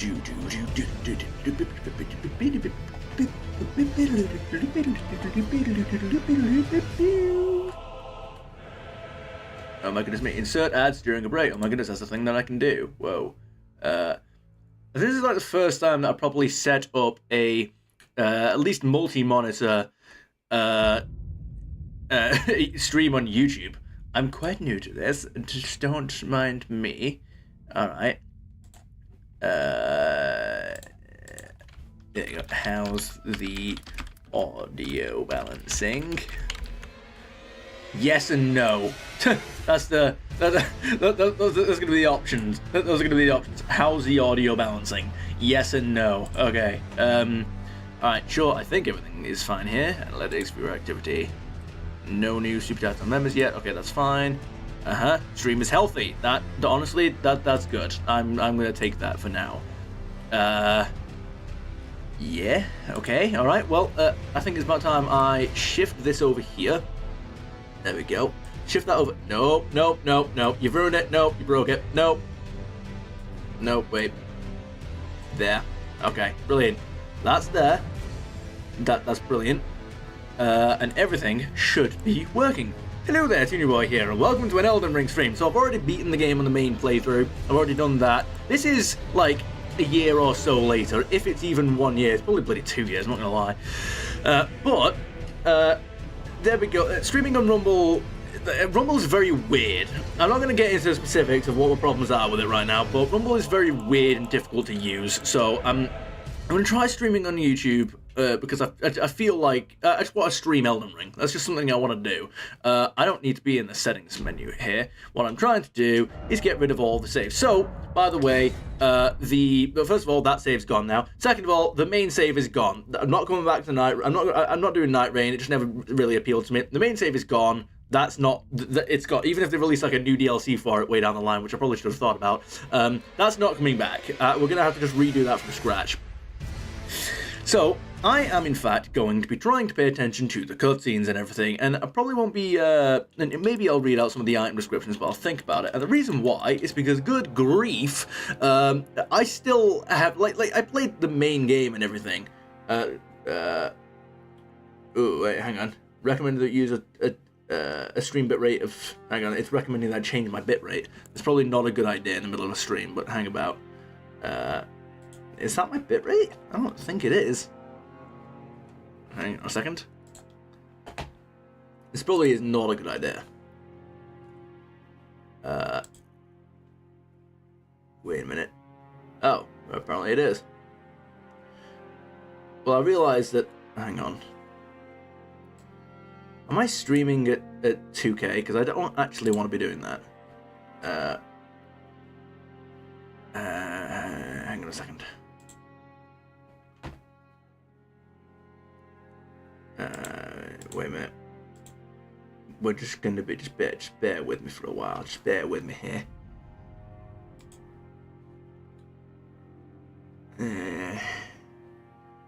Oh my goodness me, insert ads during a break. Oh my goodness, that's a thing that I can do. Whoa. This is like the first time that I probably set up a at least multi-monitor stream on YouTube. I'm quite new to this. Just don't mind me. Alright. There you go. How's the audio balancing? Yes and no. That's gonna be the options. Those are gonna be the options. How's the audio balancing? Yes and no. Okay. Alright, sure, I think everything is fine here. Analytics, viewer activity. No new super chats on members yet. Okay, that's fine. Stream is healthy. Honestly, that's good. I'm gonna take that for now. Yeah, okay, alright. Well, I think it's about time I shift this over here. There we go. Shift that over. Nope. You've ruined it. Nope, you broke it. Nope, wait. There. Okay, brilliant. That's there. That's brilliant. And everything should be working. Hello there, Junior Boy here, and welcome to an Elden Ring stream. So I've already beaten the game on the main playthrough. I've already done that. This is like a year or so later, if it's even 1 year. It's probably bloody 2 years, I'm not gonna lie. But there we go. Streaming on Rumble. Rumble's very weird. I'm not going to get into the specifics of what the problems are with it right now, but Rumble is very weird and difficult to use. So I'm going to try streaming on YouTube because I feel like I just want to stream Elden Ring. That's just something I want to do. I don't need to be in the settings menu here. What I'm trying to do is get rid of all the saves. So, by the way, first of all, that save's gone now. Second of all, the main save is gone. I'm not coming back to night. I'm not doing Night Rain. It just never really appealed to me. The main save is gone. That's not, it's got, even if they release like a new DLC for it way down the line, which I probably should have thought about, that's not coming back. We're going to have to just redo that from scratch. So, I am in fact going to be trying to pay attention to the cutscenes and everything, and I probably won't be, and maybe I'll read out some of the item descriptions, but I'll think about it. And the reason why is because, good grief, I still have, like I played the main game and everything. Ooh, wait, hang on. Recommended that you use a stream bitrate of, hang on, it's recommending that I change my bitrate. It's probably not a good idea in the middle of a stream, but hang about. Is that my bitrate? I don't think it is. Hang on a second. This probably is not a good idea. Wait a minute. Oh, apparently it is. Well, I realized that, hang on. Am I streaming at 2K? Because I don't actually want to be doing that. Hang on a second. Wait a minute. We're just going to be, just bear with me for a while. Just bear with me here.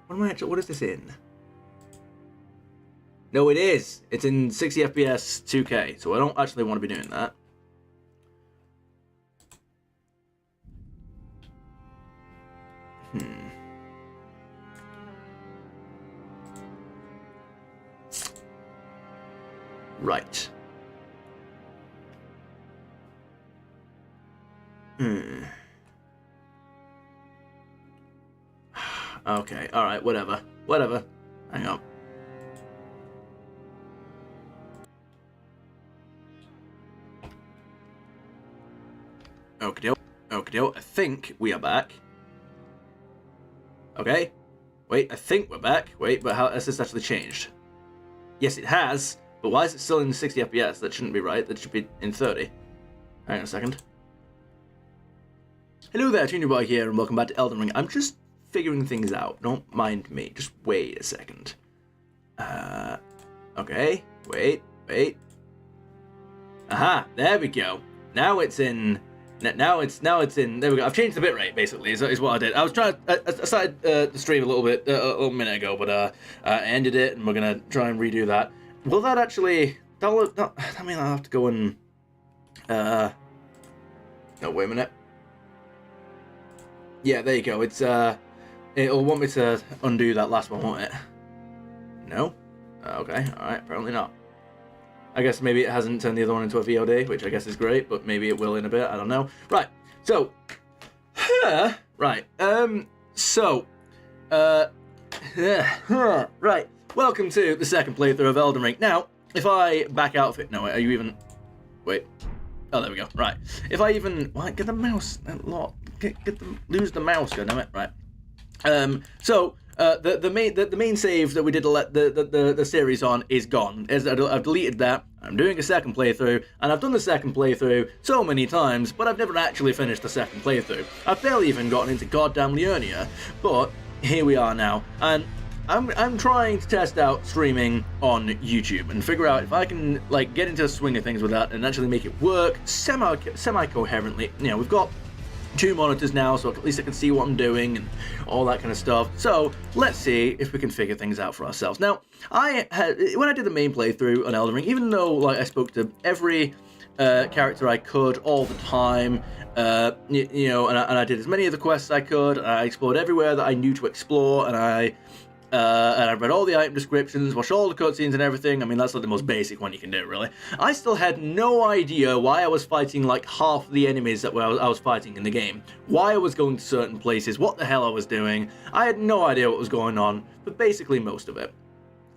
What is this in? No, it is. It's in 60 FPS 2K, so I don't actually want to be doing that. Right. Okay, alright, whatever. Hang on. Okey-doke. I think we are back. Okay. Wait, I think we're back. Wait, but how has this actually changed? Yes, it has. But why is it still in 60 FPS? That shouldn't be right. That should be in 30. Hang on a second. Hello there, Junior Boy here, and welcome back to Elden Ring. I'm just figuring things out. Don't mind me. Just wait a second. Okay. Wait. Aha, there we go. Now it's in. Now it's in. There we go. I've changed the bitrate basically. Is what I did. I was trying. I started the stream a little minute ago, but I ended it, and we're gonna try and redo that. Will that actually? I mean, I'll have to go and. No, wait a minute. Yeah, there you go. It's it'll want me to undo that last one, won't it? No? Okay, alright, apparently not. I guess maybe it hasn't turned the other one into a VOD, which I guess is great, but maybe it will in a bit, I don't know. Right, so... right, right, welcome to the second playthrough of Elden Ring. Now, if I back out of it... No, are you even... Wait. Oh, there we go. Right. If I even... Well, get the mouse... lose the mouse, goddammit. Right. The main save that we did the series on is gone. I've deleted that. I'm doing a second playthrough, and I've done the second playthrough so many times, but I've never actually finished the second playthrough. I've barely even gotten into goddamn Liurnia, but here we are now, and I'm trying to test out streaming on YouTube and figure out if I can like get into the swing of things with that and actually make it work semi-coherently. You know, we've got 2 monitors now, so at least I can see what I'm doing and all that kind of stuff. So let's see if we can figure things out for ourselves. Now, when I did the main playthrough on Elden Ring, even though like I spoke to every character I could all the time, you know, and I did as many of the quests as I could, and I explored everywhere that I knew to explore, and I read all the item descriptions, watched all the cutscenes and everything. I mean, that's like the most basic one you can do, really. I still had no idea why I was fighting like half the enemies that I was fighting in the game. Why I was going to certain places, what the hell I was doing. I had no idea what was going on, but basically most of it.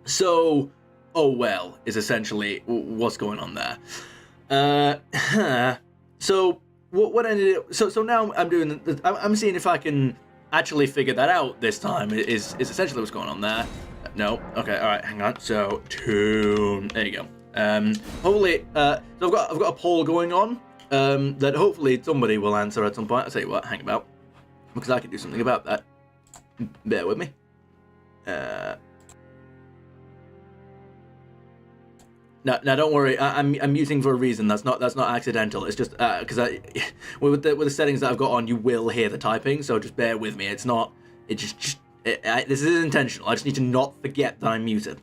So, oh well, is essentially what's going on there. So, what ended up... So now I'm doing... I'm seeing if I can... actually figure that out this time is essentially what's going on there. No, okay, all right, hang on. So there you go. Hopefully, so I've got a poll going on that hopefully somebody will answer at some point. I'll tell you what, hang about, because I can do something about that. Bear with me. Now, don't worry. I'm using for a reason. That's not accidental. It's just because with the settings that I've got on, you will hear the typing. So just bear with me. It's not. This is intentional. I just need to not forget that I'm muted.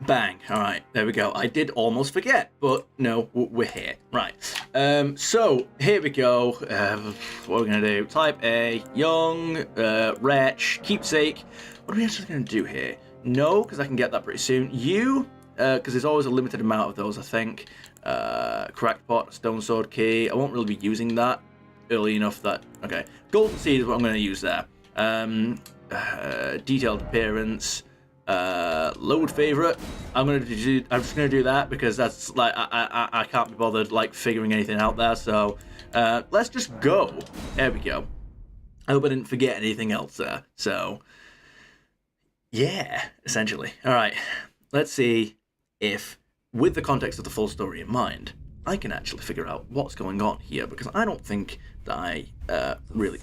Bang. All right, there we go. I did almost forget, but no, we're here. Right. So here we go. What are we going to do? Type A, young, wretch, keepsake. What are we actually going to do here? No, because I can get that pretty soon. You, because there's always a limited amount of those, I think. Cracked pot, stone sword key. I won't really be using that early enough that... Okay. Golden seed is what I'm going to use there. Detailed appearance. Load favorite. I'm just gonna do that because that's like I can't be bothered like figuring anything out there. So let's just go. There we go. I hope I didn't forget anything else there. So yeah, essentially. All right. Let's see if, with the context of the full story in mind, I can actually figure out what's going on here, because I don't think that I really.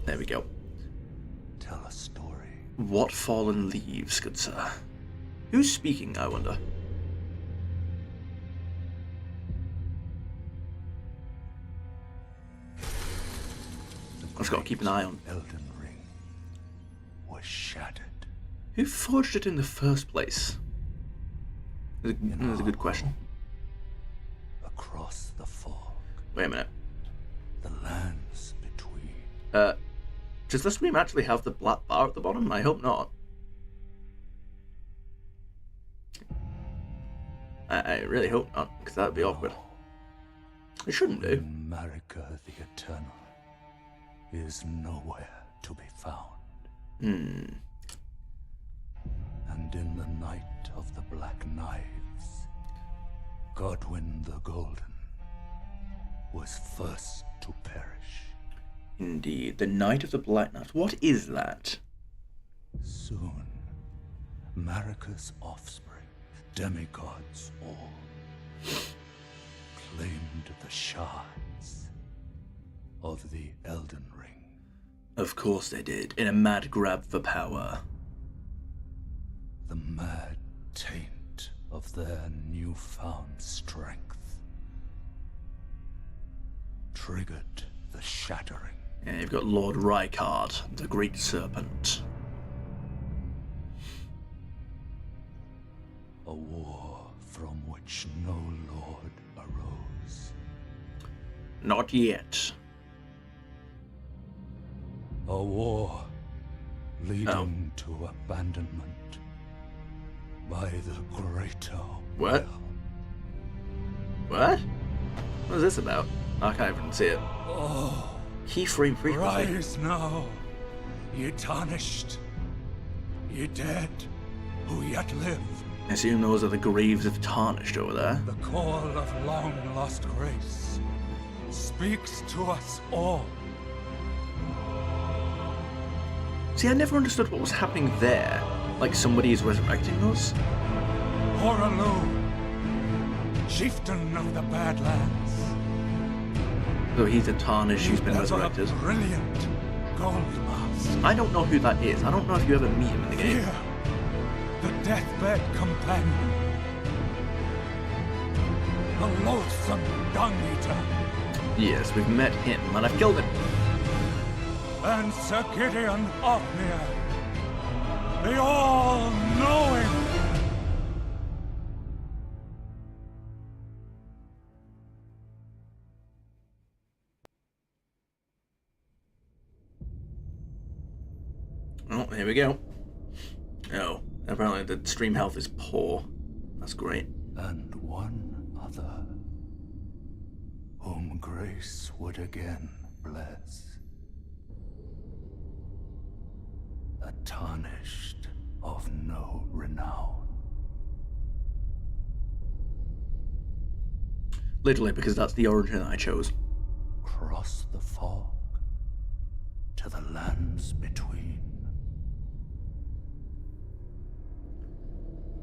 There we go. Tell a story. What fallen leaves, good sir? Who's speaking, I wonder? I've just got to keep an eye on. Elden Ring was shattered. Who forged it in the first place? That's a good question. Across the fog. Wait a minute. The lands between. Does the stream actually have the black bar at the bottom? I hope not. I really hope not, because that would be awkward. It shouldn't do. In Marika the Eternal is nowhere to be found. And in the night of the Black Knives, Godwyn the Golden was first to perish. Indeed, the Night of the Black Knives. What is that? Soon, Marika's offspring, demigods all, claimed the shards of the Elden Ring. Of course they did, in a mad grab for power. The mad taint of their newfound strength triggered the shattering. Yeah, you've got Lord Rykard, the Great Serpent. A war from which no lord arose. Not yet. A war leading to abandonment by the greater What? will. What? What is this about? I can't even see it. Oh, Keyframe frequency. rise now, ye tarnished, ye dead, who yet live. I assume those are the graves of Tarnished over there. The call of long-lost grace speaks to us all. See, I never understood what was happening there. Like somebody is resurrecting us? Horalu, chieftain of the Badlands. So he's a Tarnished who's been Ever resurrected. brilliant gold mask. I don't know who that is. I don't know if you ever meet him in the game. Fear, the deathbed companion. The loathsome dung eater. Yes, we've met him, and I've killed him. And Sir Gideon Ofnir, the all-knowing. Oh, here we go. Oh, apparently the stream health is poor. That's great. And one other, whom grace would again bless. A tarnished of no renown. Literally, because that's the origin I chose. Cross the fog to the lands between.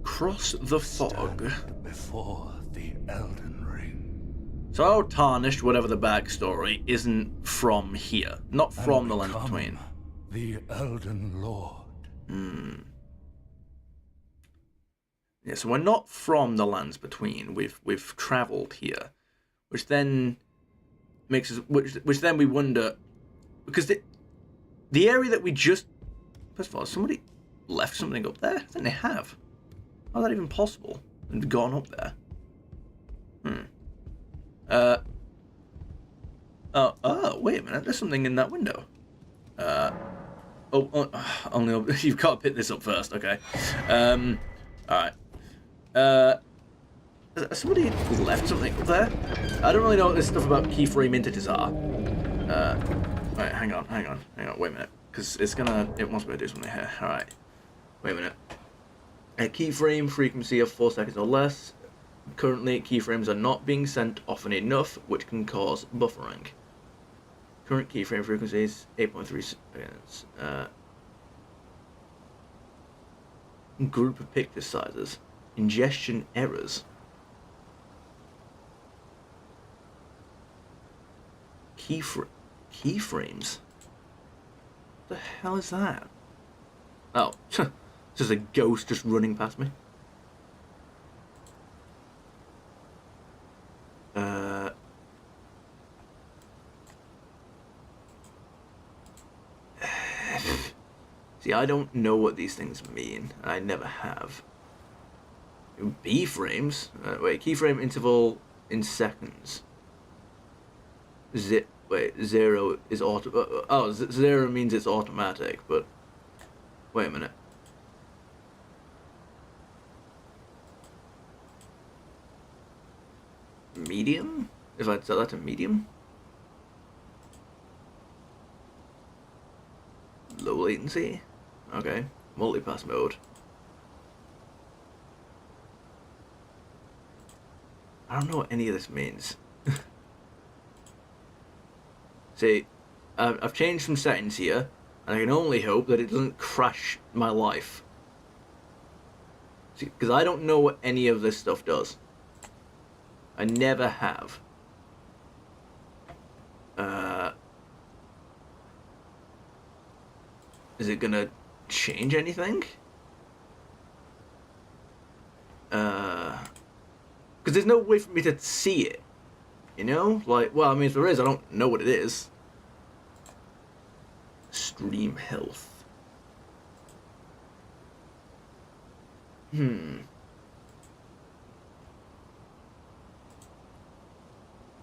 Cross the fog. Stand before the Elden Ring. So Tarnished, whatever the backstory, isn't from here. Not from the Lands Become Between. the Elden Lord. Yeah, so we're not from the Lands Between. We've travelled here, which then makes us, which then we wonder, because the area that we just, first of all, somebody left something up there. I think they have. How's that even possible? And gone up there. Oh, wait a minute. There's something in that window. Only you've got to pick this up first. Okay. All right. Somebody left something up there. I don't really know what this stuff about keyframe entities are. Right, hang on. Wait a minute, because it wants me to do something here. All right. Wait a minute. A keyframe frequency of 4 seconds or less. Currently, keyframes are not being sent often enough, which can cause buffering. Current keyframe frequency is 8.3 seconds. Group of picture sizes. Ingestion errors. Keyframes? What the hell is that? Oh, just a ghost just running past me. See, I don't know what these things mean. I never have. B-frames? Wait, keyframe interval in seconds. Zero is auto... zero means it's automatic, but... Wait a minute. Medium? If I set that to medium? Low latency? Okay. Multipass mode. I don't know what any of this means. See, I've changed some settings here, and I can only hope that it doesn't crash my life. Because I don't know what any of this stuff does. I never have. Is it gonna change anything? Because there's no way for me to see it. You know? Like, well, I mean, if there is, I don't know what it is. Stream health.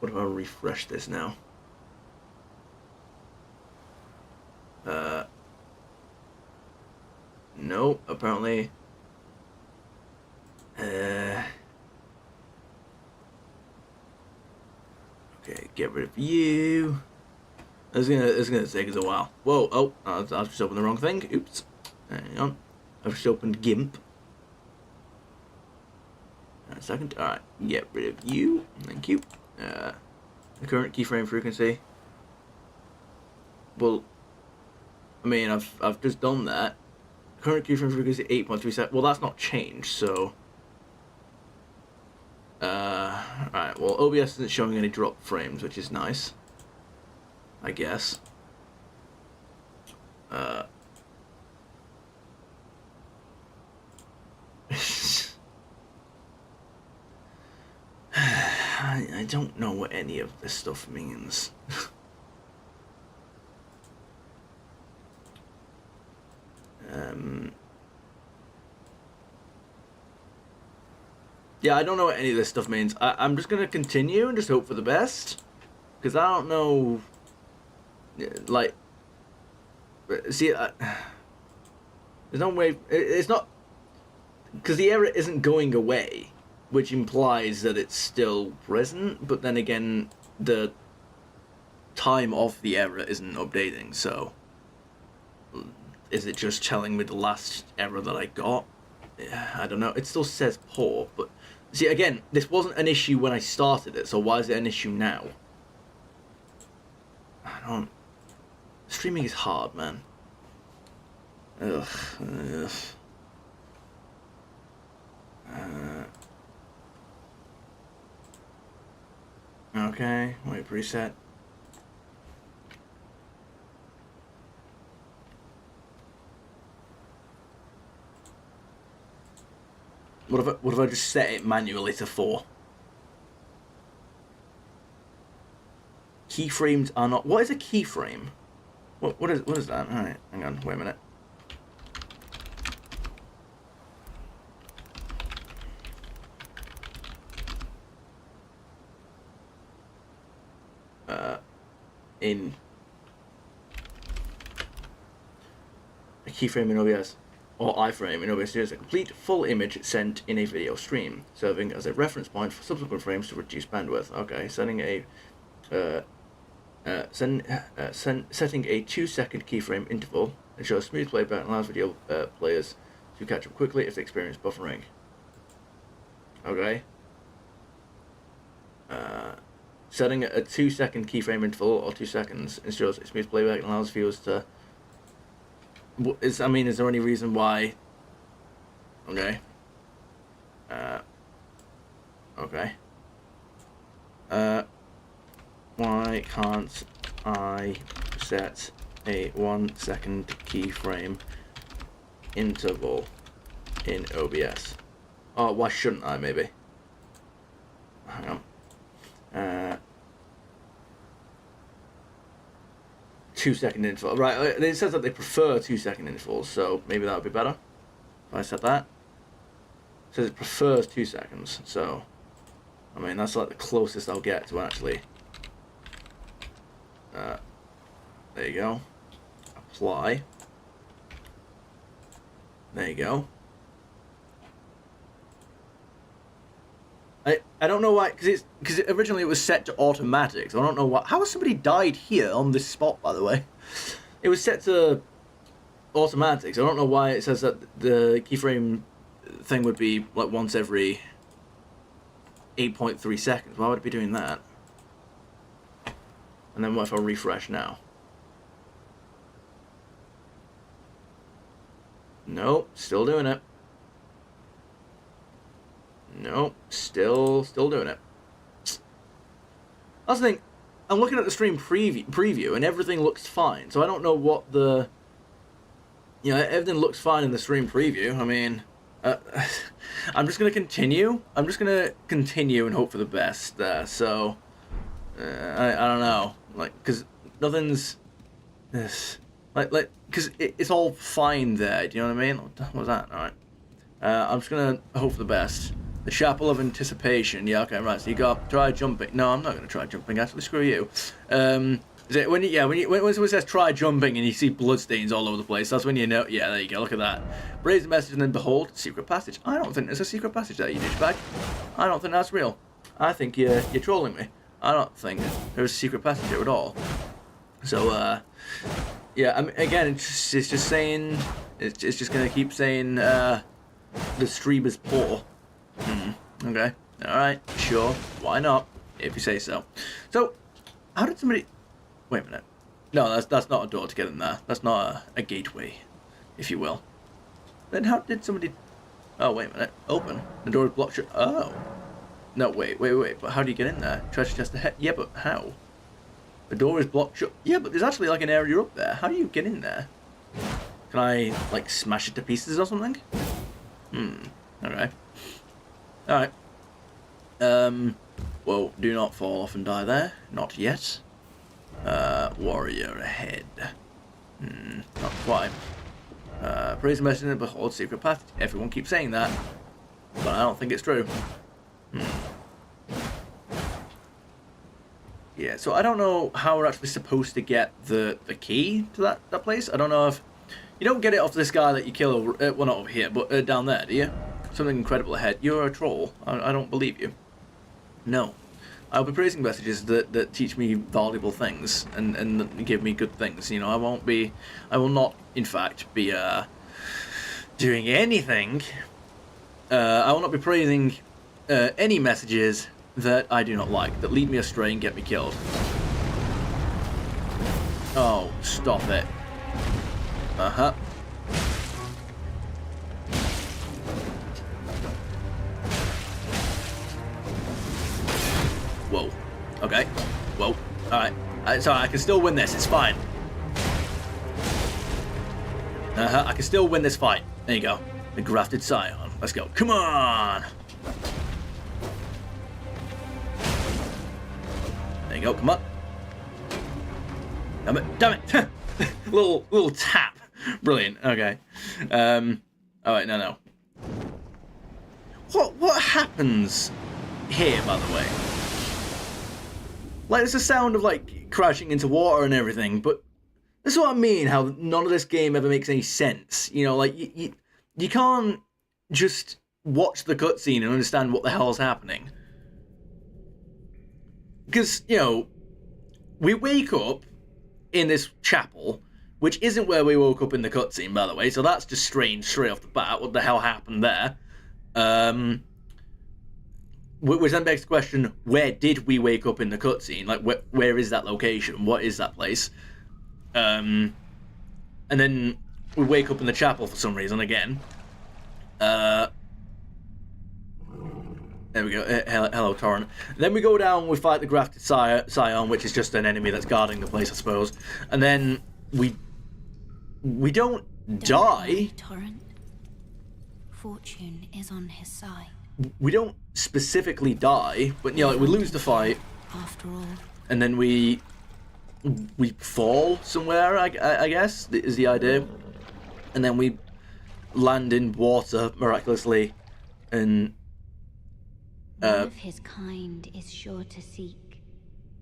What if I refresh this now? No, apparently. Okay, get rid of you. It's gonna take us a while. Whoa, oh, I've just opened the wrong thing. Oops. Hang on. I've just opened GIMP. A second. Alright, get rid of you. Thank you. The current keyframe frequency. Well, I mean, I've just done that. Current keyframe frequency 8.37. Well, that's not changed, so. Alright, well, OBS isn't showing any drop frames, which is nice. I guess. I don't know what any of this stuff means. Yeah, I don't know what any of this stuff means. I'm just gonna continue and just hope for the best. Because I don't know... Like... See, there's no way... It's not... Because the error isn't going away, which implies that it's still present, but then again, the time of the error isn't updating, so... Is it just telling me the last error that I got? I don't know. It still says poor, but... See, again, this wasn't an issue when I started it, so why is it an issue now? I don't... Streaming is hard, man. Ugh. Okay, wait, preset. What if I just set it manually to 4? Keyframes are not... What is a keyframe? What is that? Alright, hang on, wait a minute. In a keyframe in OBS or iframe in OBS is a complete full image sent in a video stream, serving as a reference point for subsequent frames to reduce bandwidth. Okay, setting a 2-second keyframe interval ensures smooth playback and allows video players to catch up quickly if they experience buffering. Okay. Setting a 2-second keyframe interval or 2 seconds ensures smooth playback and allows viewers to... is there any reason why... Okay. Okay. Why can't I set a 1-second keyframe interval in OBS? Oh, why shouldn't I, maybe? Hang on. 2-second interval. Right, it says that they prefer 2-second intervals, so maybe that would be better if I set that. It says it prefers 2 seconds, so I mean that's like the closest I'll get to actually. There you go. Apply. There you go. I don't know why, because originally it was set to automatic, so I don't know why. How has somebody died here on this spot, by the way? It was set to automatic, so I don't know why it says that the keyframe thing would be like once every 8.3 seconds. Why would it be doing that? And then what if I refresh now? Nope, still doing it. No, still doing it. That's the thing. I'm looking at the stream preview, and everything looks fine. So I don't know what the... You know, everything looks fine in the stream preview. I mean, I'm just going to continue. I'm just going to continue and hope for the best there. So, I don't know. Like, because nothing's... This... Like, because it's all fine there. Do you know what I mean? What was that? All right. I'm just going to hope for the best. The Chapel of Anticipation. Yeah, okay, right. So you got try jumping. No, I'm not going to try jumping. Actually, screw you. Is it when it says try jumping and you see bloodstains all over the place? That's when you know. Yeah, there you go. Look at that. Raise the message and then behold secret passage. I don't think there's a secret passage there, you douchebag. I don't think that's real. I think you're trolling me. I don't think there's a secret passage here at all. So yeah. I mean, again, it's just saying. It's just going to keep saying the stream is poor. Okay. Alright. Sure. Why not? If you say so. So, how did somebody... Wait a minute. No, that's not a door to get in there. That's not a gateway, if you will. Then how did somebody... Oh, wait a minute. Open. The door is blocked shut. Oh. No, wait. But how do you get in there? Treasure chest ahead. Yeah, but how? The door is blocked shut. Yeah, but there's actually like an area up there. How do you get in there? Can I, like, smash it to pieces or something? Okay. Alright. Well, do not fall off and die there. Not yet. Warrior ahead. Not quite. Praise the messenger and behold secret path. Everyone keeps saying that, but I don't think it's true. Yeah, so I don't know how we're actually supposed to get the key to that place. I don't know if... You don't get it off this guy that you kill over... well, not over here, but down there, do you? Something incredible ahead. You're a troll. I don't believe you. No. I'll be praising messages that teach me valuable things and give me good things. You know, I will not, in fact, be doing anything. I will not be praising any messages that I do not like, that lead me astray and get me killed. Oh, stop it. Uh-huh. Whoa. Okay. Whoa. Alright. So I can still win this. It's fine. I can still win this fight. There you go. The grafted scion. Let's go. Come on! There you go. Come on. Damn it. Damn it! little tap. Brilliant. Okay. Alright, no. What happens here, by the way? Like, it's a sound of, like, crashing into water and everything, but that's what I mean, how none of this game ever makes any sense. You know, like, you can't just watch the cutscene and understand what the hell's happening. Because, you know, we wake up in this chapel, which isn't where we woke up in the cutscene, by the way, so that's just strange straight off the bat. What the hell happened there? Which then begs the question, where did we wake up in the cutscene? Like, where is that location? What is that place? And then we wake up in the chapel for some reason again. There we go. Hello, Torrent. Then we go down, we fight the grafted scion, which is just an enemy that's guarding the place, I suppose. And then we don't die. Torrent. Fortune is on his side. We don't specifically die, but, you know, like, we lose the fight. After all. And then we fall somewhere, I guess, is the idea. And then we land in water, miraculously, and... One of his kind is sure to seek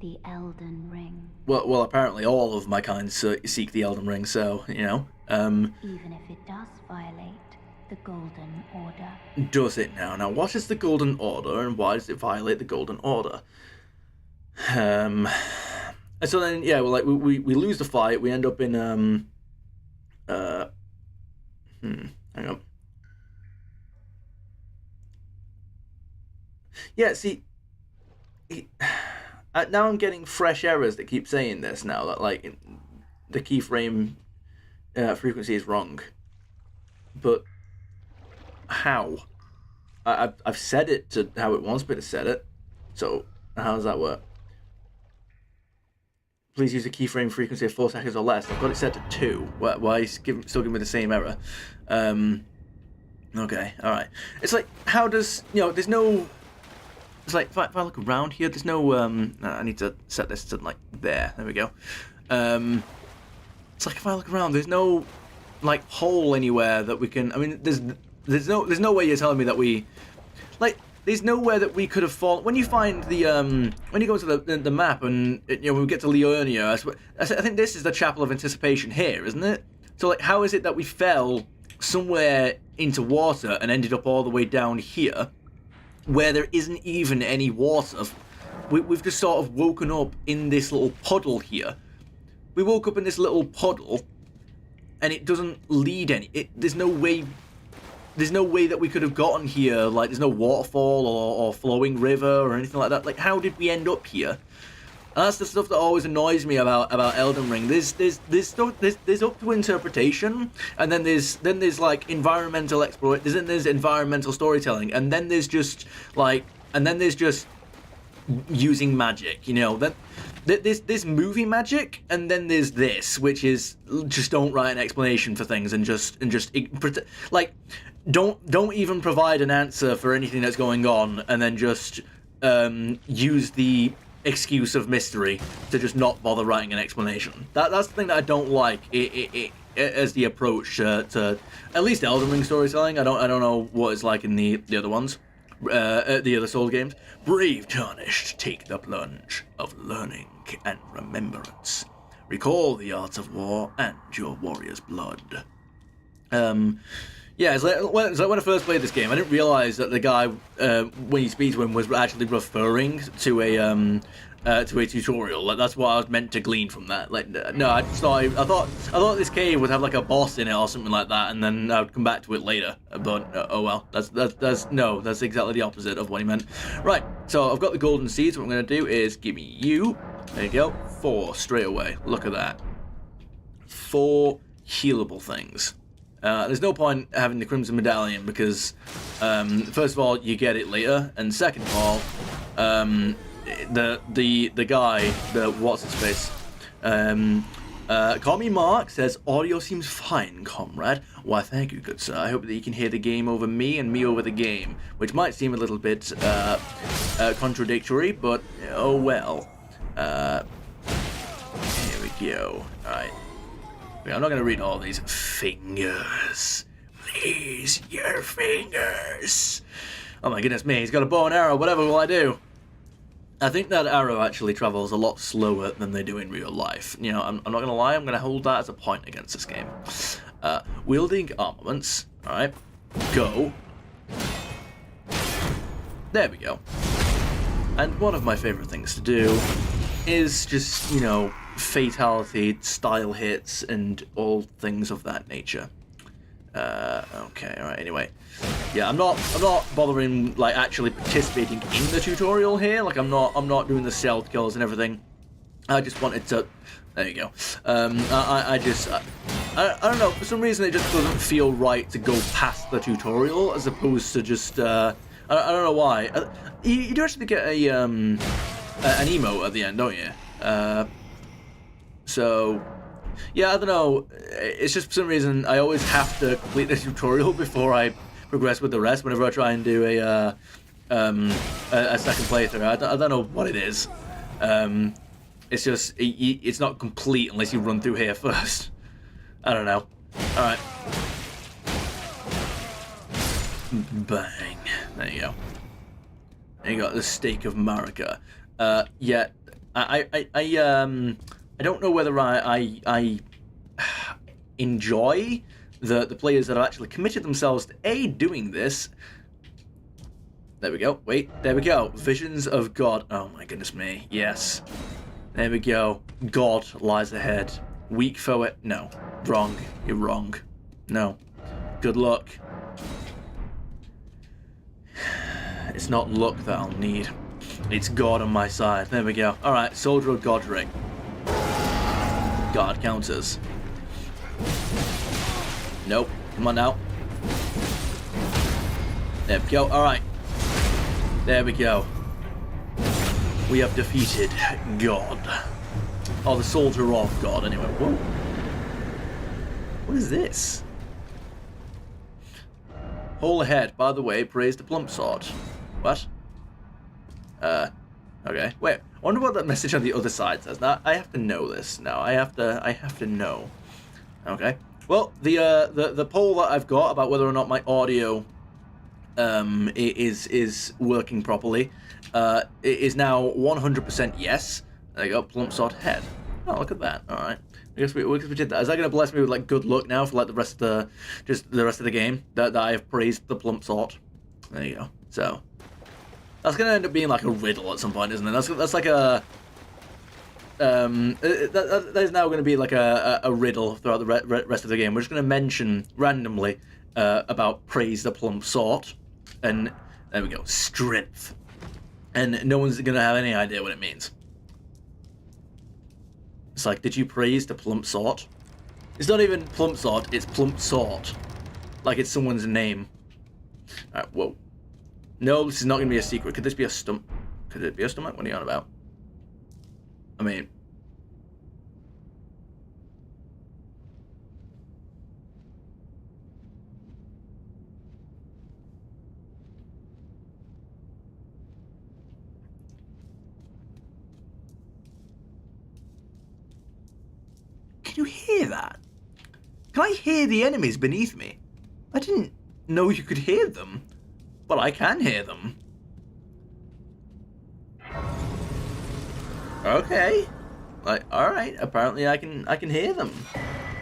the Elden Ring. Well, apparently all of my kind seek the Elden Ring, so, you know. Even if it does violate the Golden Order. Does it now? Now, what is the Golden Order, and why does it violate the Golden Order? And so then, yeah, well, like, we lose the fight, we end up in, hang on. Yeah, see, now I'm getting fresh errors that keep saying this now, that, like, the keyframe frequency is wrong. But how? I've set it to how it wants me to set it. So how does that work? Please use a keyframe frequency of 4 seconds or less. I've got it set to 2. Why is it still giving me the same error? Okay, alright. It's like, how does, there's no... It's like, if I look around here, there's no, I need to set this to, like, there. There we go. It's like, if I look around, there's no, like, hole anywhere that we can... I mean, there's no way you're telling me that we... Like... There's nowhere that we could have fallen. When you find the when you go to the map and when we get to Leonia, I think this is the Chapel of Anticipation here, isn't it? So like, how is it that we fell somewhere into water and ended up all the way down here, where there isn't even any water? We've just sort of woken up in this little puddle here. We woke up in this little puddle, and it doesn't lead any. There's no way. There's no way that we could have gotten here. Like, there's no waterfall or flowing river or anything like that. Like, how did we end up here? And that's the stuff that always annoys me about Elden Ring. There's up to interpretation, and then there's like environmental exploration. There's environmental storytelling, and then there's just using magic. Then there's movie magic, and then there's this, which is just don't write an explanation for things and just like. Don't even provide an answer for anything that's going on, and then just use the excuse of mystery to just not bother writing an explanation. That's the thing that I don't like as the approach to at least Elden Ring storytelling. I don't know what it's like in the other ones, the other Souls games. Brave tarnished, take the plunge of learning and remembrance. Recall the arts of war and your warrior's blood. Yeah, it's like when I first played this game, I didn't realize that the guy, when you speak to him, was actually referring to a tutorial. Like, that's what I was meant to glean from that. Like, no, I thought this cave would have like a boss in it or something like that, and then I would come back to it later. But oh well, that's exactly the opposite of what he meant. Right, so I've got the golden seeds. What I'm gonna do is give me you. There you go, 4 straight away. Look at that, 4 healable things. There's no point having the Crimson Medallion because, first of all, you get it later, and second of all, the guy, what's his face, call me Mark, says, audio seems fine, comrade. Why, thank you, good sir. I hope that you can hear the game over me and me over the game, which might seem a little bit contradictory, but oh well. Here we go. All right. I'm not going to read all these. Fingers. Please, your fingers. Oh my goodness me, he's got a bow and arrow. Whatever will I do? I think that arrow actually travels a lot slower than they do in real life. I'm not going to lie, I'm going to hold that as a point against this game. Wielding armaments. Alright. Go. There we go. And one of my favorite things to do is just, fatality style hits and all things of that nature. Okay, alright, anyway. Yeah, I'm not bothering like actually participating in the tutorial here. Like I'm not doing the stealth kills and everything. I just wanted to there you go. I don't know, for some reason it just doesn't feel right to go past the tutorial as opposed to just I don't know why. You do actually get an emote at the end, don't you? So, yeah, I don't know. It's just for some reason I always have to complete the tutorial before I progress with the rest. Whenever I try and do a second playthrough, I don't know what it is. It's just it's not complete unless you run through here first. I don't know. All right. Bang. There you go. And you got the Stake of Marika. Yeah, I don't know whether I enjoy the players that have actually committed themselves to doing this. There we go. Wait, there we go. Visions of God. Oh my goodness me. Yes. There we go. God lies ahead. Weak foe it. No. Wrong. You're wrong. No. Good luck. It's not luck that I'll need. It's God on my side. There we go. Alright, Soldier of Godric. God counters. Nope. Come on now. There we go. Alright. There we go. We have defeated God. Or the soldier of God, anyway. Whoa. What is this? Hole ahead. By the way, praise the plump sword. What? Okay. Wait. I wonder what that message on the other side says. Now, I have to know this. Now, I have to know. Okay. Well, the poll that I've got about whether or not my audio is working properly is now 100% yes. There you go, plump sword head. Oh, look at that. All right. I guess we did that. Is that going to bless me with like good luck now for like the rest of the game that I have praised the plump sword? There you go. So that's going to end up being like a riddle at some point, isn't it? That's like a that is now going to be like a riddle throughout the rest of the game. We're just going to mention randomly about praise the plump sword, and there we go, strength, and no one's going to have any idea what it means. It's like, did you praise the plump sword? It's not even plump sword, it's plump sword, like it's someone's name. All right, whoa. No, this is not going to be a secret. Could this be a stomach? Could it be a stomach? What are you on about? I mean... Can you hear that? Can I hear the enemies beneath me? I didn't know you could hear them, but I can hear them. Okay. Like, alright, apparently I can hear them.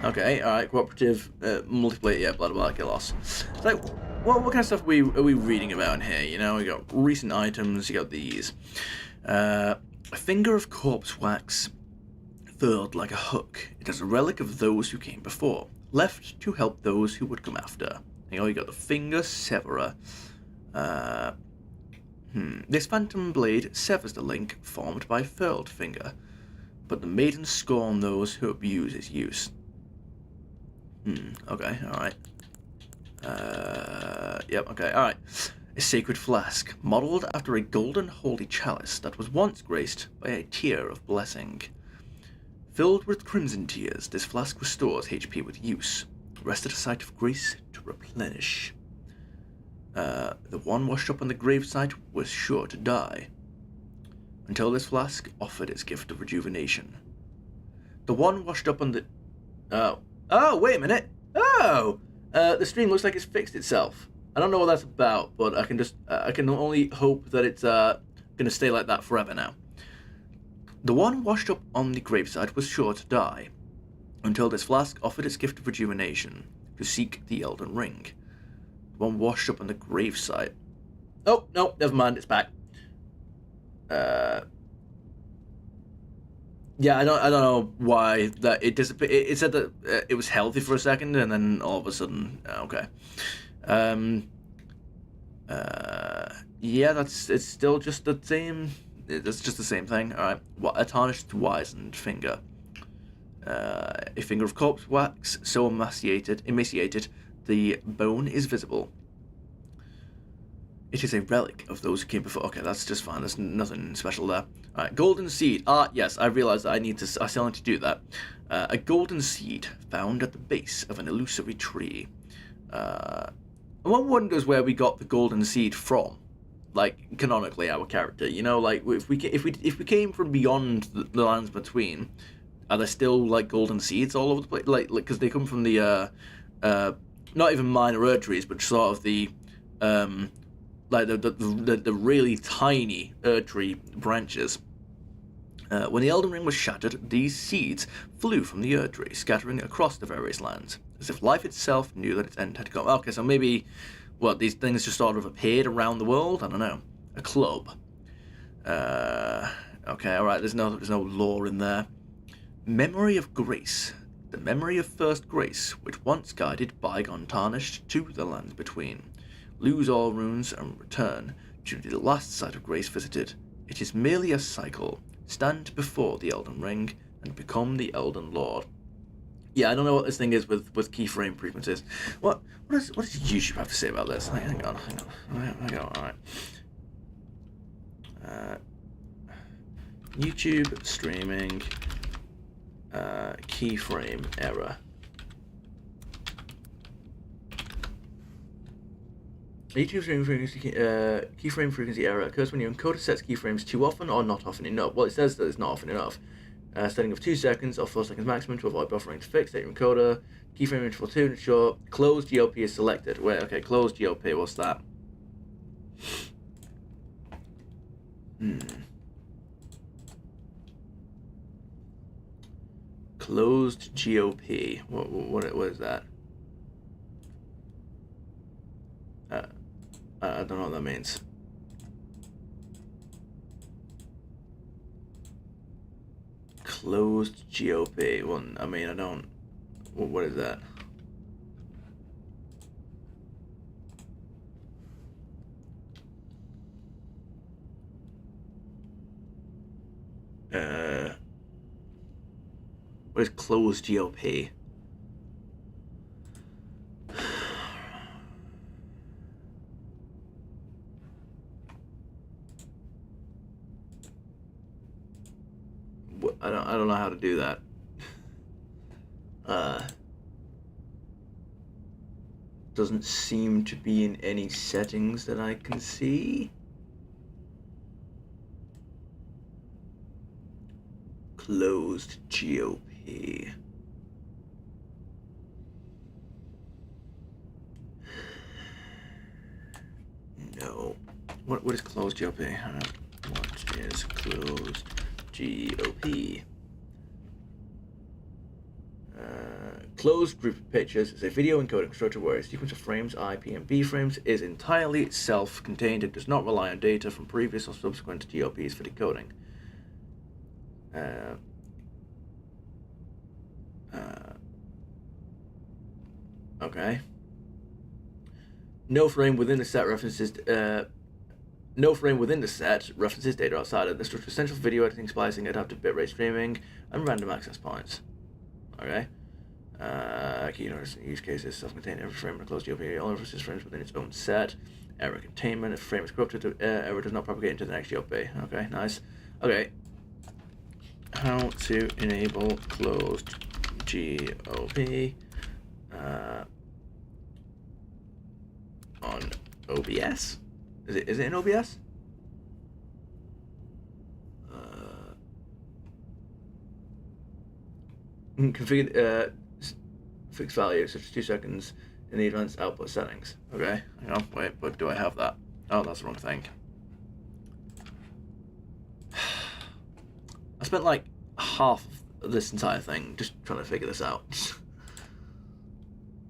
Okay, alright, cooperative, multiplayer, yeah, blah, blah, blah, get lost. So, what kind of stuff are we reading about in here? You know, we got recent items, you got these. A finger of corpse wax, furled like a hook. It is a relic of those who came before, left to help those who would come after. You know, you got the finger severer. This phantom blade severs the link formed by furled finger, but the maiden scorn those who abuse its use. Okay, alright. Yep, okay, alright. A sacred flask, modelled after a golden holy chalice that was once graced by a tear of blessing. Filled with crimson tears, this flask restores HP with use. Rest at a site of grace to replenish. The one washed up on the gravesite was sure to die, until this flask offered its gift of rejuvenation. The one washed up on the... Oh, wait a minute! Oh! The stream looks like it's fixed itself. I don't know what that's about, but I can only hope that it's gonna stay like that forever now. The one washed up on the gravesite was sure to die, until this flask offered its gift of rejuvenation, to seek the Elden Ring. The one washed up on the gravesite. Oh, no, never mind, it's back. Yeah, I don't know why that it disappeared. It said that it was healthy for a second, and then all of a sudden, okay. Yeah, it's still just the same. It's just the same thing. All right. What a tarnished, wizened finger. A finger of corpse wax, so emaciated, the bone is visible. It is a relic of those who came before. Okay, that's just fine. There's nothing special there. All right, golden seed. Yes, I realize that I still need to do that. A golden seed found at the base of an illusory tree. One wonders where we got the golden seed from. Like, canonically, our character, you know, like if we came from beyond the lands between, are there still like golden seeds all over the place? Like, because they come from the not even minor Erd trees, but sort of the like the really tiny Erd tree branches. When the Elden Ring was shattered, these seeds flew from the Erd tree, scattering across the various lands, as if life itself knew that its end had come. Okay, so maybe. What, these things just sort of appeared around the world? I don't know. A club. Okay, alright, there's no lore in there. Memory of Grace. The memory of first grace, which once guided bygone tarnished to the lands between. Lose all runes and return to the last site of grace visited. It is merely a cycle. Stand before the Elden Ring and become the Elden Lord. Yeah, I don't know what this thing is with keyframe frequencies. What does YouTube have to say about this? Hang on. All right. YouTube streaming keyframe error. YouTube streaming frequency, keyframe frequency error occurs when your encoder sets keyframes too often or not often enough. Well, it says that it's not often enough. Setting of 2 seconds or 4 seconds maximum to avoid buffering to fix your encoder. Keyframe interval 2 to ensure closed GOP is selected. Wait, okay, closed GOP, what's that? Closed GOP. What is that? I don't know what that means. Closed GOP. Well, I mean, I don't. What is that? What is closed GOP? I don't know how to do that. Doesn't seem to be in any settings that I can see. Closed GOP. No. What is closed GOP? What is closed GOP? Closed group of pictures is a video encoding constructor where a sequence of frames, IP and B frames, is entirely self-contained and does not rely on data from previous or subsequent GOPs for decoding. Okay. No frame within the set references. No frame within the set references data outside of the structure essential for video editing, splicing, adaptive bitrate streaming, and random access points. Okay. Key use cases self-contained. Every frame in a closed GOP only references frames within its own set. Error containment. If a frame is corrupted, error does not propagate into the next GOP. Okay, nice. Okay. How to enable closed GOP on OBS? Is it in OBS? Configure fixed value such as 2 seconds in the advanced output settings. Okay, hang on, wait, but do I have that? Oh, that's the wrong thing. I spent like half of this entire thing just trying to figure this out.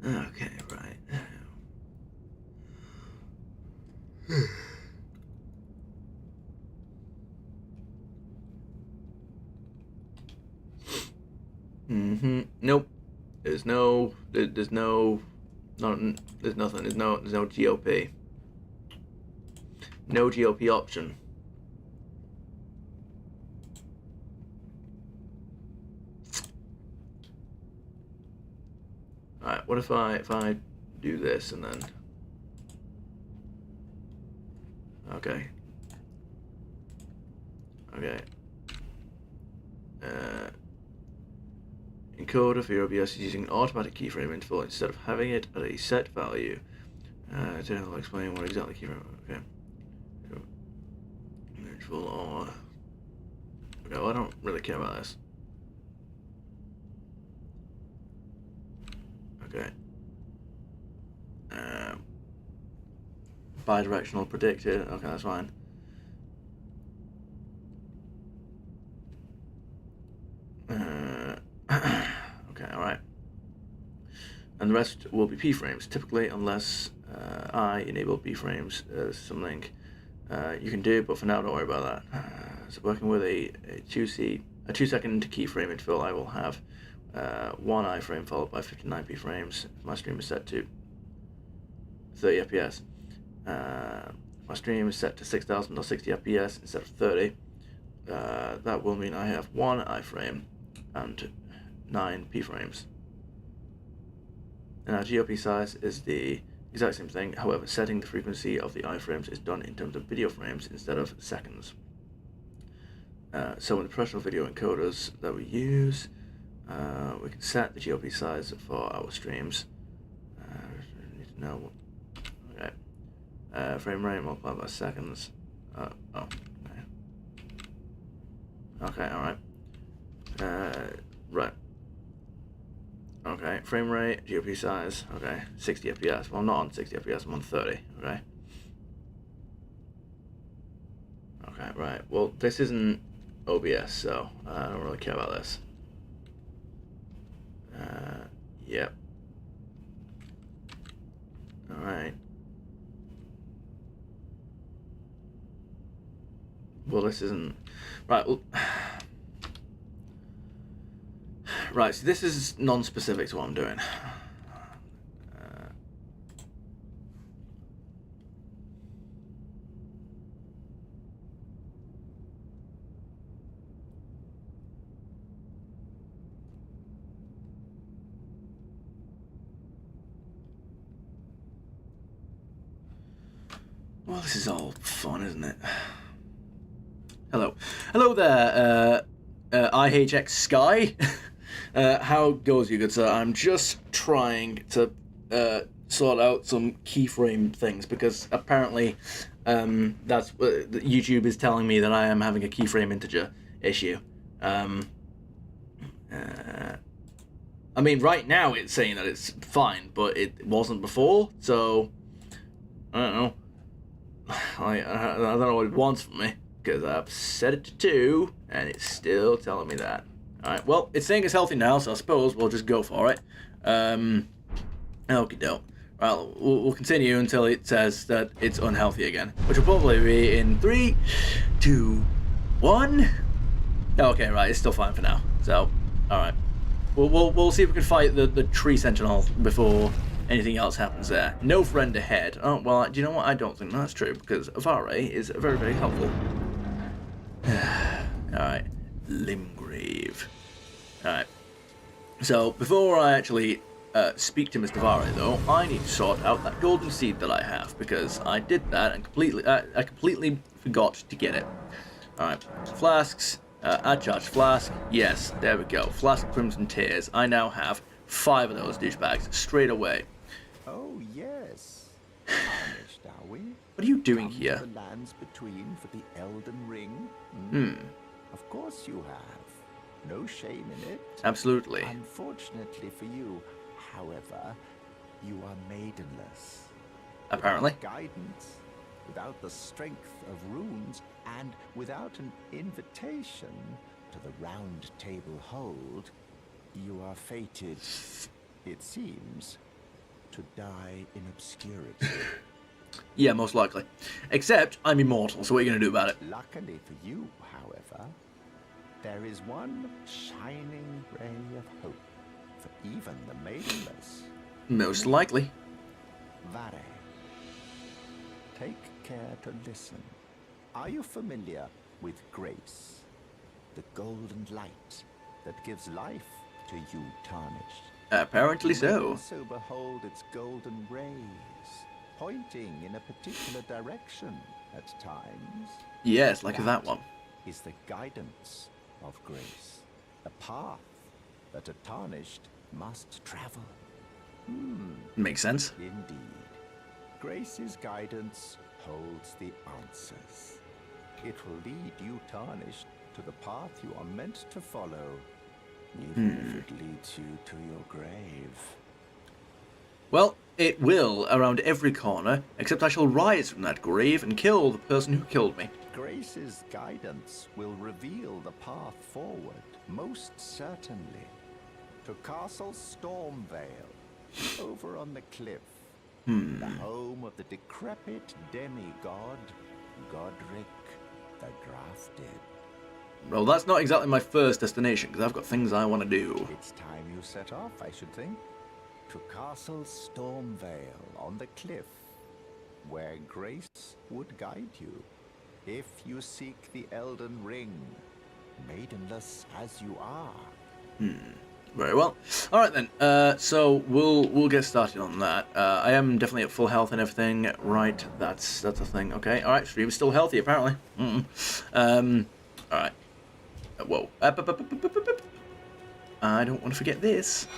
Okay, right. Nope. There's nothing. There's no GOP. No GOP option. Alright, what if I do this and then okay. Encoder for your OBS is using an automatic keyframe interval instead of having it at a set value. I'll explain what exactly keyframe. Okay. Interval or okay, well, I don't really care about this. Okay. Bidirectional predicted. Okay, that's fine. Okay, alright. And the rest will be P frames, typically, unless I enable B frames as something you can do, but for now, don't worry about that. So working with a 2-second keyframe interval, I will have 1 iframe followed by 59p frames. If my stream is set to 30 FPS. If my stream is set to 6000 or 60 FPS instead of 30, that will mean I have 1 iframe and 9 p frames. GOP size is the exact same thing. However, setting the frequency of the iframes is done in terms of video frames instead of seconds. So in the professional video encoders that we use, we can set the GOP size for our streams. Need to know what. Okay. Frame rate multiplied by seconds. Okay, alright. Right. Okay, frame rate, GOP size, okay, 60 FPS. Well, I'm not on 60 FPS, I'm on 30, okay? Okay, right. Well, this isn't OBS, so I don't really care about this. Yep. Alright. Well, this isn't... Right, well... Right, so this is non-specific to what I'm doing. Well, this is all fun, isn't it? Hello. Hello there, IHX Sky. How goes you, good sir? I'm just trying to sort out some keyframe things because apparently that's YouTube is telling me that I am having a keyframe integer issue. I mean, right now it's saying that it's fine, but it wasn't before, so I don't know. I don't know what it wants from me because I've set it to 2 and it's still telling me that. Alright, well, it's saying it's healthy now, so I suppose we'll just go for it. Okie doke. Well, we'll continue until it says that it's unhealthy again, which will probably be in 3, 2, 1. Okay, right, it's still fine for now. So, alright. We'll see if we can fight the tree sentinel before anything else happens there. No friend ahead. Oh, well, do you know what? I don't think that's true, because Avare is very, very helpful. Alright. Limgrave. Alright. So, before I actually speak to Mr. Vare, though, I need to sort out that golden seed that I have, because I did that and I completely forgot to get it. Alright. Flasks. Add charged flask. Yes, there we go. Flask of Crimson Tears. I now have 5 of those douchebags straight away. Oh, yes. Tarnished, are we? What are you doing Come here? to the lands between for the Elden Ring? Of course you have. No shame in it. Absolutely. Unfortunately for you, however, you are maidenless. Apparently. Without guidance, without the strength of runes, and without an invitation to the Round Table Hold, you are fated, it seems, to die in obscurity. Yeah, most likely. Except, I'm immortal, so what are you going to do about it? Luckily for you, however, there is one shining ray of hope for even the maidenless. Most likely. Vare, take care to listen. Are you familiar with grace? The golden light that gives life to you tarnished. Apparently You may so. also behold its golden rays, pointing in a particular direction at times. Yes, like that one. Is the guidance of grace, a path that a tarnished must travel. Makes sense. Indeed. Grace's guidance holds the answers. It will lead you tarnished to the path you are meant to follow, even if it leads you to your grave. Well, it will around every corner, except I shall rise from that grave and kill the person who killed me. Grace's guidance will reveal the path forward, most certainly, to Castle Stormvale, over on the cliff, the home of the decrepit demigod, Godric the Grafted. Well, that's not exactly my first destination, because I've got things I want to do. It's time you set off, I should think, to Castle Stormvale on the cliff, where Grace would guide you, if you seek the Elden Ring, maidenless as you are. Very well. All right then. So we'll get started on that. I am definitely at full health and everything. Right. That's a thing. Okay. All right. Stream is still healthy apparently. All right. Whoa. I don't want to forget this.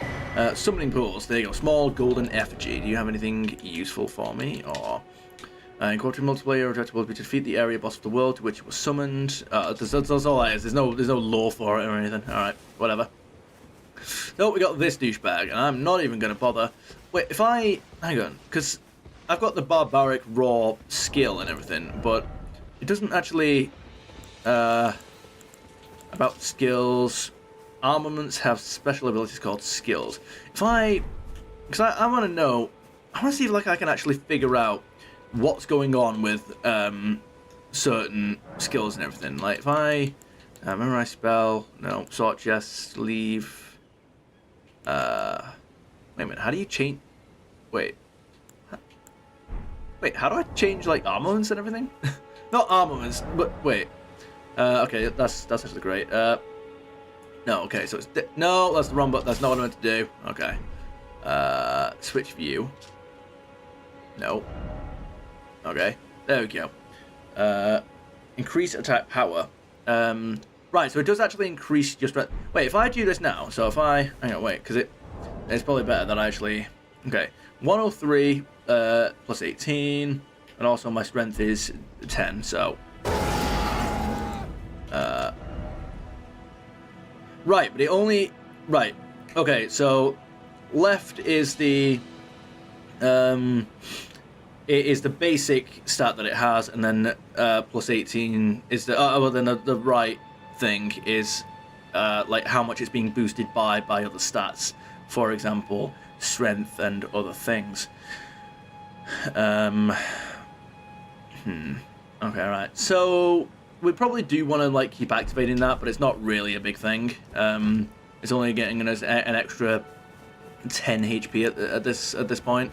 Summoning pools. There you go. Small golden effigy. Do you have anything useful for me? Or incorporating multiplayer objective will be to defeat the area boss of the world to which it was summoned. That's all that is. There's no lore for it or anything. All right. Whatever. No, we got this douchebag, and I'm not even going to bother. Wait, if I... Hang on, because I've got the barbaric raw skill and everything, but it doesn't actually... about skills... Armaments have special abilities called skills. If I... Because I want to know... I want to see if like I can actually figure out what's going on with certain skills and everything. Like, if I... memorize spell... No. Sort chest, leave... wait a minute, how do you change... Wait, how do I change, like, armaments and everything? Not armaments, but, wait. Okay, that's actually great. No, okay, so it's... No, that's the wrong button, that's not what I meant to do. Okay. Switch view. No. Okay, there we go. Increase attack power. Right, so it does actually increase your strength. Wait, if I do this now, so if I... Hang on, wait, because it's probably better that I actually... Okay, 103 plus 18, and also my strength is 10, so... Right, but it only... Right, okay, so left is the... It is the basic stat that it has, and then plus 18 is the... well, then the right thing is like how much it's being boosted by other stats, for example strength and other things. Okay, right, so we probably do want to like keep activating that, but it's not really a big thing. It's only getting an extra 10 HP at this point.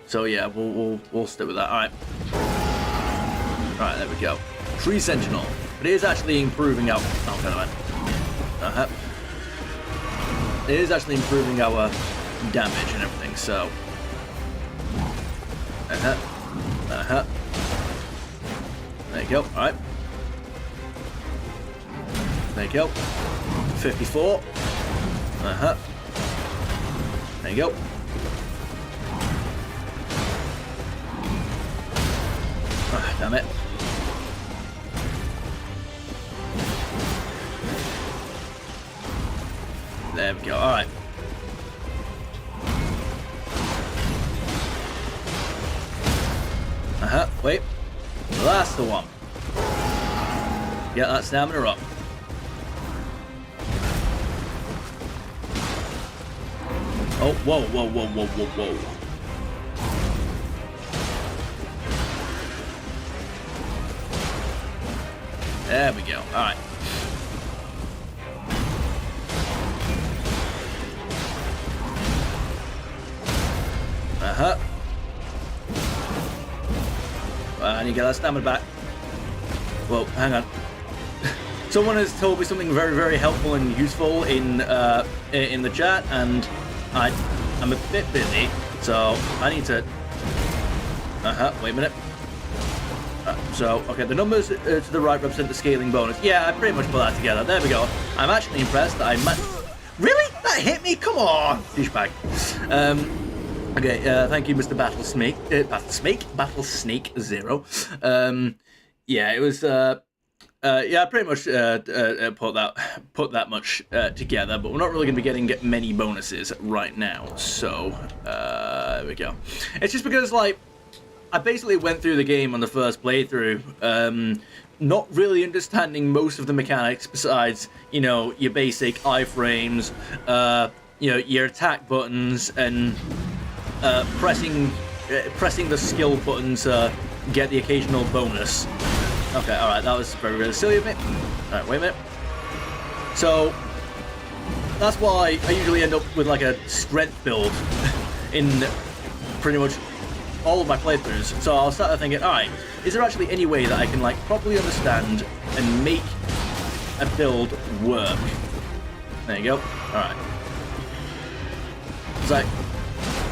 So yeah, we'll stick with that. All right, there we go. Tree Sentinel. It is actually improving our... Oh, kind of. It is actually improving our damage and everything, so... There you go, alright. There you go. 54. There you go. Ah, damn it. There we go, alright. Wait. That's the one. Get that stamina up. Oh, whoa. There we go, alright. I need to get that stamina back. Whoa, hang on. Someone has told me something very, very helpful and useful in the chat, and I'm a bit busy, so I need to... wait a minute. So, okay, the numbers to the right represent the scaling bonus. Yeah, I pretty much put that together. There we go. I'm actually impressed that I Really? That hit me? Come on! Douchebag. Okay, thank you, Mr. Battle Snake 0. Yeah, it was, yeah, I pretty much put that much together, but we're not really going to be getting many bonuses right now, so, there we go. It's just because, like, I basically went through the game on the first playthrough, not really understanding most of the mechanics besides, you know, your basic iframes, you know, your attack buttons, and pressing the skill button to get the occasional bonus. Okay, alright, that was very, very silly of me. Alright, wait a minute. So, that's why I usually end up with like a strength build in pretty much all of my playthroughs. So I'll start thinking, alright, is there actually any way that I can like properly understand and make a build work? There you go. Alright.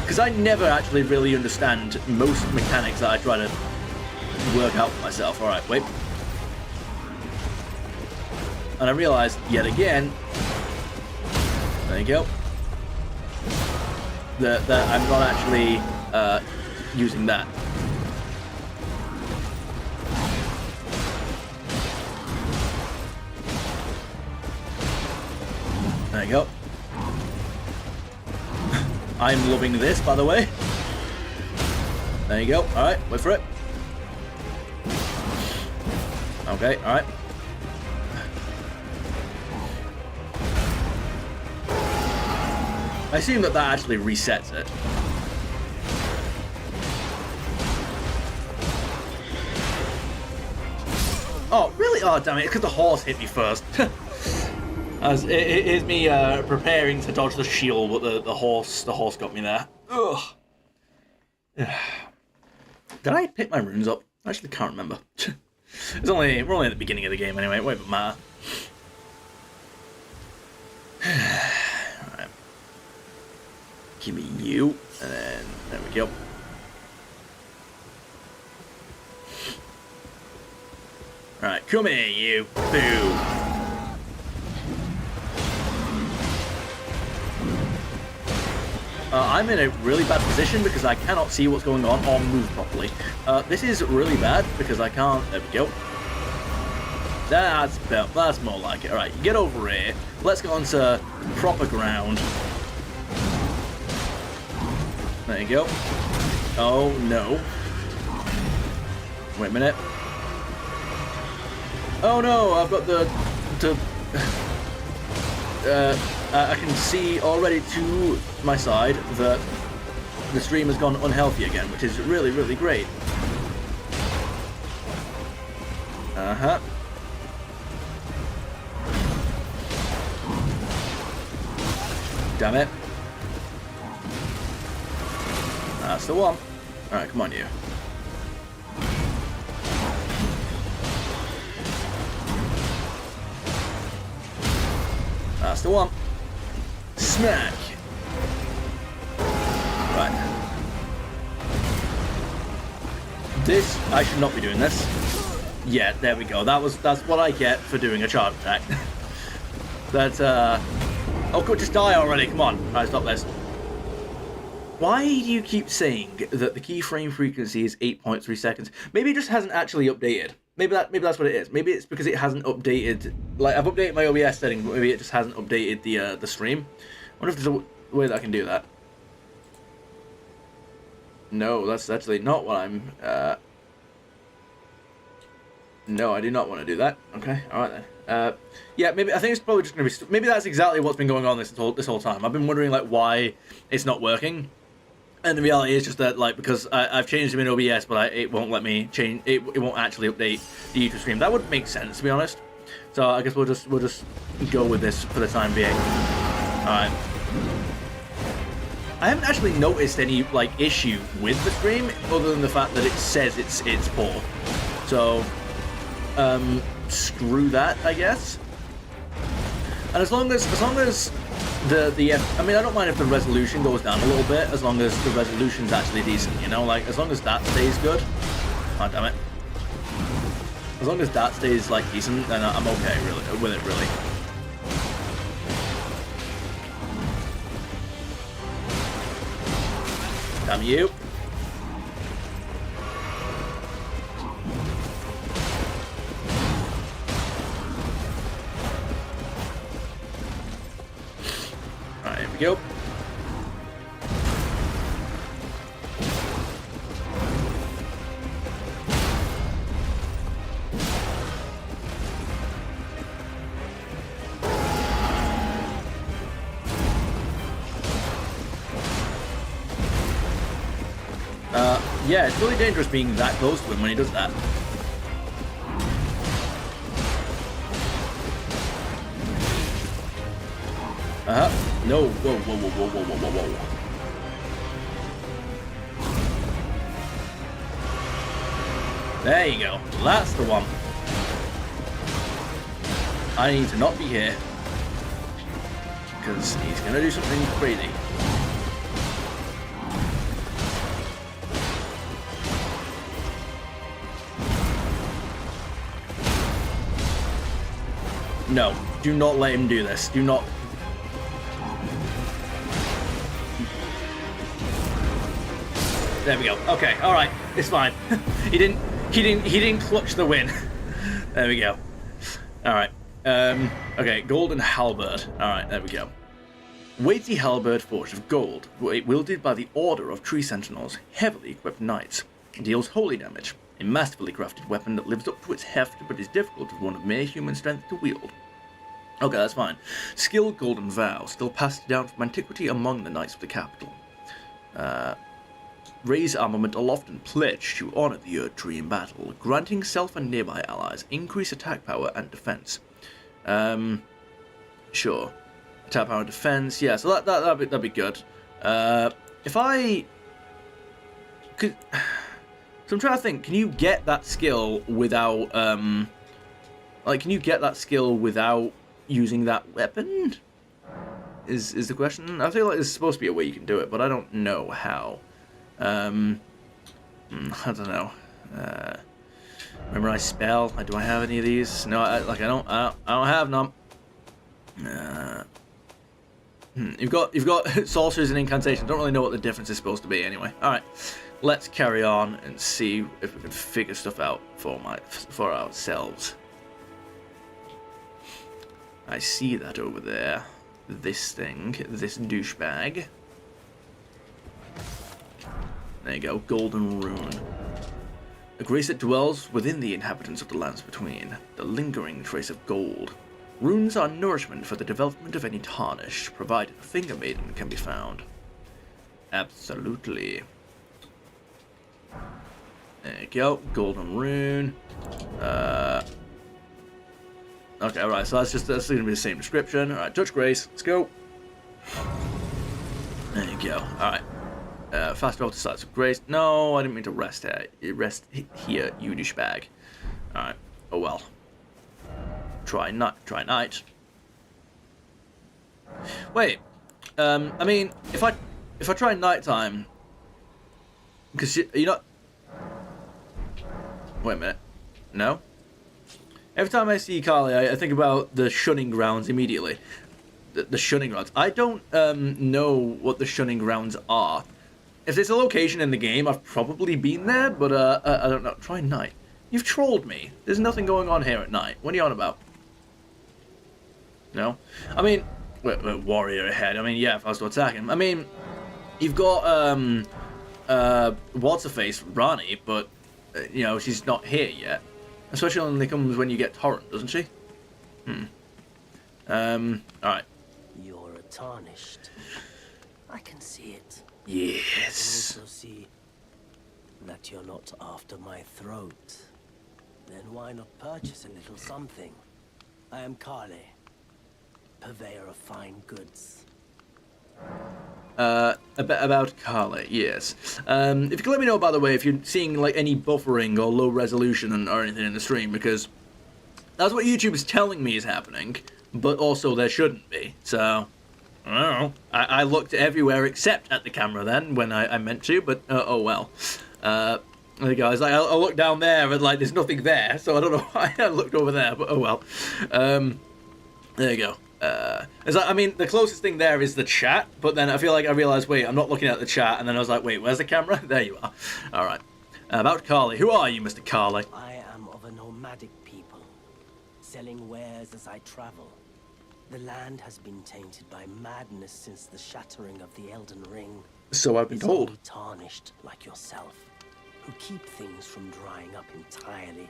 Because I never actually really understand most mechanics that I try to work out for myself. Alright, wait. And I realized yet again, there you go, that I'm not actually using that. There you go. I'm loving this, by the way. There you go. Alright, wait for it. Okay, alright. I assume that actually resets it. Oh, really? Oh, damn it. It's because the horse hit me first. As it is me preparing to dodge the shield, but the horse got me there. Ugh. Did I pick my runes up? I actually can't remember. We're only at the beginning of the game anyway. It won't even matter. Alright. Give me you, and then there we go. Alright, come here, you. Boo. I'm in a really bad position because I cannot see what's going on or move properly. This is really bad because I can't... There we go. That's more like it. Alright, get over here. Let's go onto proper ground. There you go. Oh, no. Wait a minute. Oh, no, I've got I can see already to my side that the stream has gone unhealthy again, which is really, really great. Uh-huh. Damn it. That's the one. Alright, come on, you. That's the one. Smack. Right. This, I should not be doing this. Yeah, there we go. That's what I get for doing a charge attack. Oh good, just die already, come on. Alright, stop this. Why do you keep saying that the keyframe frequency is 8.3 seconds? Maybe it just hasn't actually updated. Maybe that's what it is. Maybe it's because it hasn't updated. Like, I've updated my OBS settings, but maybe it just hasn't updated the stream. I wonder if there's a way that I can do that. No, that's actually not what I'm... No, I do not want to do that. Okay, alright then. Yeah, maybe I think it's probably just going to be... Maybe that's exactly what's been going on this whole time. I've been wondering, like, why it's not working. And the reality is just that, like, because I've changed them in OBS, but it won't let me change. It won't actually update the YouTube stream. That would make sense, to be honest. So I guess we'll just go with this for the time being. All right. I haven't actually noticed any like issue with the stream, other than the fact that it says it's poor. So, screw that, I guess. And as long as I mean, I don't mind if the resolution goes down a little bit, as long as the resolution's actually decent, you know? Like, as long as that stays good. Oh, damn it. As long as that stays, like, decent, then I'm okay, really, with it, really. Damn you. Here we go. Yeah, it's really dangerous being that close to him when he does that. No, whoa, whoa, whoa, whoa, whoa, whoa, whoa, whoa. There you go. That's the one. I need to not be here. because he's gonna do something crazy. No, do not let him do this. Do not. There we go. Okay, all right, it's fine. He didn't clutch the win. There we go. All right. Okay, golden halberd. All right, there we go. Weighty halberd forged of gold, wielded by the Order of Tree Sentinels, heavily equipped knights. Deals holy damage. A masterfully crafted weapon that lives up to its heft, but is difficult for one of mere human strength to wield. Okay, that's fine. Skill Golden Vow, still passed down from antiquity among the knights of the capital. Raise armament aloft and pledge to honor the Erd Tree in battle, granting self and nearby allies increased attack power and defense. Sure. Attack power and defense, yeah, so that'd be good. If I could, so I'm trying to think, can you get that skill without can you get that skill without using that weapon? Is the question? I feel like there's supposed to be a way you can do it, but I don't know how. I don't know. Memorize spell. Do I have any of these? No, I don't have none. You've got sorcerers and incantations. Don't really know what the difference is supposed to be anyway. All right, let's carry on and see if we can figure stuff out for ourselves. I see that over there. This thing, this douchebag. There you go, golden rune. A grace that dwells within the inhabitants of the lands between, the lingering trace of gold. Runes are nourishment for the development of any tarnish, provided a finger maiden can be found. Absolutely. There you go, golden rune. Okay, alright, so that's going to be the same description. Alright, touch grace, let's go. There you go, alright. Fast travel to sites of grace. No, I didn't mean to rest here. Rest here, you douchebag. Alright, oh well. Try night. Wait, I mean, if I try nighttime, because you're not. Wait a minute, no. Every time I see Carly, I think about the shunning grounds immediately. The shunning grounds. I don't know what the shunning grounds are. If there's a location in the game, I've probably been there, but I don't know. Try night. You've trolled me. There's nothing going on here at night. What are you on about? No? I mean, wait, warrior ahead. I mean, yeah, if I was to attack him. I mean, you've got, what's-her-face, Rani, but, you know, she's not here yet. Especially only comes when you get Torrent, doesn't she? Alright. You're a tarnished. I can see it. Yes. I can also see that you're not after my throat. Then why not purchase a little something? I am Kale, purveyor of fine goods. About Carly, yes. If you could let me know, by the way, if you're seeing like any buffering or low resolution or anything in the stream, because that's what YouTube is telling me is happening, but also there shouldn't be. So, I don't know. I looked everywhere except at the camera then when I meant to, but oh well. There you go. I looked down there and like there's nothing there, so I don't know why I looked over there, but oh well. There you go. I mean, the closest thing there is the chat, but then I feel like I realized, wait, I'm not looking at the chat, and then I was like, wait, where's the camera? There you are. All right. About Carly. Who are you, Mr. Carly? I am of a nomadic people, selling wares as I travel. The land has been tainted by madness since the shattering of the Elden Ring. So I've been It's told. only tarnished like yourself, who keep things from drying up entirely.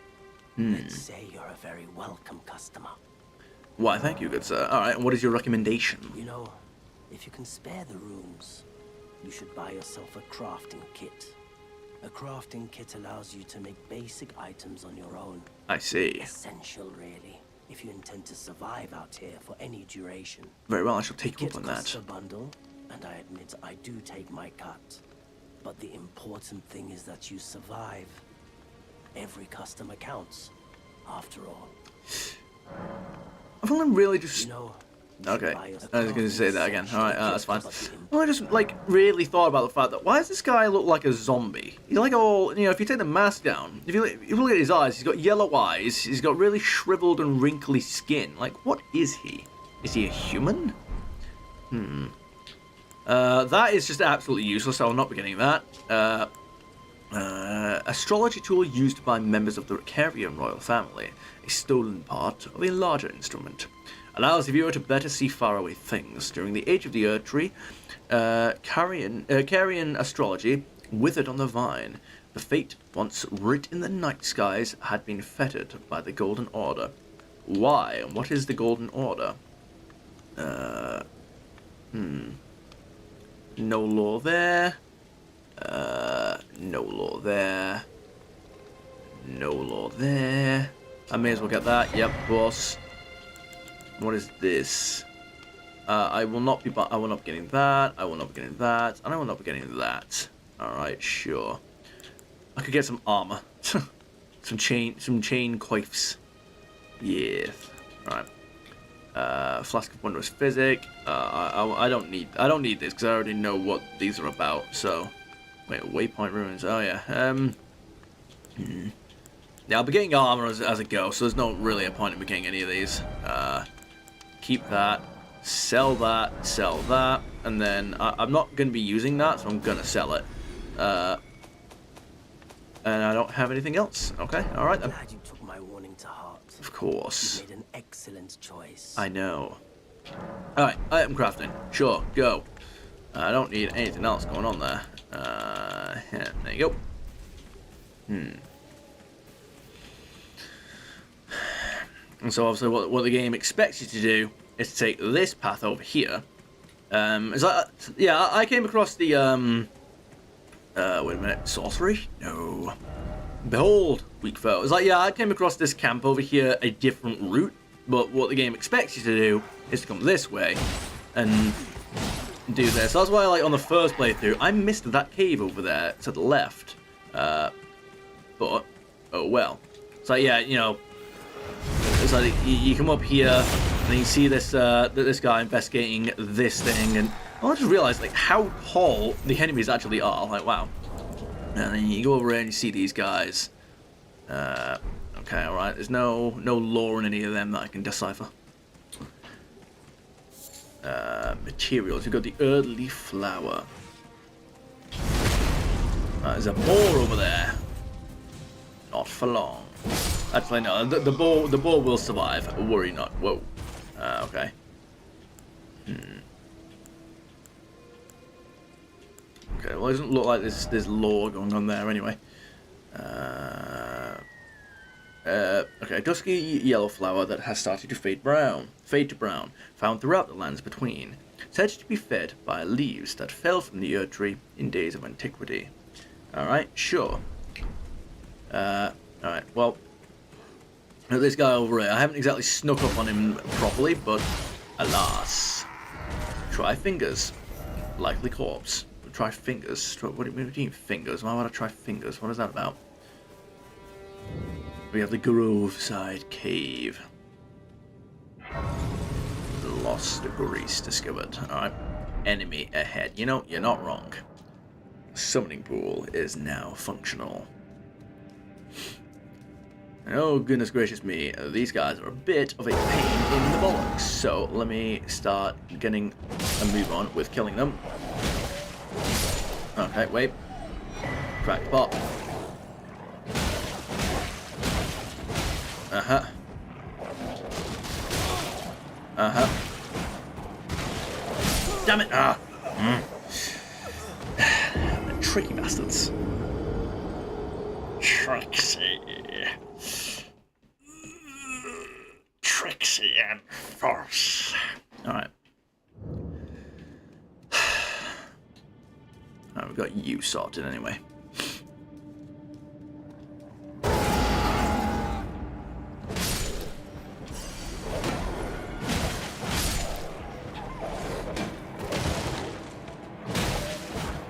Let's say you're a very welcome customer. Why, thank you, good sir. All right, and what is your recommendation? You know, if you can spare the runes, you should buy yourself a crafting kit. A crafting kit allows you to make basic items on your own. I see. Essential, really, if you intend to survive out here for any duration. Very well, I shall take you Kit up on costs that. a bundle, and I admit I do take my cut. But the important thing is that you survive. Every customer counts, after all. I've only really just... You know, Okay, I was going to say that again. Alright, that's fine. Well, I just, like, really thought about the fact that why does this guy look like a zombie? He's like all, you know, if you take the mask down, if you look at his eyes, he's got yellow eyes, he's got really shriveled and wrinkly skin. Like, what is he? Is he a human? That is just absolutely useless, so I'll not be getting that. Astrology tool used by members of the Carian royal family. A stolen part of a larger instrument. Allows the viewer to better see faraway things. During the age of the Earth Tree, Carian astrology withered on the vine. The fate once writ in the night skies had been fettered by the Golden Order. Why? And what is the Golden Order? No law there. No law there. No law there. I may as well get that. Yep, boss. What is this? I will not be getting that. I will not be getting that. And I will not be getting that. Alright, sure. I could get some armor. some chain coifs. Yes. Alright. Flask of Wondrous Physic. I don't need this because I already know what these are about. So, wait, Waypoint Ruins. Oh yeah. Yeah, I'll be getting armor as I go, so there's not really a point in me getting any of these. Keep that, sell that, and then I'm not going to be using that, so I'm going to sell it. And I don't have anything else. Okay, all right then. Glad you took my warning to heart. Of course. You made an excellent choice. I know. All right, item crafting. Sure, go. I don't need anything else going on there. Yeah, there you go. And so obviously what the game expects you to do is to take this path over here. I came across the, wait a minute, sorcery? No. Behold, weak foe. It's like, yeah, I came across this camp over here a different route, but what the game expects you to do is to come this way and do this. So that's why, like, on the first playthrough, I missed that cave over there to the left. But, oh well. So yeah, you know, it's like you come up here and you see this this guy investigating this thing, and I just realized like how tall the enemies actually are. Like, wow. And then you go over here and you see these guys. Okay, all right. There's no lore in any of them that I can decipher. Materials. We've got the earthly flower. There's a boar over there. Not for long. Actually, no. The boar will survive. Worry not. Whoa. Okay. Okay. Well, it doesn't look like there's lore going on there anyway. Okay. Dusky yellow flower that has started to fade to brown. Found throughout the lands between. Said to be fed by leaves that fell from the Earth Tree in days of antiquity. All right. Sure. Alright, well, this guy over here, I haven't exactly snuck up on him properly, but alas. Try fingers. Likely corpse. Try fingers. What do you mean fingers? Why would I try fingers? What is that about? We have the Groveside Cave. Lost grease discovered. Alright. Enemy ahead. You know, you're not wrong. Summoning pool is now functional. Oh, goodness gracious me, these guys are a bit of a pain in the bollocks. So, let me start getting a move on with killing them. Okay, wait. Crack the pot. Uh-huh. Uh-huh. Damn it! Ah! Tricky bastards. Trixie and force. Alright. Alright, we've got you sorted anyway.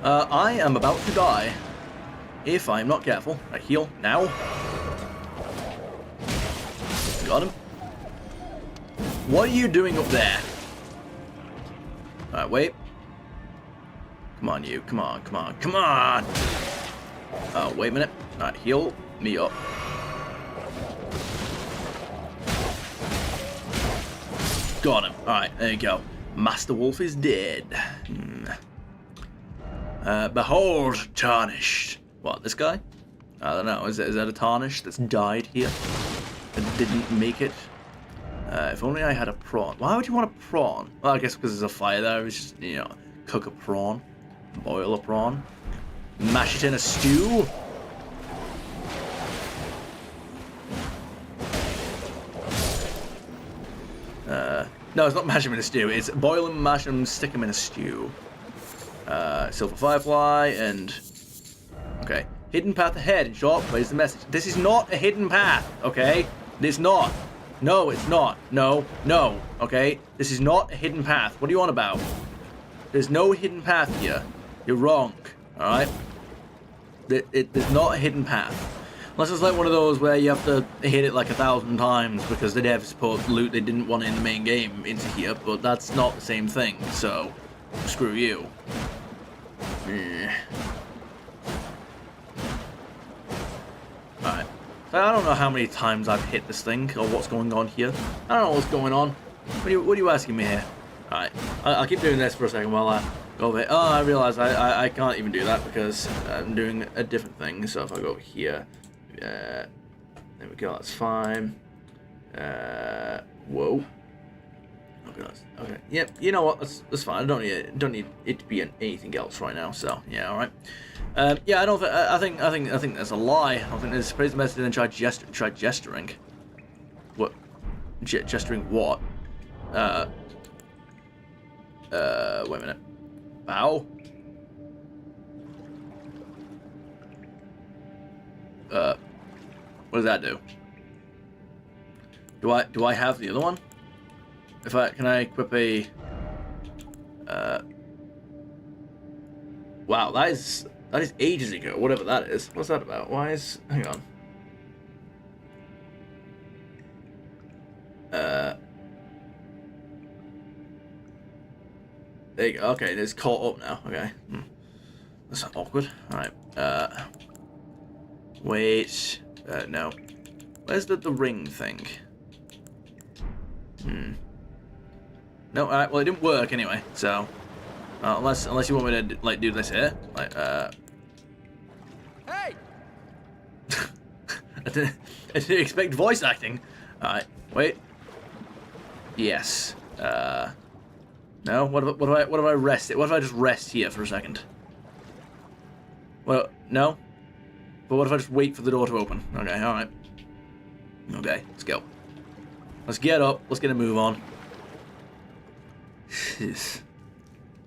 I am about to die. If I'm not careful. I heal now. Got him. What are you doing up there? Alright, wait. Come on, you. Come on, come on, come on! Oh, wait a minute. Alright, heal me up. Got him. Alright, there you go. Master Wolf is dead. Behold, tarnished. What, this guy? I don't know. Is that a tarnished that's died here? That didn't make it? If only I had a prawn. Why would you want a prawn? Well, I guess because there's a fire there. It's just, you know, cook a prawn. Boil a prawn. Mash it in a stew. No, it's not mash them in a stew. It's boil them, mash them, stick them in a stew. Silver Firefly and... Okay. Hidden path ahead. In short, plays the message. This is not a hidden path, okay? It's not. No, it's not. No, no, okay? This is not a hidden path. What are you on about? There's no hidden path here. You're wrong, alright? There's not a hidden path. Unless it's like one of those where you have to hit it like 1,000 times because the devs put loot they didn't want in the main game into here, but that's not the same thing, so screw you. Alright. So I don't know how many times I've hit this thing or what's going on here. I don't know what's going on. What are you asking me here? Alright. I'll keep doing this for a second while I go over here. Oh, I realize I can't even do that because I'm doing a different thing. So if I go over here. There we go, that's fine. Whoa. Okay. Yep. You know what? That's fine. I don't need it to be anything else right now. So yeah. All right. Yeah. I don't. I think that's a lie. I don't think there's praise the message and then try gesturing. What? Gesturing what? Wait a minute. Bow. What does that do? Do I have the other one? Can I equip a wow, that is ages ago, whatever that is. What's that about? Hang on. There you go. Okay, it's caught up now. Okay. That's awkward. Alright. Wait. No. Where's the ring thing? No, alright, well it didn't work anyway, so... unless you want me to, like, do this here. Like, Hey! I didn't expect voice acting. Alright, wait. Yes. No, what if I rest it? What if I just rest here for a second? Well, no? But what if I just wait for the door to open? Okay, alright. Okay, let's go. Let's get up. Let's get a move on.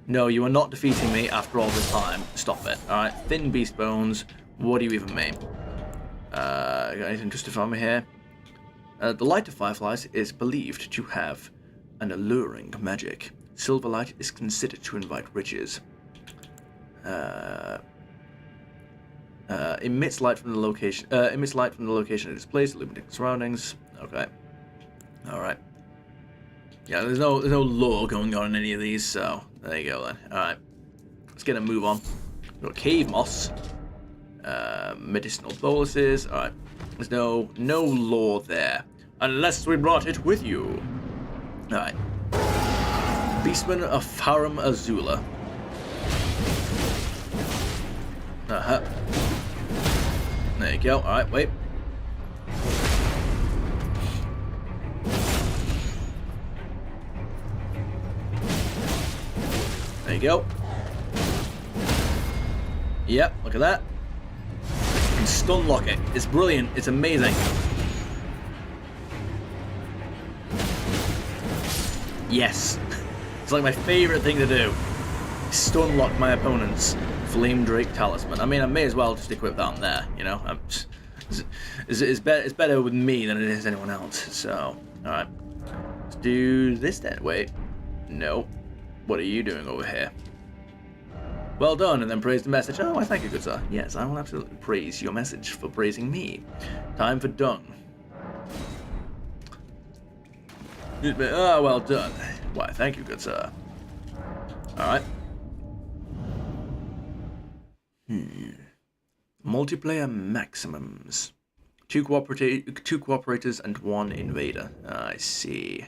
No, you are not defeating me after all this time. Stop it. Alright, thin beast bones. What do you even mean? Got anything justify me here? The light of fireflies is believed to have an alluring magic. Silver light is considered to invite riches. Emits light from the location. Emits light from the location it is placed, illuminating surroundings. Okay. All right. Yeah, there's no lore going on in any of these, so there you go then. All right. Let's get a move on. We've got cave moss. Medicinal boluses. All right. There's no lore there, unless we brought it with you. All right. Beastman of Farum Azula. There you go. Alright, wait. There you go. Yep, look at that. You can stun lock it. It's brilliant. It's amazing. Yes. It's like my favorite thing to do. Stun lock my opponents. Flame Drake Talisman. I mean, I may as well just equip that on there, you know? It's better with me than it is anyone else, so... Alright. Let's do this then. Wait. No. What are you doing over here? Well done, and then praise the message. Oh, I thank you, good sir. Yes, I will absolutely praise your message for praising me. Time for dung. Oh, well done. Why, thank you, good sir. Alright. Multiplayer maximums. Two cooperators and one invader. I see.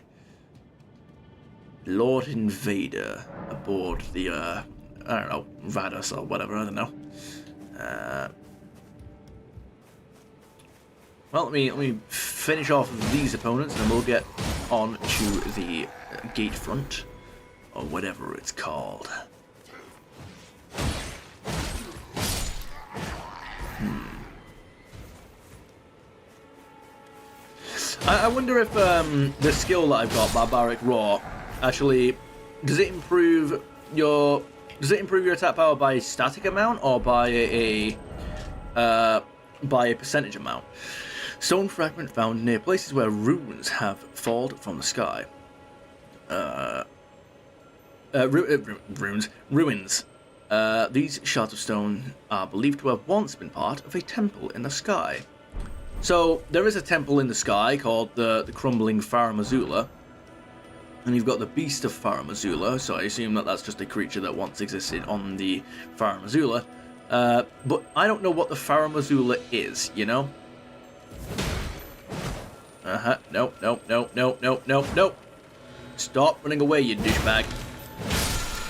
Lord Invader aboard the, I don't know, Vadus or whatever, I don't know. Well, let me finish off these opponents, and then we'll get on to the gate front, or whatever it's called. I wonder if the skill that I've got, Barbaric Roar, actually does it improve your attack power by static amount or by a percentage amount? Stone fragment found near places where runes have fallen from the sky. Ruins. These shards of stone are believed to have once been part of a temple in the sky. So there is a temple in the sky called the Crumbling Faramazula, and you've got the Beast of Faramazula. So I assume that that's just a creature that once existed on the Faramazula. But I don't know what the Faramazula is, you know? Nope. Stop running away, you douchebag.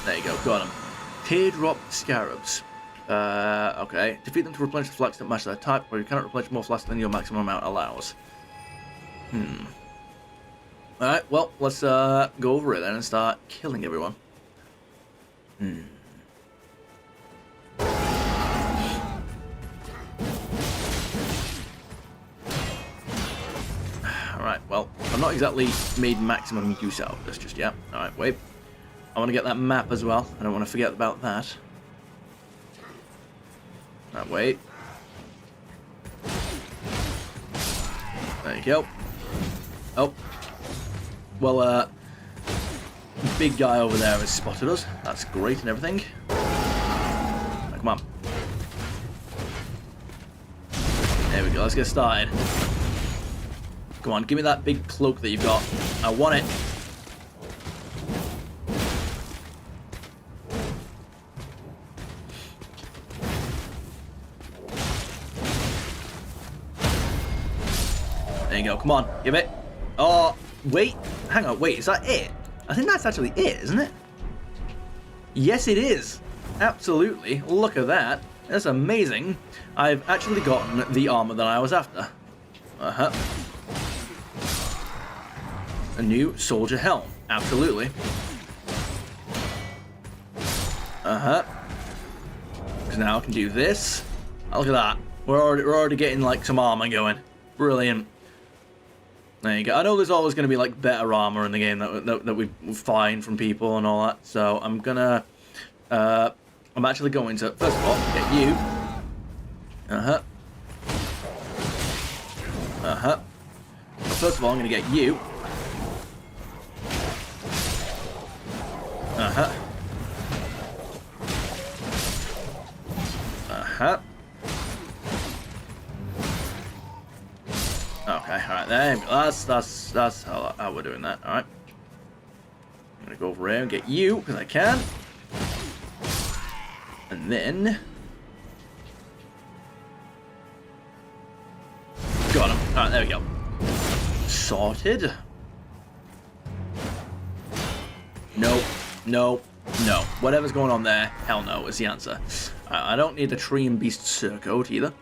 There you go, got him. Teardrop Scarabs. Okay. Defeat them to replenish the flasks that match their type, or you cannot replenish more flasks than your maximum amount allows. Alright, well, let's go over it then and start killing everyone. Alright, well, I've not exactly made maximum use out of this just yet. Alright, wait. I want to get that map as well. I don't want to forget about that. Alright, wait. There you go. Oh. Well, big guy over there has spotted us. That's great and everything. Right, come on. There we go, let's get started. Come on, give me that big cloak that you've got. I want it. There you go, come on, give it. Oh, wait, hang on, wait, is that it? I think that's actually it, isn't it? Yes, it is. Absolutely, look at that. That's amazing. I've actually gotten the armor that I was after. A new soldier helm, absolutely. Because now I can do this. Oh, look at that. We're already getting like some armor going. Brilliant. There you go. I know there's always going to be like better armor in the game that we find from people and all that. So I'm gonna, I'm actually going to first of all get you. First of all, I'm gonna get you. Okay, alright, there we go. That's how we're doing that, alright. I'm gonna go over here and get you, because I can. And then... got him. Alright, there we go. Sorted. Nope. No. Whatever's going on there, hell no, is the answer. I don't need the Tree and Beast Surcoat either.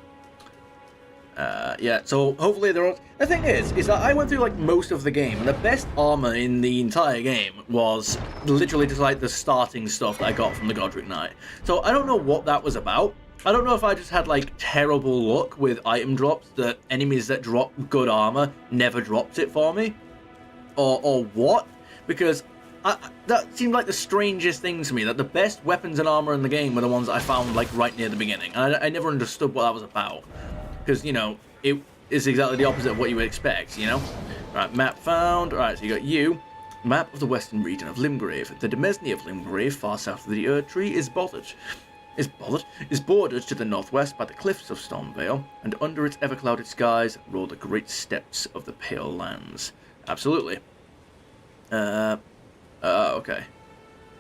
Yeah, so hopefully they're all... The thing is that I went through like most of the game, and the best armor in the entire game was literally just like the starting stuff that I got from the Godric Knight. So I don't know what that was about. I don't know if I just had like terrible luck with item drops, that enemies that drop good armor never dropped it for me, or what, because that seemed like the strangest thing to me, that the best weapons and armor in the game were the ones that I found like right near the beginning. And I never understood what that was about, because, you know, it is exactly the opposite of what you would expect, you know? Right, map found. Alright, so you got you. Map of the western region of Limgrave. The Demesne of Limgrave, far south of the Erd Tree, is bordered to the northwest by the cliffs of Stormvale, and under its ever-clouded skies roll the great steppes of the Pale Lands. Absolutely. Okay.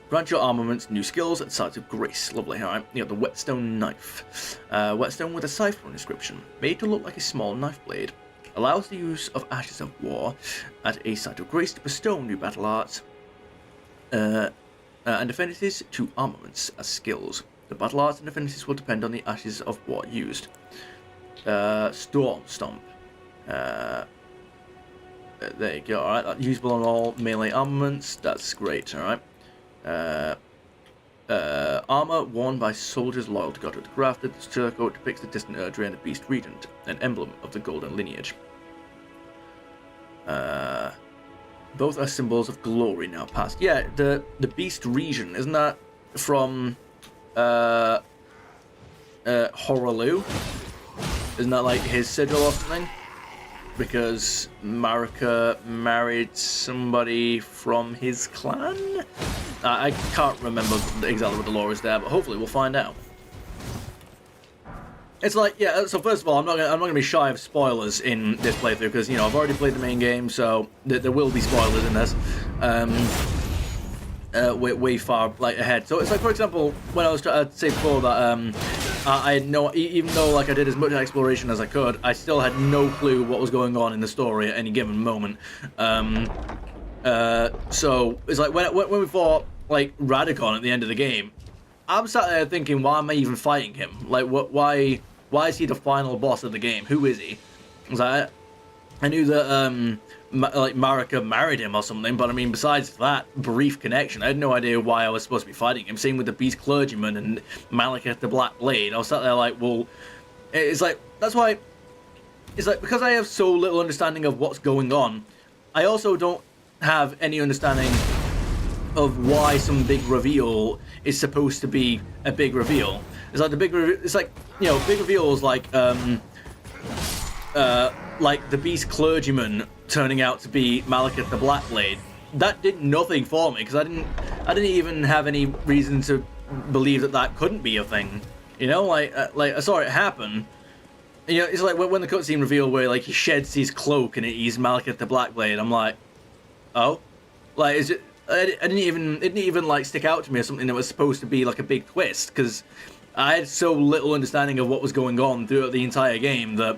Grant your armaments new skills at sites of grace. Lovely, alright. You got the whetstone knife. Whetstone with a cipher inscription. Made to look like a small knife blade. Allows the use of ashes of war at a site of grace to bestow new battle arts and affinities to armaments as skills. The battle arts and affinities will depend on the ashes of war used. Storm Stomp. There you go, alright. Usable on all melee armaments. That's great, alright. Armor worn by soldiers loyal to Godric the Grafted. This surcoat depicts the distant Erdtree and the Beast Regent, an emblem of the Golden lineage. Both are symbols of glory now past. Yeah, the Beast Regent, isn't that from Horaloo? Isn't that like his sigil or something? Because Marika married somebody from his clan? I can't remember exactly what the lore is there, but hopefully we'll find out. It's like, yeah, so first of all, I'm not gonna be shy of spoilers in this playthrough, because, you know, I've already played the main game, so there will be spoilers in this. Way far, like, ahead. So it's like, for example, when I was trying to say before that, I had no, even though, like, I did as much exploration as I could, I still had no clue what was going on in the story at any given moment. So it's like, when we fought, like, Radagon at the end of the game, I'm sat there thinking, why am I even fighting him? Like, why is he the final boss of the game? Who is he? I was like, I knew that, like, Marika married him or something, but I mean, besides that brief connection, I had no idea why I was supposed to be fighting him. Same with the Beast Clergyman and Malekith the Black Blade. I was sat there like, well, it's like, that's why, it's like, because I have so little understanding of what's going on, I also don't have any understanding of why some big reveal is supposed to be a big reveal. It's like it's like, you know, big reveals like the Beast Clergyman turning out to be Malekith the Black Blade. That did nothing for me, because I didn't even have any reason to believe that couldn't be a thing. You know, like I saw it happen. You know, it's like when the cutscene reveal where, like, he sheds his cloak and he's Malekith the Black Blade. I'm like, oh, like, is it? It didn't even like stick out to me as something that was supposed to be like a big twist, because I had so little understanding of what was going on throughout the entire game that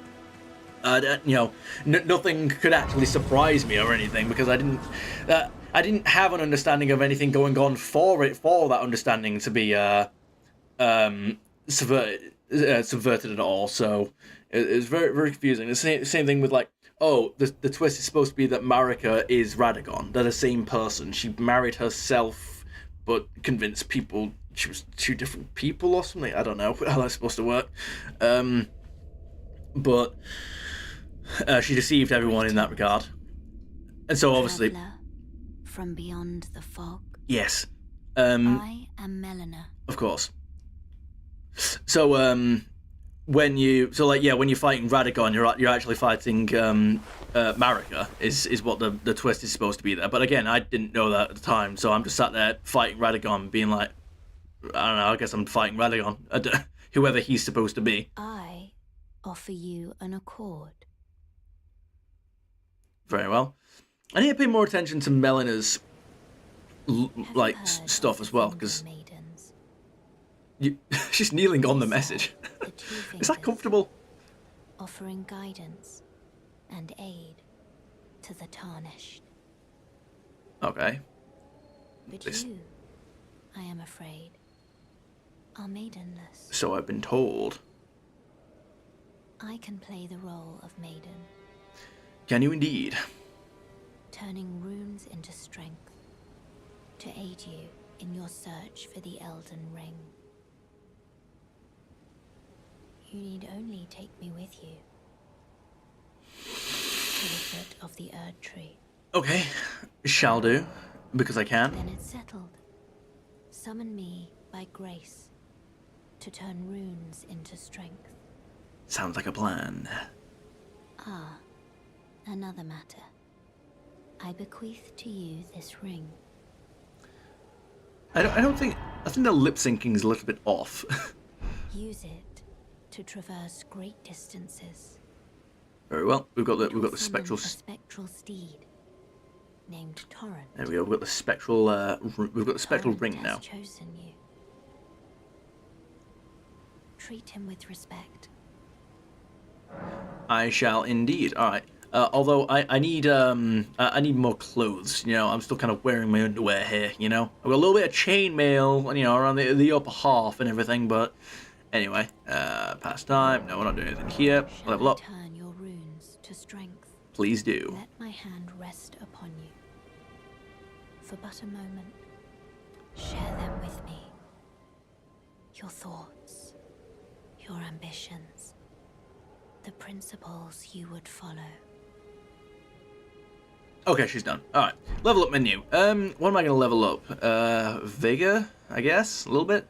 you know, nothing could actually surprise me or anything, because I didn't have an understanding of anything going on for that understanding to be subverted at all. So it was very, very confusing. The same thing with, like, oh, the twist is supposed to be that Marika is Radagon. They're the same person. She married herself, but convinced people she was two different people or something. I don't know how that's supposed to work. But she deceived everyone in that regard. And so obviously... Traveler from beyond the fog. Yes. I am Melina. Of course. So, when you're fighting Radagon, you're actually fighting Marika, is what the twist is supposed to be there. But again, I didn't know that at the time, so I'm just sat there fighting Radagon, being like, I don't know, I guess I'm fighting Radagon, whoever he's supposed to be. I offer you an accord. Very well. I need to pay more attention to Melina's like stuff as well, because she's kneeling on the message. Is that comfortable? Offering guidance and aid to the tarnished. Okay. But you, I am afraid, are maidenless. So I've been told. I can play the role of maiden. Can you indeed? Turning runes into strength to aid you in your search for the Elden Ring. You need only take me with you to the foot of the Erdtree. Okay, shall do, because I can. Then it's settled. Summon me by grace to turn runes into strength. Sounds like a plan. Ah, another matter. I bequeath to you this ring. I think the lip syncing is a little bit off. Use it to traverse great distances. Very well. We've got the Summon spectral. a spectral steed. named Torrent. There we go. We've got the spectral. We've got the spectral Torrent ring has now. chosen you. Treat him with respect. I shall indeed. All right. Although I need more clothes. You know, I'm still kind of wearing my underwear here. You know, I've got a little bit of chainmail. You know, around the upper half and everything. But anyway, pastime. No, we're not doing anything here. Shall Level I up. turn your runes to strength? Please do. Let my hand rest upon you. For but a moment, share them with me. Your thoughts, your ambitions, the principles you would follow. Okay, she's done. All right. Level up menu. What am I going to level up? Vigor, I guess, a little bit.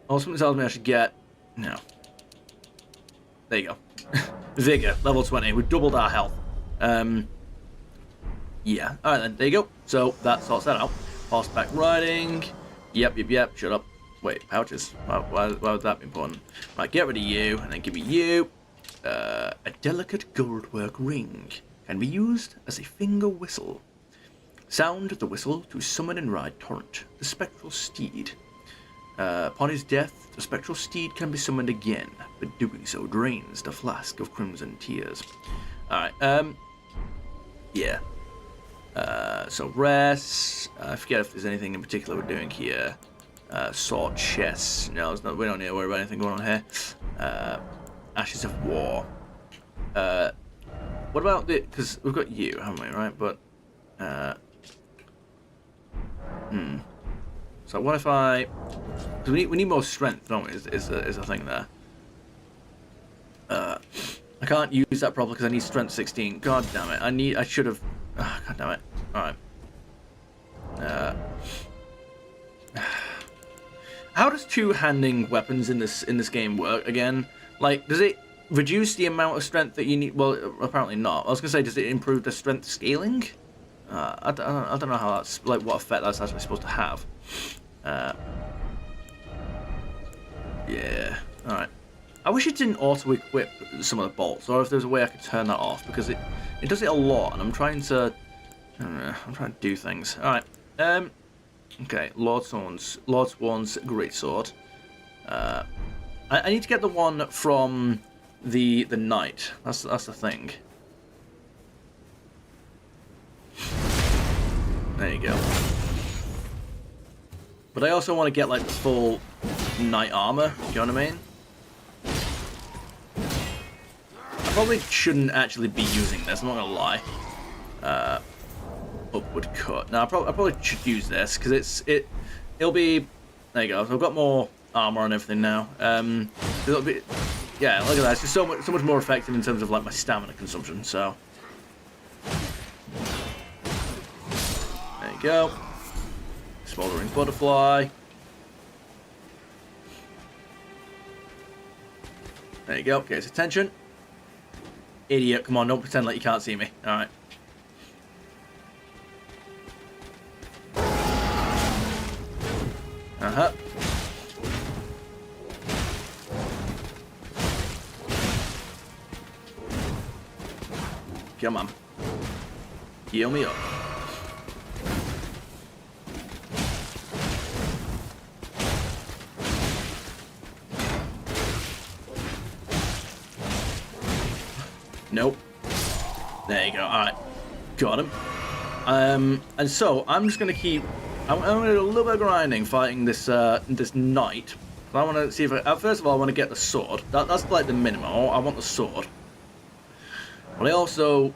Oh, something tells me I should get. No. There you go. Vigor, level 20. We've doubled our health. Yeah. All right then. There you go. So that sorts that out. Horseback riding. Yep. Shut up. Wait, pouches. Why would that be important? Right, get rid of you, and then give me you. A delicate goldwork ring can be used as a finger whistle. Sound the whistle to summon and ride Torrent, the spectral steed. Upon his death, the spectral steed can be summoned again, but doing so drains the flask of crimson tears. Alright, yeah. So rest. I forget if there's anything in particular we're doing here. Sword chests. No, we don't need to worry about anything going on here. Ashes of War. What about the... Because we've got you, haven't we, right? But, So what if I... Because we need more strength, don't we, is a thing there. I can't use that properly because I need strength 16. God damn it. I should have... Oh, God damn it. Alright. How does two-handing weapons in this game work again? Like, does it reduce the amount of strength that you need? Well, apparently not. I was gonna say, does it improve the strength scaling? I don't know how that's like what effect that's actually supposed to have. Yeah. All right. I wish it didn't auto-equip some of the bolts, or if there's a way I could turn that off, because it does it a lot, and I'm trying to do things. All right. Okay. Lord Sworn's greatsword. I need to get the one from the knight. That's the thing. There you go. But I also want to get like the full knight armor. You know what I mean? I probably shouldn't actually be using this. I'm not gonna lie. Upward cut. Now I probably should use this because it'll be. There you go. So I've got more armor and everything now. It'll be. Yeah, look at that. It's just so much more effective in terms of like my stamina consumption. So. There you go. Smoldering butterfly. There you go. Get his attention. Idiot, come on, don't pretend like you can't see me. Alright. Uh-huh. Come on. Heal me up. Nope. There you go. Alright. Got him. And so, I'm just going to keep... I'm going to do a little bit of grinding fighting this this knight. I want to see if first of all, I want to get the sword. That's like the minimum. I want the sword. But I also...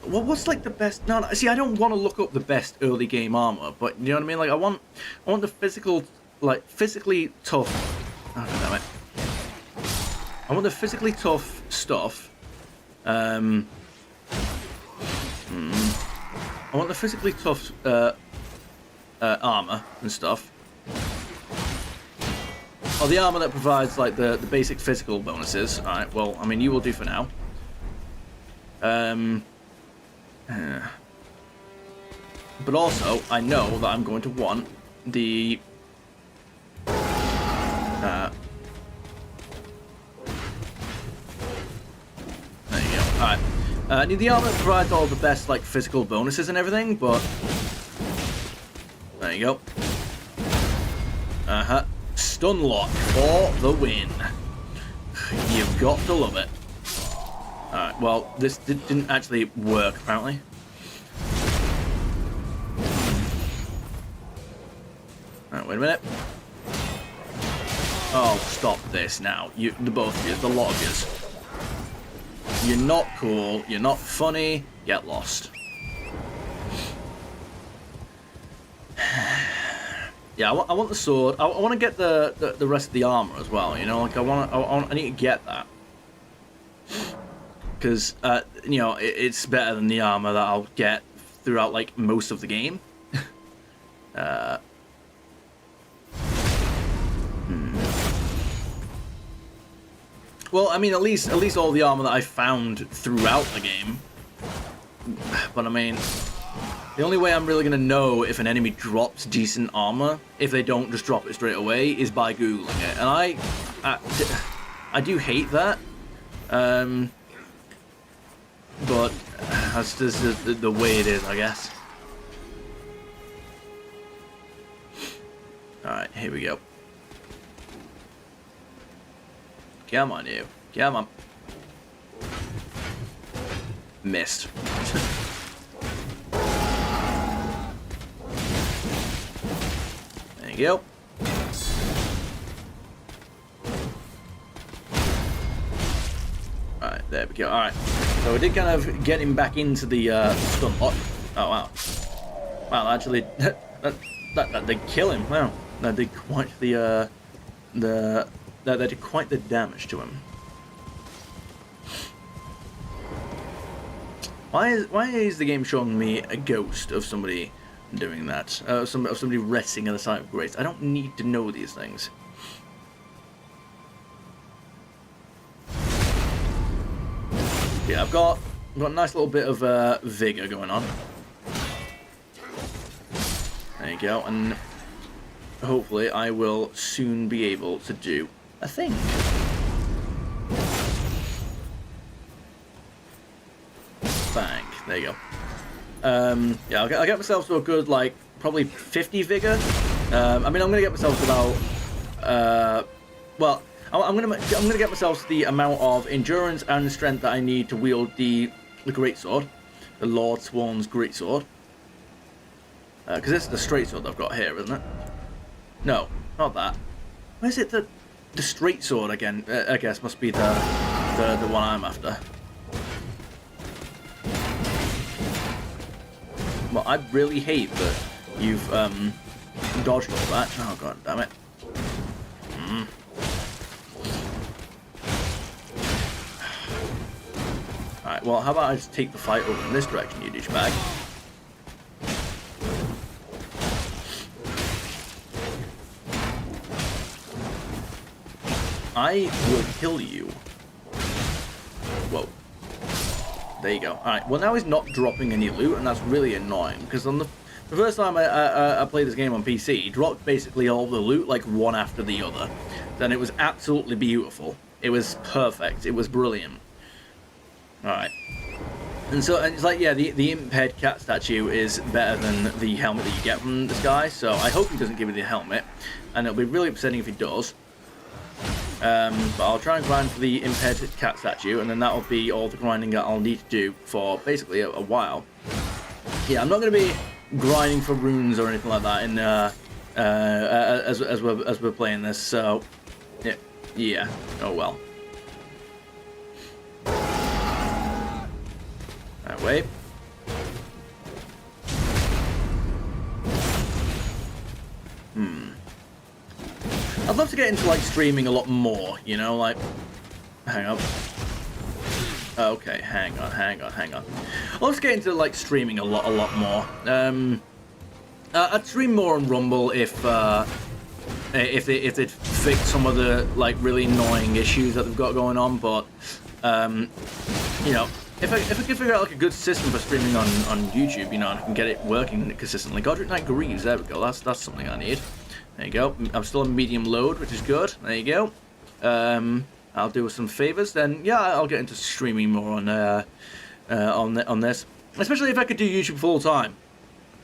what's like the best... No, see, I don't want to look up the best early game armor, but you know what I mean? Like, I want the physical... Like, physically tough... Oh, damn it. I want the physically tough stuff. I want the physically tough armor and stuff. Or the armor that provides like the basic physical bonuses. Alright, well, I mean, you will do for now. But also, I know that I'm going to want the... There you go. Alright. The armor provides all the best like physical bonuses and everything, but there you go. Stun lock for the win. You've got to love it. Alright, well, this didn't actually work, apparently. Alright, wait a minute. Oh, stop this now. The both of you, the lot of yous. You're not cool, you're not funny, get lost. Yeah, I want the sword. I want to get the rest of the armor as well, you know? Like, I need to get that. Because, you know, it's better than the armor that I'll get throughout, like, most of the game. Well, I mean, at least all the armor that I found throughout the game. But, I mean, the only way I'm really going to know if an enemy drops decent armor, if they don't just drop it straight away, is by Googling it. And I do hate that. But that's just the way it is, I guess. Alright, here we go. Come on, you. Come on. Missed. There you go. Alright, there we go. Alright. So we did kind of get him back into the stun lock. Oh, wow. Wow, actually, that did kill him. Wow. That did quite that did quite the damage to him. Why is the game showing me a ghost of somebody doing that? Of somebody resting at the site of grace? I don't need to know these things. Yeah, I've got a nice little bit of vigor going on. There you go, and hopefully I will soon be able to do a thing. Bang. There you go. Yeah, I'll get myself to a good, like, probably 50 vigor. I mean, I'm gonna get myself to about, well, I'm gonna get myself the amount of endurance and strength that I need to wield the greatsword, the Lord Sworn's greatsword. Because this is the straight sword I've got here, isn't it? No, not that. Where's it? The straight sword again? I guess must be the one I'm after. Well, I really hate that you've dodged all that. Oh god damn it. Alright, well, how about I just take the fight over in this direction, you douchebag? I will kill you. Whoa. There you go. Alright, well now he's not dropping any loot, and that's really annoying, because on the first time I played this game on PC, he dropped basically all the loot, like, one after the other. Then it was absolutely beautiful. It was perfect. It was brilliant. Alright. And so, and it's like, yeah, the imp head cat statue is better than the helmet that you get from this guy, so I hope he doesn't give me the helmet, and it'll be really upsetting if he does. But I'll try and grind for the imp head cat statue, and then that'll be all the grinding that I'll need to do for basically a while. Yeah, I'm not going to be grinding for runes or anything like that in as we're playing this, so yeah. Oh well. That way. I'd love to get into, like, streaming a lot more, you know, like, hang on. Okay, hang on. I'd love to get into, like, streaming a lot more. I'd stream more on Rumble if they'd fix some of the, like, really annoying issues that they've got going on, but, you know, if I could figure out, like, a good system for streaming on YouTube, you know, and I can get it working consistently. Godric Knight Greaves, there we go, that's something I need. There you go. I'm still on medium load, which is good. There you go. I'll do some favors. Then, yeah, I'll get into streaming more on on this, especially if I could do YouTube full time.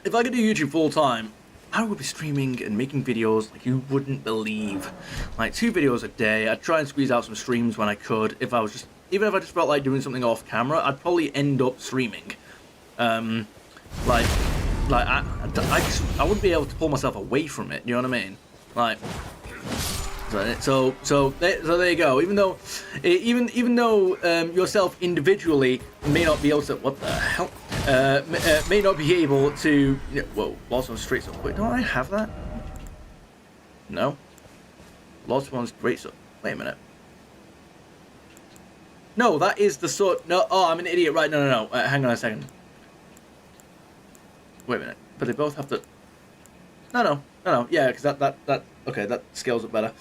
If I could do YouTube full time, I would be streaming and making videos like you wouldn't believe. Like 2 videos a day. I'd try and squeeze out some streams when I could. Even if I just felt like doing something off camera, I'd probably end up streaming. I wouldn't be able to pull myself away from it. You know what I mean? Like, so there you go. Even though yourself individually may not be able to, what the hell? May not be able to. Whoa, lost one straight up. Wait, don't I have that? No. Lost one straight up. Wait a minute. No, that is the sort. No, oh, I'm an idiot. Right? No. Hang on a second. Wait a minute. But they both have to. No. Yeah, because that. Okay, that scales up better.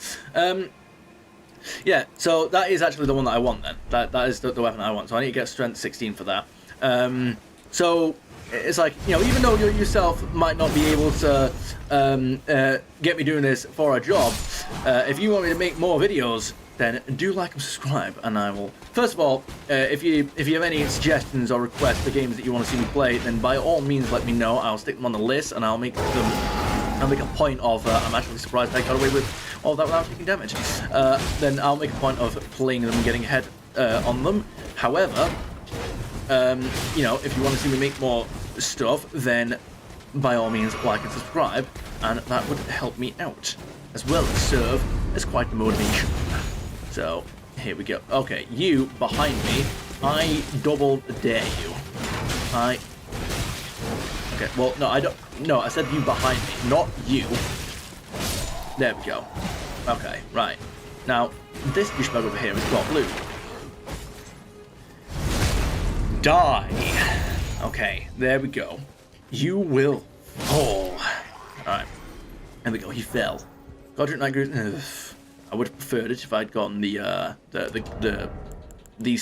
Yeah. So that is actually the one that I want then. That is the weapon I want. So I need to get strength 16 for that. So it's like, even though you yourself might not be able to get me doing this for a job, if you want me to make more videos, then do like and subscribe, and I will. First of all, if you have any suggestions or requests for games that you want to see me play, then by all means let me know. I'll stick them on the list, and I'll make a point of. I'm actually surprised I got away with all that without taking damage. Then I'll make a point of playing them and getting ahead on them. However, if you want to see me make more stuff, then by all means like and subscribe, and that would help me out, as well as serve as quite the motivation. So here we go. Okay, you behind me, I double dare you. Okay, well, no, I don't. No, I said you behind me, not you. There we go. Okay, right. Now, this douchebag over here has got blue. Die. Okay, there we go. You will fall. Alright. There we go, he fell. Godric Knight Goose. I would have preferred it if I'd gotten these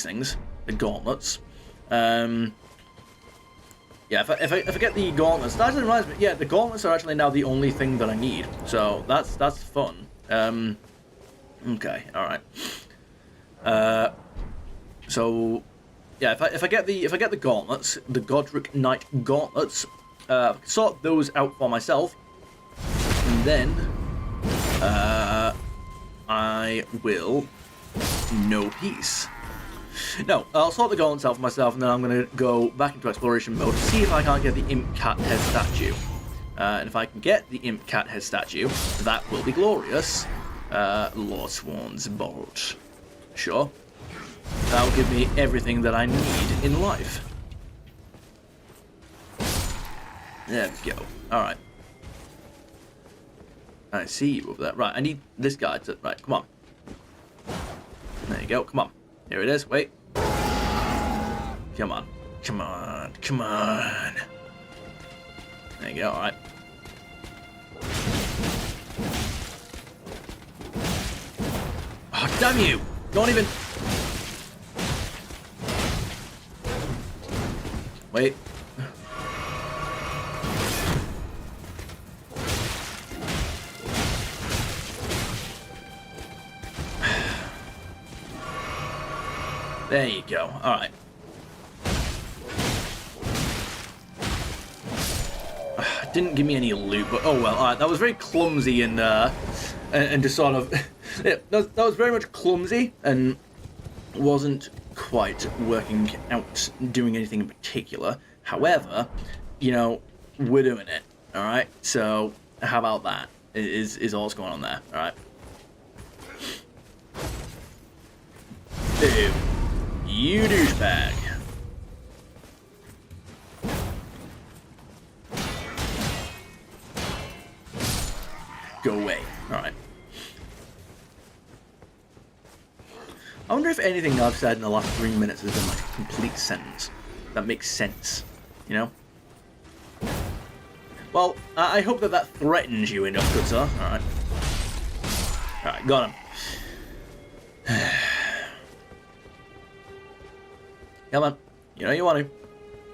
things, the gauntlets. Yeah, if I get the gauntlets, that actually reminds me. Yeah, the gauntlets are actually now the only thing that I need, so that's fun. Okay, all right. So yeah, if I get the gauntlets, the Godric Knight gauntlets, sort those out for myself, and then I will know peace. No, I'll sort the gauntlets out for myself, and then I'm going to go back into exploration mode to see if I can't get the Imp Cat head statue. And if I can get the Imp Cat head statue, that will be glorious. Lord Swan's Bolt. Sure. That will give me everything that I need in life. There we go. Alright. I see you over there. Right, I need this guy to... Right, come on. There you go, come on. Here it is, wait. Come on. Come on. Come on. There you go, alright. Oh, damn you! Don't even... Wait. There you go. All right. Didn't give me any loot, but oh well. All right, that was very clumsy and just sort of. Yeah, that was very much clumsy and wasn't quite working out, doing anything in particular. However, we're doing it. All right. So how about that? Is all that's going on there? All right. Boom. You douchebag. Go away. Alright. I wonder if anything I've said in the last 3 minutes has been like a complete sentence. That makes sense. Well, I hope that threatens you enough, good sir. Alright. Alright, got him. Come on. You know you want to.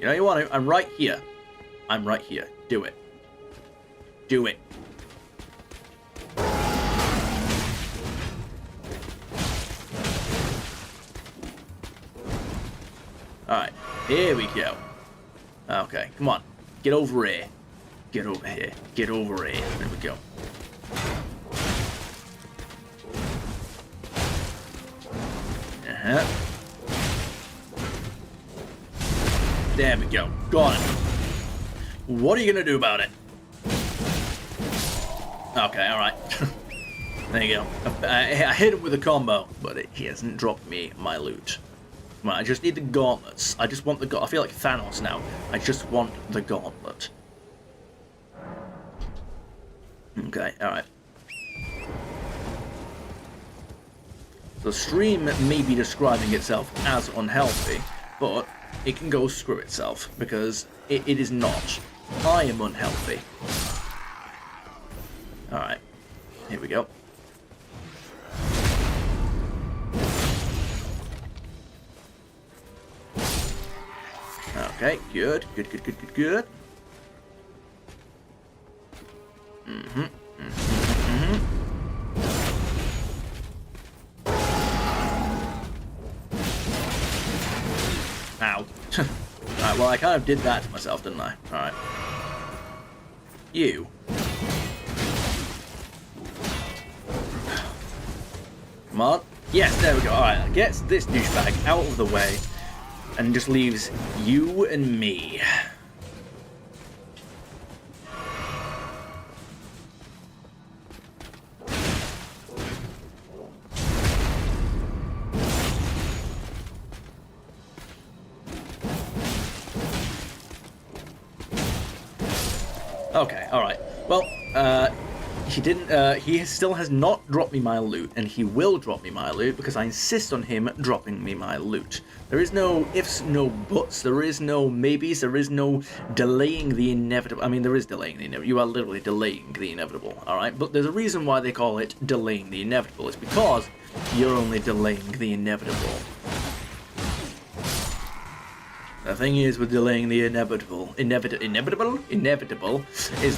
You know you want to. I'm right here. I'm right here. Do it. Do it. Alright, here we go. Okay, come on. Get over here. Get over here. Get over here. There we go. Uh-huh. There we go. Got it. What are you gonna do about it? Okay, alright. There you go. I hit him with a combo, but he hasn't dropped me my loot. Come on, I just need the gauntlets. I just want the I feel like Thanos now. I just want the gauntlet. Okay, alright. The stream may be describing itself as unhealthy, but it can go screw itself, because it is not. I am unhealthy. Alright, here we go. Okay, good. Ow. Alright, well, I kind of did that to myself, didn't I? Alright. You. Come on. Yes, there we go. Alright, gets this douchebag out of the way and just leaves you and me. Okay, alright. Well, he didn't, he still has not dropped me my loot, and he will drop me my loot because I insist on him dropping me my loot. There is no ifs, no buts, there is no maybes, there is no delaying the inevitable. I mean, there is delaying the inevitable. You are literally delaying the inevitable, alright? But there's a reason why they call it delaying the inevitable. It's because you're only delaying the inevitable. The thing is with delaying the inevitable is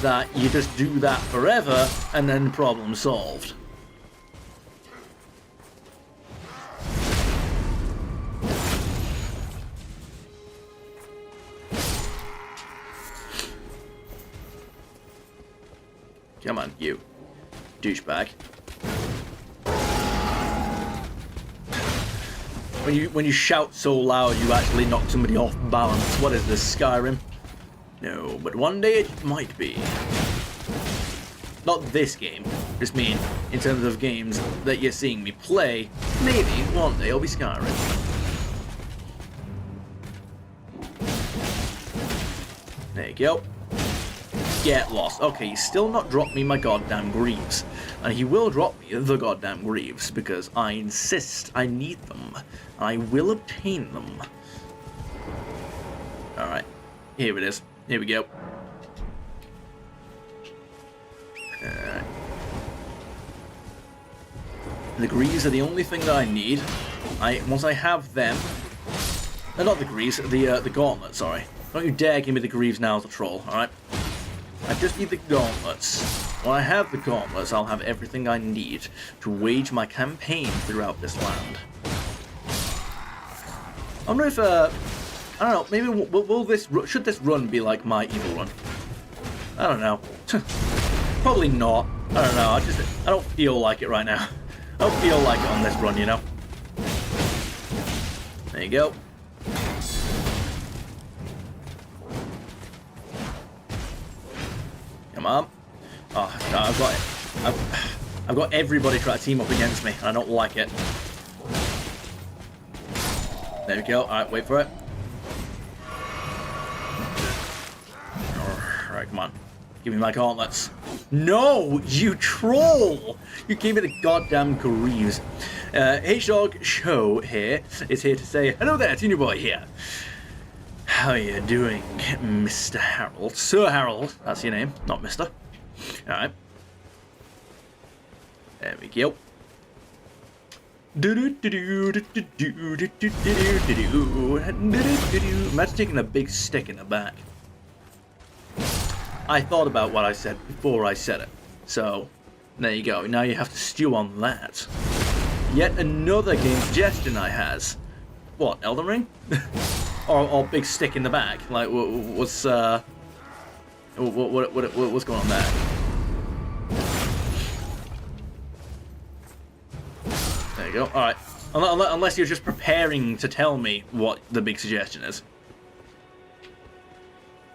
that you just do that forever and then problem solved. Come on, you douchebag. When you shout so loud, you actually knock somebody off balance. What is this, Skyrim? No, but one day it might be. Not this game. Just mean, in terms of games that you're seeing me play, maybe one day it'll be Skyrim. There you go. Get lost. Okay, he's still not dropped me my goddamn greaves. And he will drop me the goddamn greaves, because I insist I need them. I will obtain them. Alright. Here it is. Here we go. Alright. The greaves are the only thing that I need. Once I have them... No, not the greaves, the gauntlet, sorry. Don't you dare give me the greaves now, the troll, alright? I just need the gauntlets. When I have the gauntlets, I'll have everything I need to wage my campaign throughout this land. I wonder if, I don't know, maybe should this run be like my evil run? I don't know. Probably not. I don't know, I don't feel like it right now. I don't feel like it on this run, you know? There you go. Come on. Oh, no, I've got everybody trying to team up against me, and I don't like it. There we go. Alright, wait for it. Alright, come on. Give me my gauntlets. No, you troll! You gave me the goddamn greaves. H-Dog Show here is here to say, hello there, Senior Boy here. How are you doing, Mr. Harold? Sir Harold, that's your name, not Mr. Alright. There we go. Imagine taking a big stick in the back. I thought about what I said before I said it. So, there you go. Now you have to stew on that. Yet another game suggestion I has. What, Elden Ring? or big stick in the back? Like, what's going on there? There you go. All right. Unless you're just preparing to tell me what the big suggestion is.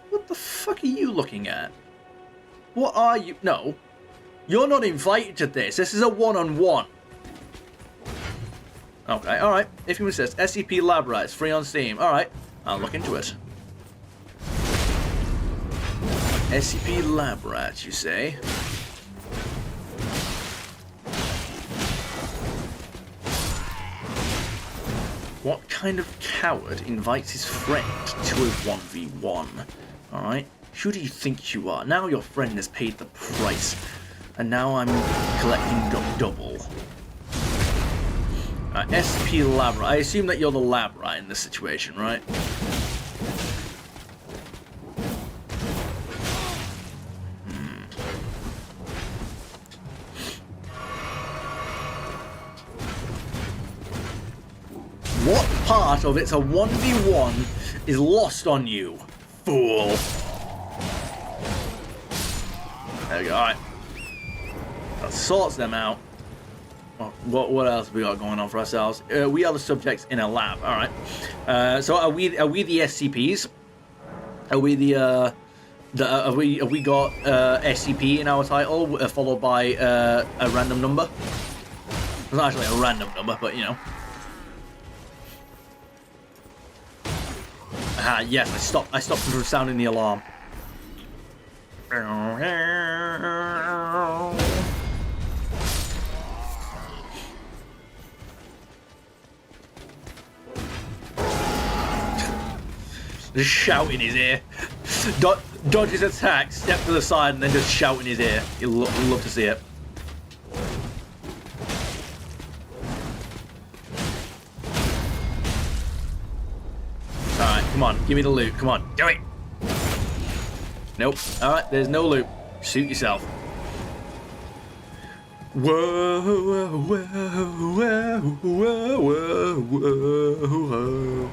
What the fuck are you looking at? What are you? No. You're not invited to this. This is a one-on-one. Okay, alright. If you insist. SCP Lab Rats, free on Steam. Alright. I'll look into it. SCP Lab Rats, you say? What kind of coward invites his friend to a 1v1? Alright? Who do you think you are? Now your friend has paid the price. And now I'm collecting double. SCP Lab Rat. I assume that you're the Lab Rat in this situation, right? What part of it's a 1v1 is lost on you, fool? There we go, alright. That sorts them out. What else have we got going on for ourselves? We are the subjects in a lab, alright. So are we the SCPs? Are we have we got SCP in our title, followed by a random number? It's not actually a random number, but you know. Ah, yes, I stopped them from sounding the alarm. Just shout in his ear. Dodge his attack, step to the side, and then just shout in his ear. You'll love to see it. Alright, come on, give me the loot. Come on, do it! Nope. Alright, there's no loot. Shoot yourself. Whoa, whoa, whoa, whoa, whoa, whoa, whoa.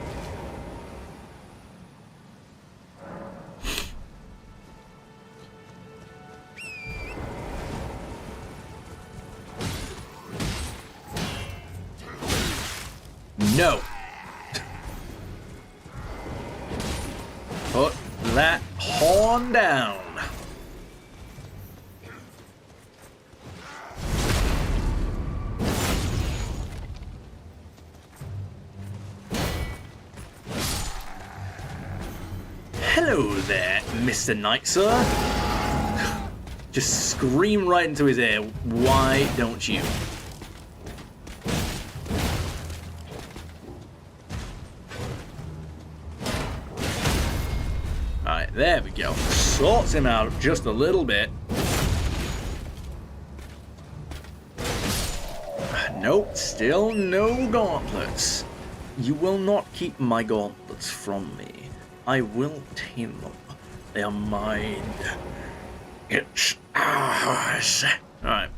No. Put that horn down. Hello there, Mr. Knight, sir. Just scream right into his ear. Why don't you? Alright, there we go. Sorts him out just a little bit. Nope, still no gauntlets. You will not keep my gauntlets from me. I will tame them. They are mine. It's ours. Alright.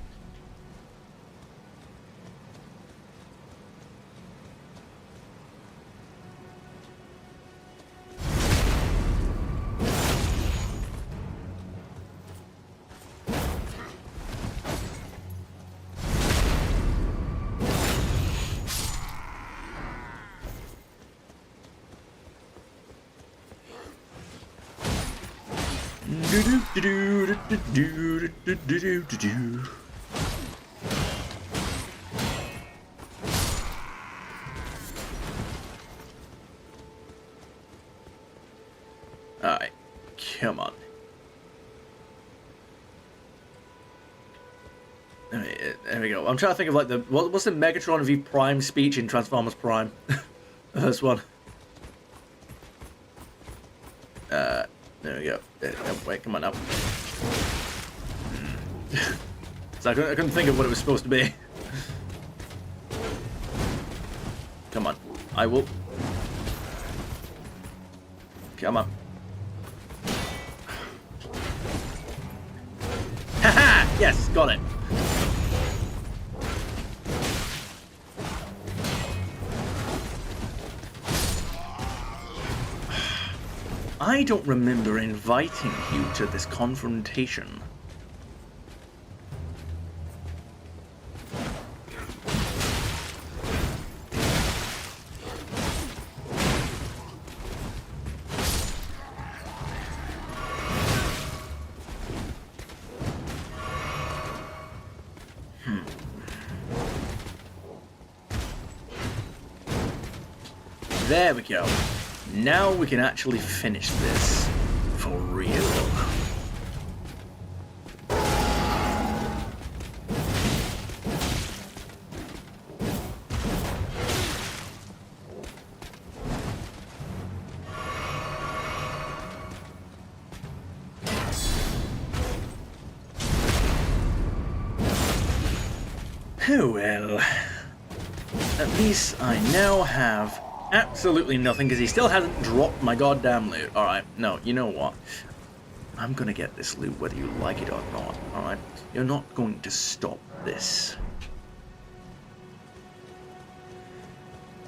Alright, come on. There we go. I'm trying to think of like what's the Megatron v Prime speech in Transformers Prime? The first one. There we go. Wait, come on now. So I couldn't think of what it was supposed to be. Come on. I will. Come on. Haha! Yes, got it. I don't remember inviting you to this confrontation. There we go. Now we can actually finish this for real. Oh well. At least I now have absolutely nothing, because he still hasn't dropped my goddamn loot. Alright, no, you know what? I'm gonna get this loot whether you like it or not, alright? You're not going to stop this.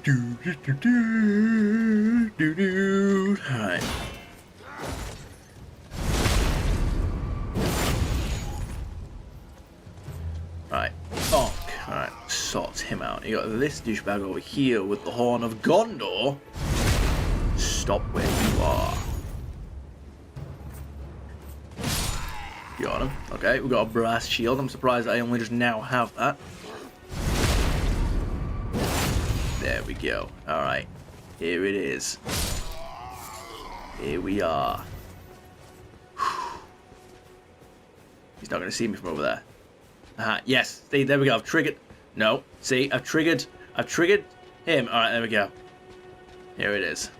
Alright. Alright, bonk. Alright, sort him out. You got this douchebag over here with the Horn of Gondor. Stop where you are. Got him. Okay, we got a brass shield. I'm surprised I only just now have that. There we go. Alright, here it is. Here we are. He's not going to see me from over there. Yes. See, there we go. I've triggered. No. See, I've triggered him. Alright, there we go. Here it is.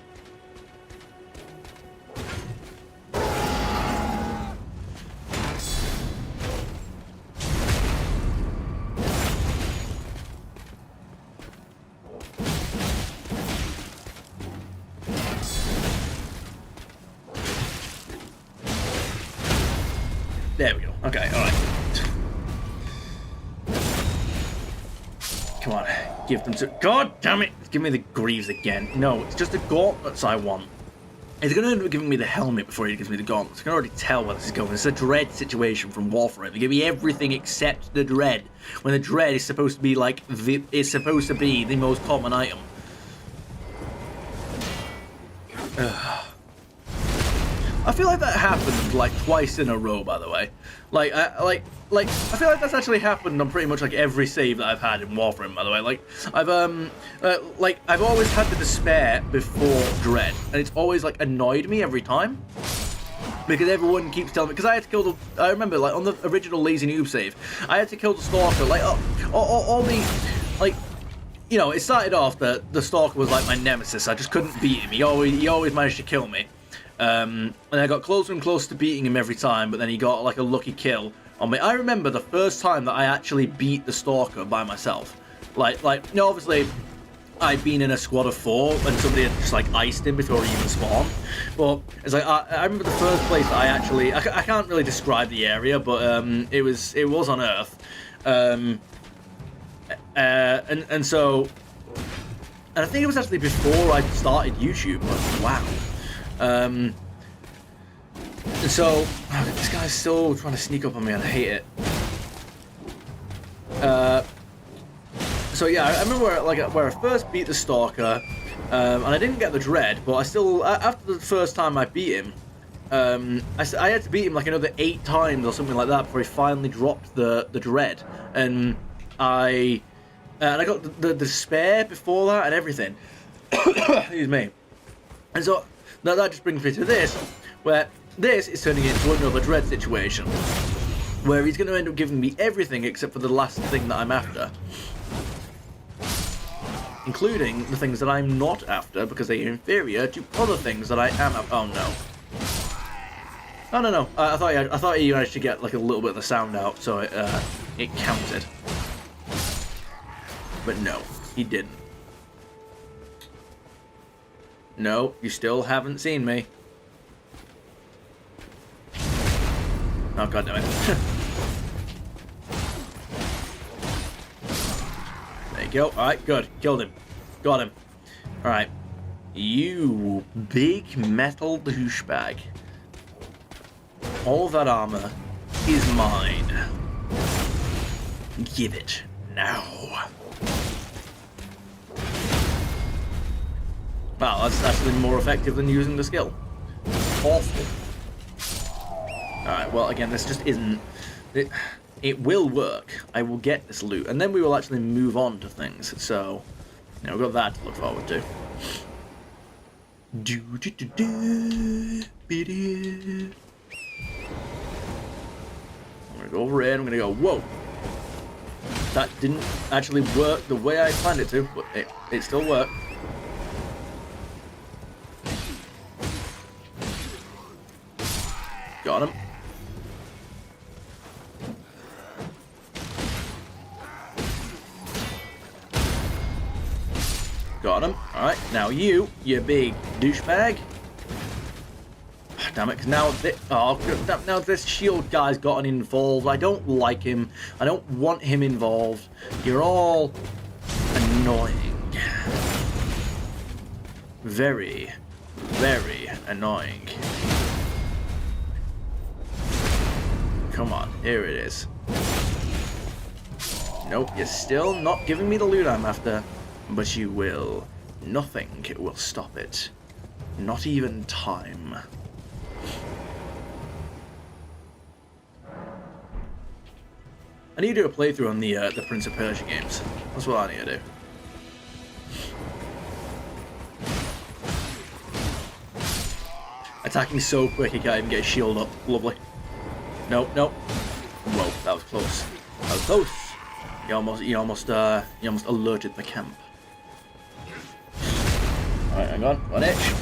There we go. Okay, alright. Come on, give them to... God damn it! Give me the greaves again. No, it's just the gauntlets I want. He's going to end up giving me the helmet before he gives me the gauntlets. I can already tell where this is going. It's a dread situation from Warframe. They give me everything except the dread, when the dread is supposed to be like the most common item. I feel like that happened like twice in a row, by the way. I feel like that's actually happened on pretty much like every save that I've had in Warframe, by the way. I've always had the despair before dread, and it's always like annoyed me every time. Because everyone keeps telling me, because I had to kill the, I remember like on the original Lazy Noob save, I had to kill the Stalker, like all the, like, you know, it started off that the Stalker was like my nemesis. I just couldn't beat him. He always managed to kill me. And I got closer and closer to beating him every time, but then he got like a lucky kill on me. I remember the first time that I actually beat the Stalker by myself. No, obviously I'd been in a squad of 4 and somebody had just like iced him before he even spawned. But it's like I remember the first place that I actually I can't really describe the area, but it was on Earth. And I think it was actually before I started YouTube. But wow. So this guy's still trying to sneak up on me, and I hate it. So yeah, I remember where I first beat the Stalker, and I didn't get the dread, but I still, after the first time I beat him, I had to beat him like another 8 times or something like that before he finally dropped the dread, and I got the despair before that and everything. Excuse me. And so that just brings me to this, where this is turning into another dread situation, where he's going to end up giving me everything except for the last thing that I'm after. Including the things that I'm not after, because they are inferior to other things that I am after. Oh no. Oh no. I thought you managed to get like a little bit of the sound out, so it counted. But no, he didn't. No, you still haven't seen me. Oh, god damn it. There you go. Alright, good. Killed him. Got him. Alright. You big metal douchebag. All that armor is mine. Give it now. Wow, that's actually more effective than using the skill. Awful. Alright, well, again, this just isn't... It will work. I will get this loot, and then we will actually move on to things. So, you know, we've got that to look forward to. I'm gonna go over here, and I'm gonna go, whoa! That didn't actually work the way I planned it to, but it still worked. Got him. Got him. Alright, now you big douchebag. Damn it, because now this shield guy's gotten involved. I don't like him. I don't want him involved. You're all annoying. Very, very annoying. Come on, here it is. Nope, you're still not giving me the loot I'm after. But you will. Nothing will stop it. Not even time. I need to do a playthrough on the Prince of Persia games. That's what I need to do. Attacking so quick he can't even get his shield up. Lovely. Nope, nope. Whoa, that was close. That was close. You almost alerted the camp. Alright, hang on. One itch.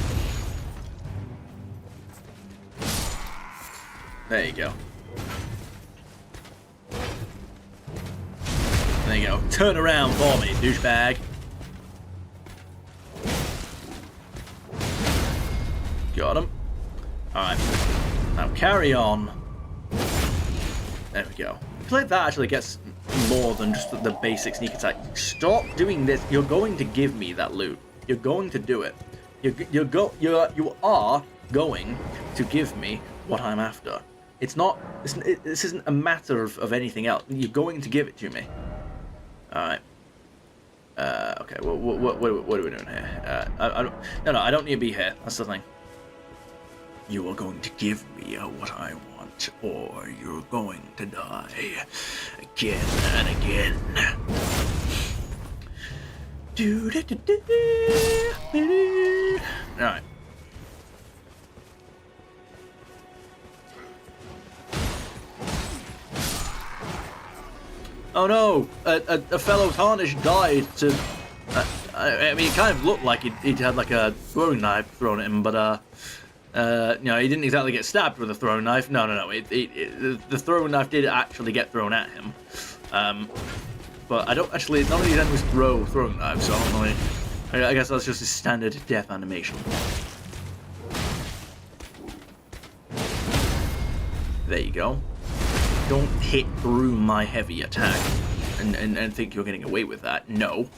There you go. There you go. Turn around for me, douchebag. Got him. Alright. Now carry on. There we go. I feel like that actually gets more than just the basic sneak attack. Stop doing this. You're going to give me that loot. You're going to do it. You are going to give me what I'm after. It's not. This isn't a matter of anything else. You're going to give it to me. All right. Okay. Well, what are we doing here? No, I don't need to be here. That's the thing. You are going to give me what I want, or you're going to die again and again. Alright. Oh no! A fellow Tarnish died to... I mean, it kind of looked like he'd had like a throwing knife thrown at him, but you know, he didn't exactly get stabbed with a throwing knife. No. The throwing knife did actually get thrown at him. But I don't actually... None of these enemies throw throwing knives, so I don't know. I guess that's just a standard death animation. There you go. Don't hit through my heavy attack and think you're getting away with that. No.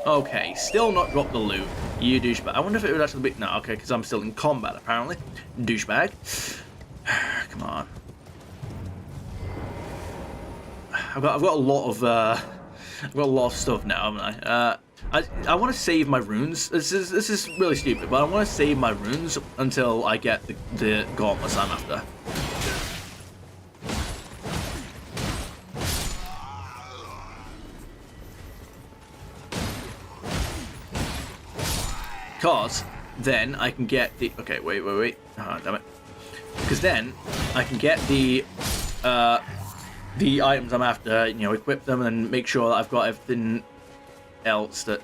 Okay, still not dropped the loot. You douchebag. I wonder if it would actually be... No, okay, because I'm still in combat, apparently. Douchebag. Come on. I've got a lot of I've got a lot of stuff now, haven't I? I want to save my runes. This is really stupid, but I want to save my runes until I get the gauntlets I'm after. Because then I can get the... Okay, wait. Oh, damn it. Because then I can get the items I'm after, you know, equip them and make sure that I've got everything else that...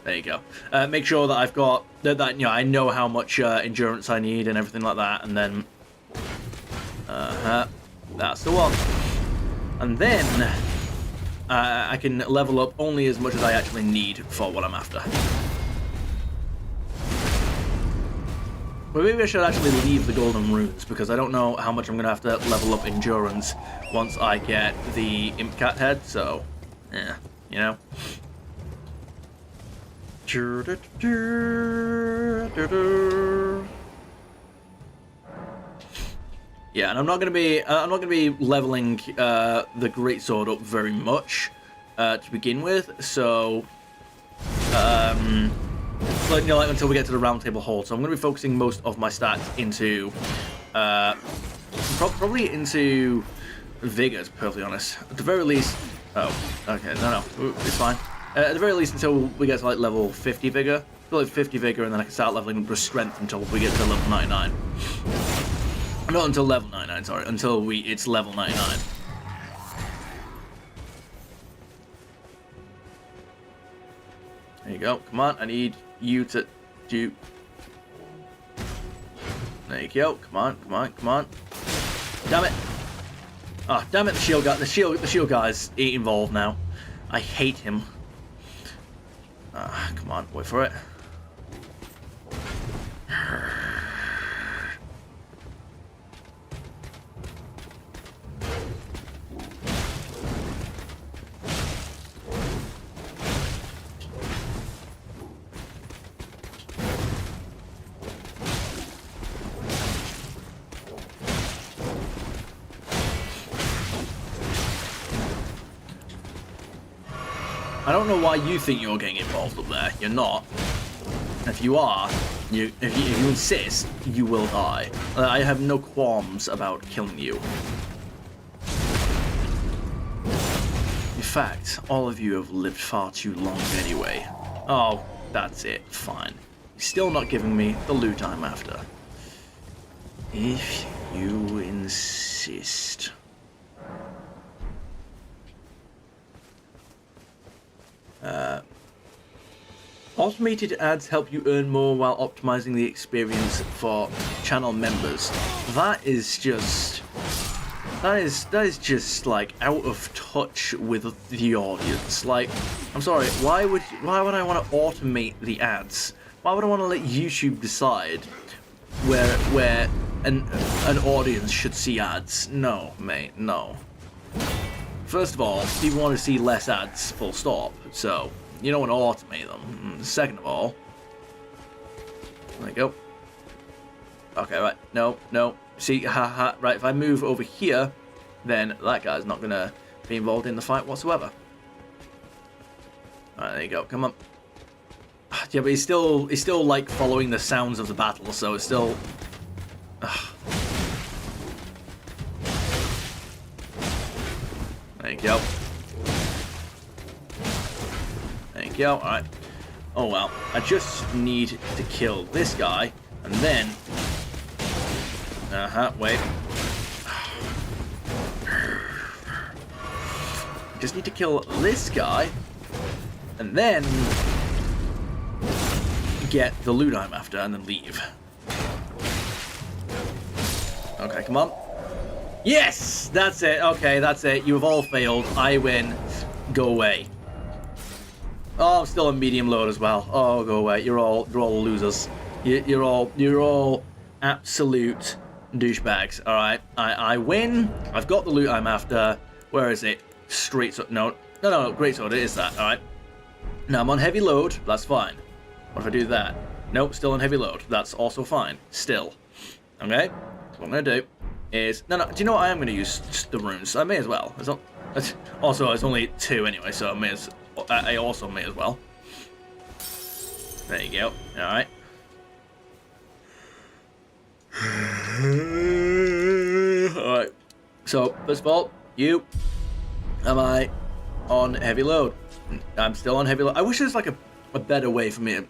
There you go. Make sure that I've got... That you know, I know how much endurance I need and everything like that, and then... That's the one. And then I can level up only as much as I actually need for what I'm after. Well, maybe I should actually leave the golden runes, because I don't know how much I'm going to have to level up endurance once I get the imp cat head, so, yeah, you know. Yeah, and I'm not gonna be leveling the greatsword up very much to begin with. So, like until we get to the round table hold. So I'm gonna be focusing most of my stats into probably into vigor, to be perfectly honest. At the very least. Oh, okay, no, it's fine. At the very least, until we get to like level 50 vigor, like 50 vigor, and then I can start leveling up with strength until we get to level 99. Not until level 99, sorry. Until it's level 99. There you go. Come on, I need you to do. There you go. Come on, come on, come on. Damn it! Ah, damn it! The shield guy. The shield guy's involved now. I hate him. Ah, come on, wait for it. I don't know why you think you're getting involved up there. You're not. If you are, if you insist, you will die. I have no qualms about killing you. In fact, all of you have lived far too long anyway. Oh, that's it. Fine. You're still not giving me the loot I'm after. If you insist. Automated ads help you earn more while optimizing the experience for channel members. That is just like out of touch with the audience. Like, I'm sorry, why would I want to automate the ads? Why would I want to let YouTube decide where an audience should see ads? No, mate, no. First of all, people want to see less ads, full stop. So you don't want to automate them. Second of all, there you go. Okay, right. No. See, haha. Right, if I move over here, then that guy's not gonna be involved in the fight whatsoever. Alright, there you go. Come on. Yeah, but he's still like following the sounds of the battle, so it's still. There you go. There you go. Alright. Oh well. I just need to kill this guy, and then. Wait. Just need to kill this guy, and then get the loot I'm after, and then leave. Okay, come on. Yes! That's it. Okay, that's it. You have all failed. I win. Go away. Oh, I'm still on medium load as well. Oh, go away. You're all losers. You're all absolute douchebags. All right. I win. I've got the loot I'm after. Where is it? Straight sword. No. Great sword. It is that. All right. Now I'm on heavy load. That's fine. What if I do that? Nope. Still on heavy load. That's also fine. Still. Okay. So what I'm gonna do is no. Do you know what? I am gonna use the runes. I may as well. Also, it's only 2 anyway, so I also may as well. There you go. All right. All right. So first of all, am I on heavy load? I'm still on heavy load. I wish there's like a better way for me to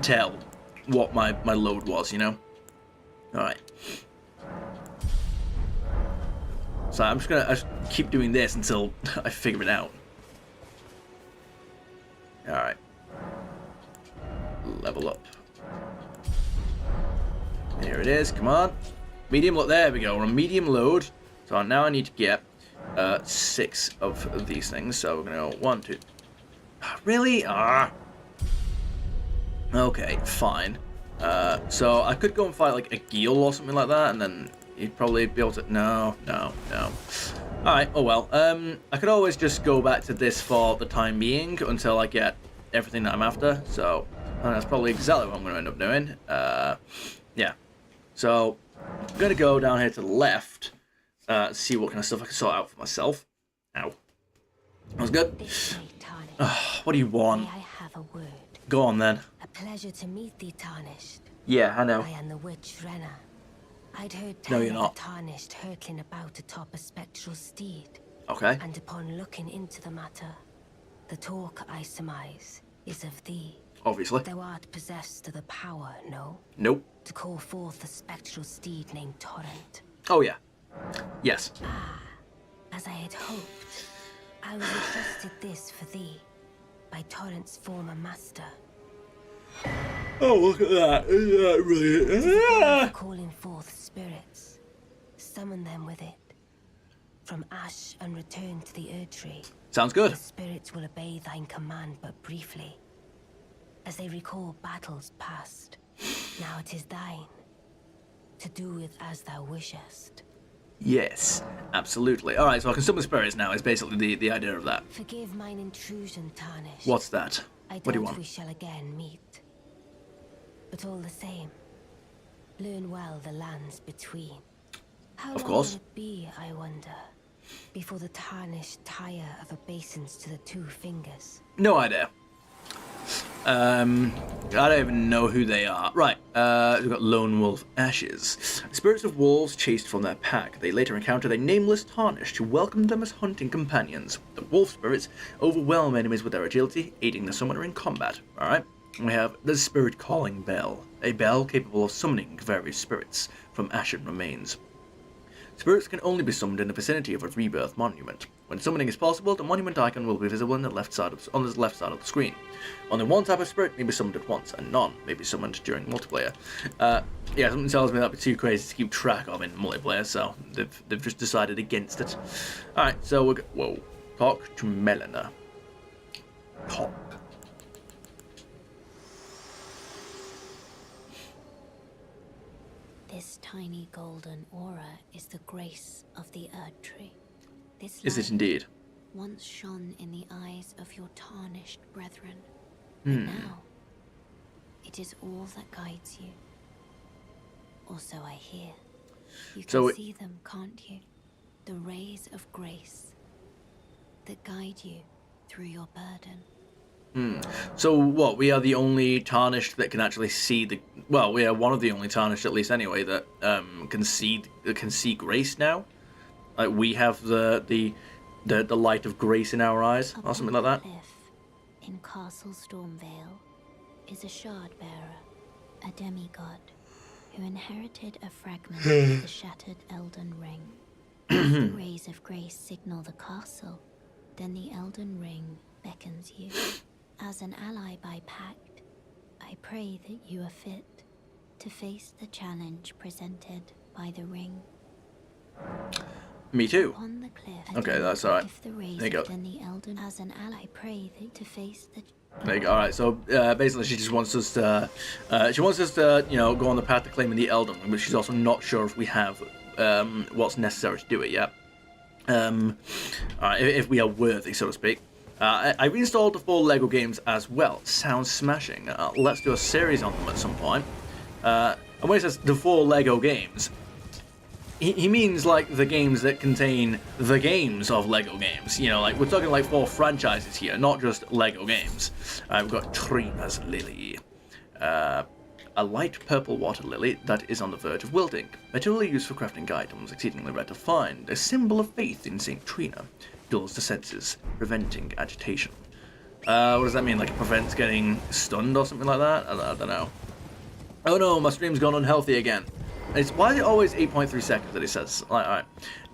tell what my load was, you know? Alright. So I'm just gonna keep doing this until I figure it out. Alright. Level up. Here it is, come on. Medium load, there we go, we're on medium load. So now I need to get 6 of these things. So we're gonna go 1, 2. Really? Okay, fine. So I could go and fight like a Geel or something like that, and then you'd probably be able to. No. Alright, oh well. I could always just go back to this for the time being until I get everything that I'm after. So that's probably exactly what I'm going to end up doing. Yeah. So I'm going to go down here to the left, see what kind of stuff I can sort out for myself. Ow. That was good. This way, Tarnished. What do you want? May I have a word? Go on then. A pleasure to meet thee, Tarnished. Yeah, I know. I am the witch Renna. I'd heard No, tell you're of not. the Tarnished hurtling about atop a spectral steed. Okay. And upon looking into the matter, the talk, I surmise, is of thee. Obviously. Thou art possessed of the power, no? Nope. To call forth a spectral steed named Torrent. Oh, yeah. Yes. As I had hoped, I was entrusted this for thee by Torrent's former master. Oh, look at that. Isn't that really... For calling forth spirits, summon them with it. From ash and return to the Erdtree. Sounds good. The spirits will obey thine command but briefly, as they recall battles past. Now it is thine, to do with as thou wishest. Yes, absolutely. All right, so I can summon spirits now is basically the idea of that. Forgive mine intrusion, Tarnished. What's that? I What do you doubt want? we shall again meet. But all the same, learn well the lands between. How Of long course. will it be, I wonder, before the Tarnished tire of obeisance to the two fingers? No idea. I don't even know who they are. Right, we've got Lone Wolf Ashes. Spirits of wolves chased from their pack. They later encountered a nameless Tarnished who welcomed them as hunting companions. The wolf spirits overwhelm enemies with their agility, aiding the summoner in combat. Alright, we have the Spirit Calling Bell. A bell capable of summoning various spirits from ashen remains. Spirits can only be summoned in the vicinity of a rebirth monument. When summoning is possible, the monument icon will be visible on the left side of the screen. Only one type of spirit may be summoned at once, and none may be summoned during multiplayer. Yeah, something tells me that'd be too crazy to keep track of in multiplayer, so they've just decided against it. Alright, so we'll go... Whoa. Talk to Melina. Talk. This tiny golden aura is the grace of the Erdtree. This Is light it indeed? once shone in the eyes of your tarnished brethren, but now it is all that guides you. Or so I hear. You can see them, can't you? The rays of grace that guide you through your burden. So what, we are the only Tarnished that can actually see the... Well, we are one of the only Tarnished, at least anyway, that can see grace now? Like, we have the light of grace in our eyes, or something like that? Cliff in Castle Stormvale is a shard bearer, a demigod, who inherited a fragment of the shattered Elden Ring. If the rays of grace signal the castle, then the Elden Ring beckons you. As an ally by pact, I pray that you are fit to face the challenge presented by the ring. Me too. On the cliff. Okay, that's alright. If the rays There you go. then the Elden as an ally, pray that to face the There you go. Alright, so basically she just wants us to, you know, go on the path to claiming the Elden Ring, but she's also not sure if we have what's necessary to do it yet. Alright, if we are worthy, so to speak. I reinstalled the 4 LEGO games as well. Sounds smashing. Let's do a series on them at some point. And when he says the 4 LEGO games, he means like the games that contain the games of LEGO games. You know, like we're talking like 4 franchises here, not just LEGO games. We've got Trina's Lily. A light purple water lily that is on the verge of wilting. Materially used for crafting items, exceedingly rare to find. A symbol of faith in St. Trina. Dulls the senses, preventing agitation. What does that mean? Like it prevents getting stunned or something like that? I don't know. Oh no, my stream's gone unhealthy again. Why is it always 8.3 seconds that it says? Like, alright.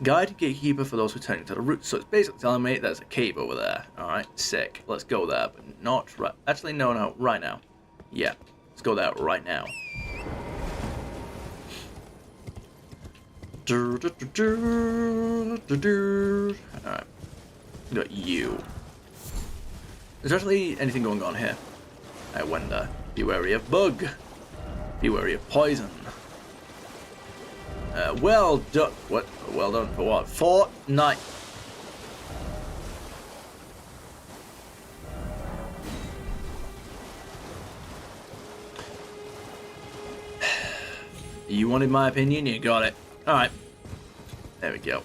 Guide gatekeeper for those returning to the roots. So it's basically telling me there's a cave over there. Alright, sick. Let's go there, but not right. Actually, no, right now. Yeah, let's go there right now. Alright. Got you. Is there actually anything going on here? I wonder. Be wary of bug. Be wary of poison. Well done. What? Well done for what? Fortnite. You wanted my opinion, you got it. Alright. There we go.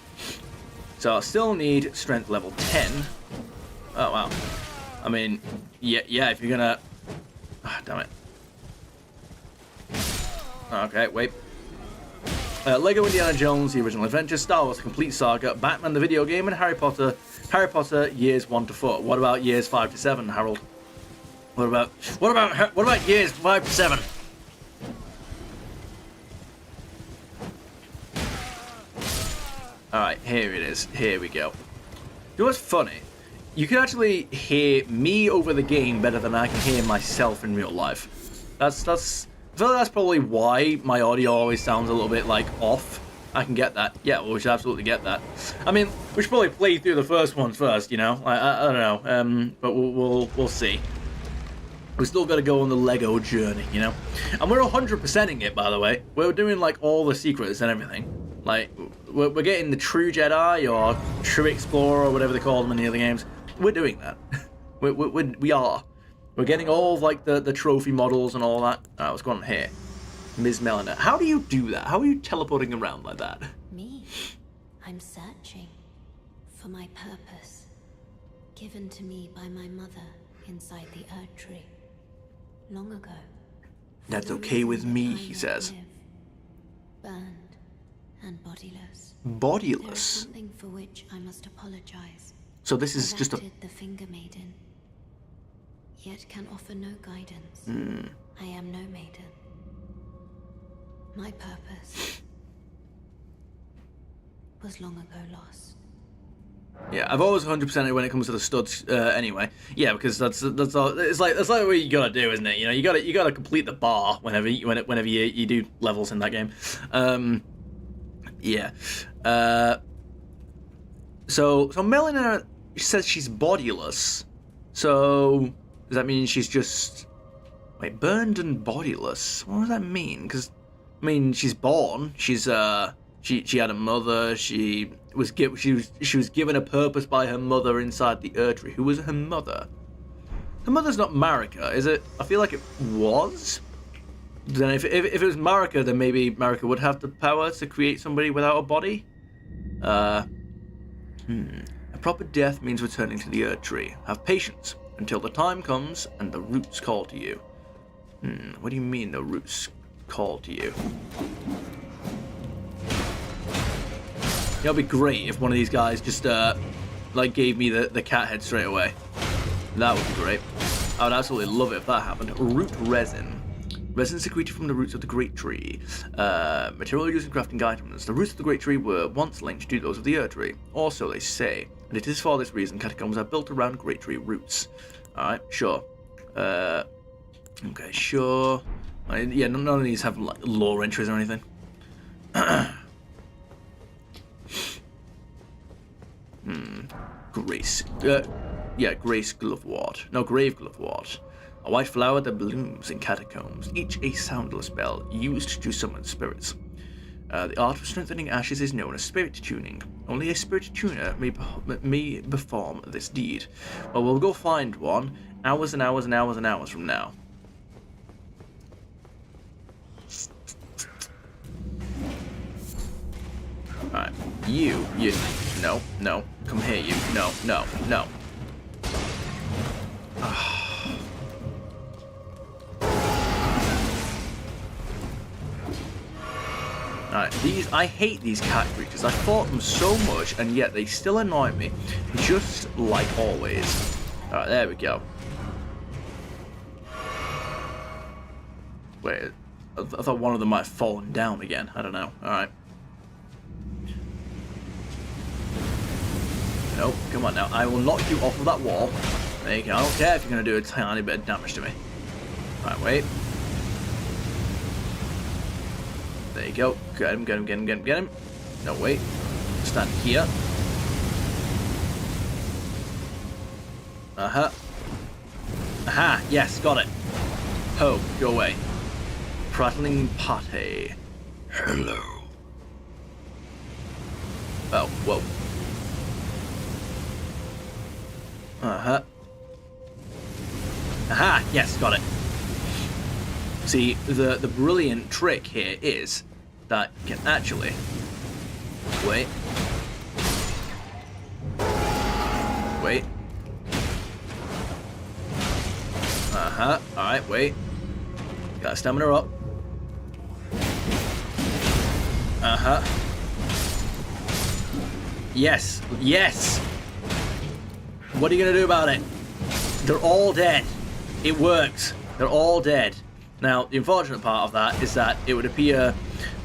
So I still need strength level 10. Oh, wow. I mean, yeah, if you're gonna... Ah, damn it. Okay, wait. Lego Indiana Jones, The Original Adventure, Star Wars, The Complete Saga, Batman the Video Game, and Harry Potter years 1 to 4. What about years 5 to 7, Harold? What about years 5 to 7? Alright, here it is. Here we go. You know what's funny? You can actually hear me over the game better than I can hear myself in real life. I feel like that's probably why my audio always sounds a little bit, like, off. I can get that. Yeah, well, we should absolutely get that. I mean, we should probably play through the first ones first, you know? I don't know. But we'll see. We still got to go on the Lego journey, you know? And we're 100%ing it, by the way. We're doing, like, all the secrets and everything. Like, we're getting the True Jedi or True Explorer or whatever they call them in the other games. We're doing that. We are. We're getting all of, like, the trophy models and all that. Alright, what's going on here? Ms. Melina. How do you do that? How are you teleporting around like that? Me? I'm searching for my purpose, given to me by my mother inside the Earth Tree. Long ago. That's okay with me, he says. Burned and bodiless. Bodiless? There is something for which I must apologize. So this is I've just acted the Finger Maiden, yet can offer no guidance. I am no maiden. My purpose was long ago lost. Yeah, I've always 100%ed when it comes to the studs. Anyway, yeah, because that's all. It's like what you gotta do, isn't it? You know, you gotta complete the bar whenever you do levels in that game. Yeah. So Melina says she's bodiless. So does that mean she's just burned and bodiless? What does that mean? Because I mean, she's born. She's she had a mother. She was given a purpose by her mother inside the Erdtree. Who was her mother? Her mother's not Marika, is it? I feel like it was. Then if it was Marika, then maybe Marika would have the power to create somebody without a body. A proper death means returning to the Erdtree. Have patience until the time comes and the roots call to you. What do you mean the roots call to you? It'd be great if one of these guys just like gave me the cat head straight away. That would be great. I would absolutely love it if that happened. Root resin. Resin secreted from the roots of the Great Tree. Material used in crafting items. The roots of the Great Tree were once linked to those of the Erdtree, or so they say, and it is for this reason catacombs are built around Great Tree roots. Alright, sure. Okay, sure. Yeah, none of these have like lore entries or anything. Grace. Yeah, Grace Glovewort. No, Grave Glovewort. A white flower that blooms in catacombs, each a soundless bell used to summon spirits. The art of strengthening ashes is known as spirit tuning. Only a spirit tuner may perform this deed. Well, we'll go find one hours and hours and hours and hours from now. Alright, you, no, come here, you, no. Alright, I hate these cat creatures. I fought them so much, and yet they still annoy me, just like always. Alright, there we go. Wait, I thought one of them might have fallen down again. I don't know. Alright. Nope, come on now. I will knock you off of that wall. There you go. I don't care if you're going to do a tiny bit of damage to me. Alright, wait. There you go. Get him. No, wait. Stand here. Uh-huh. Aha, yes, got it. Ho, go away. Prattling pate. Hello. Oh, whoa. Uh-huh. Aha! Yes, got it. See, the brilliant trick here is that can actually... Wait. Wait. Uh-huh. Alright, wait. Got stamina up. Uh-huh. Yes. Yes! What are you gonna do about it? They're all dead. It works. They're all dead. Now, the unfortunate part of that is that it would appear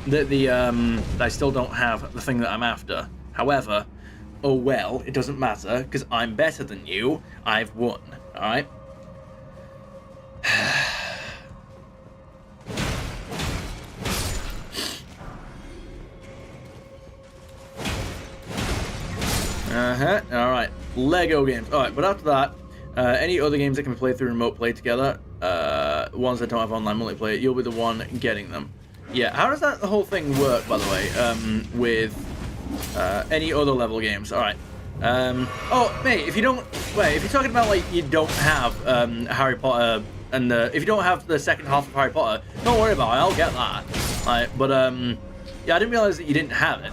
that that I still don't have the thing that I'm after. However, oh well, it doesn't matter, because I'm better than you. I've won. Alright? Uh-huh. Alright. Lego games. Alright, but after that, any other games that can be played through remote play together, ones that don't have online multiplayer, you'll be the one getting them. Yeah, how does that whole thing work, by the way, with any other level games? Alright. Oh, mate, if you don't... Wait, if you're talking about, like, you don't have Harry Potter, and if you don't have the second half of Harry Potter, don't worry about it, I'll get that. Right, but, yeah, I didn't realize that you didn't have it.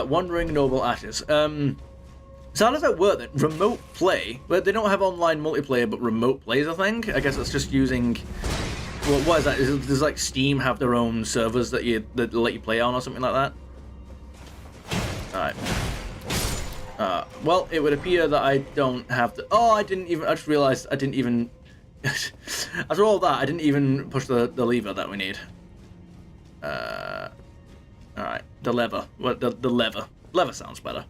Wandering Noble Ashes. So how does that work then? Remote play? But they don't have online multiplayer, but remote plays, I think? I guess it's just using... Well, what is that? Does like Steam have their own servers that let you play on or something like that? Alright. Well, it would appear that I don't have to... Oh, I just realized I didn't even... After all that, I didn't even push the lever that we need. Alright. The lever. What, the lever. Lever sounds better.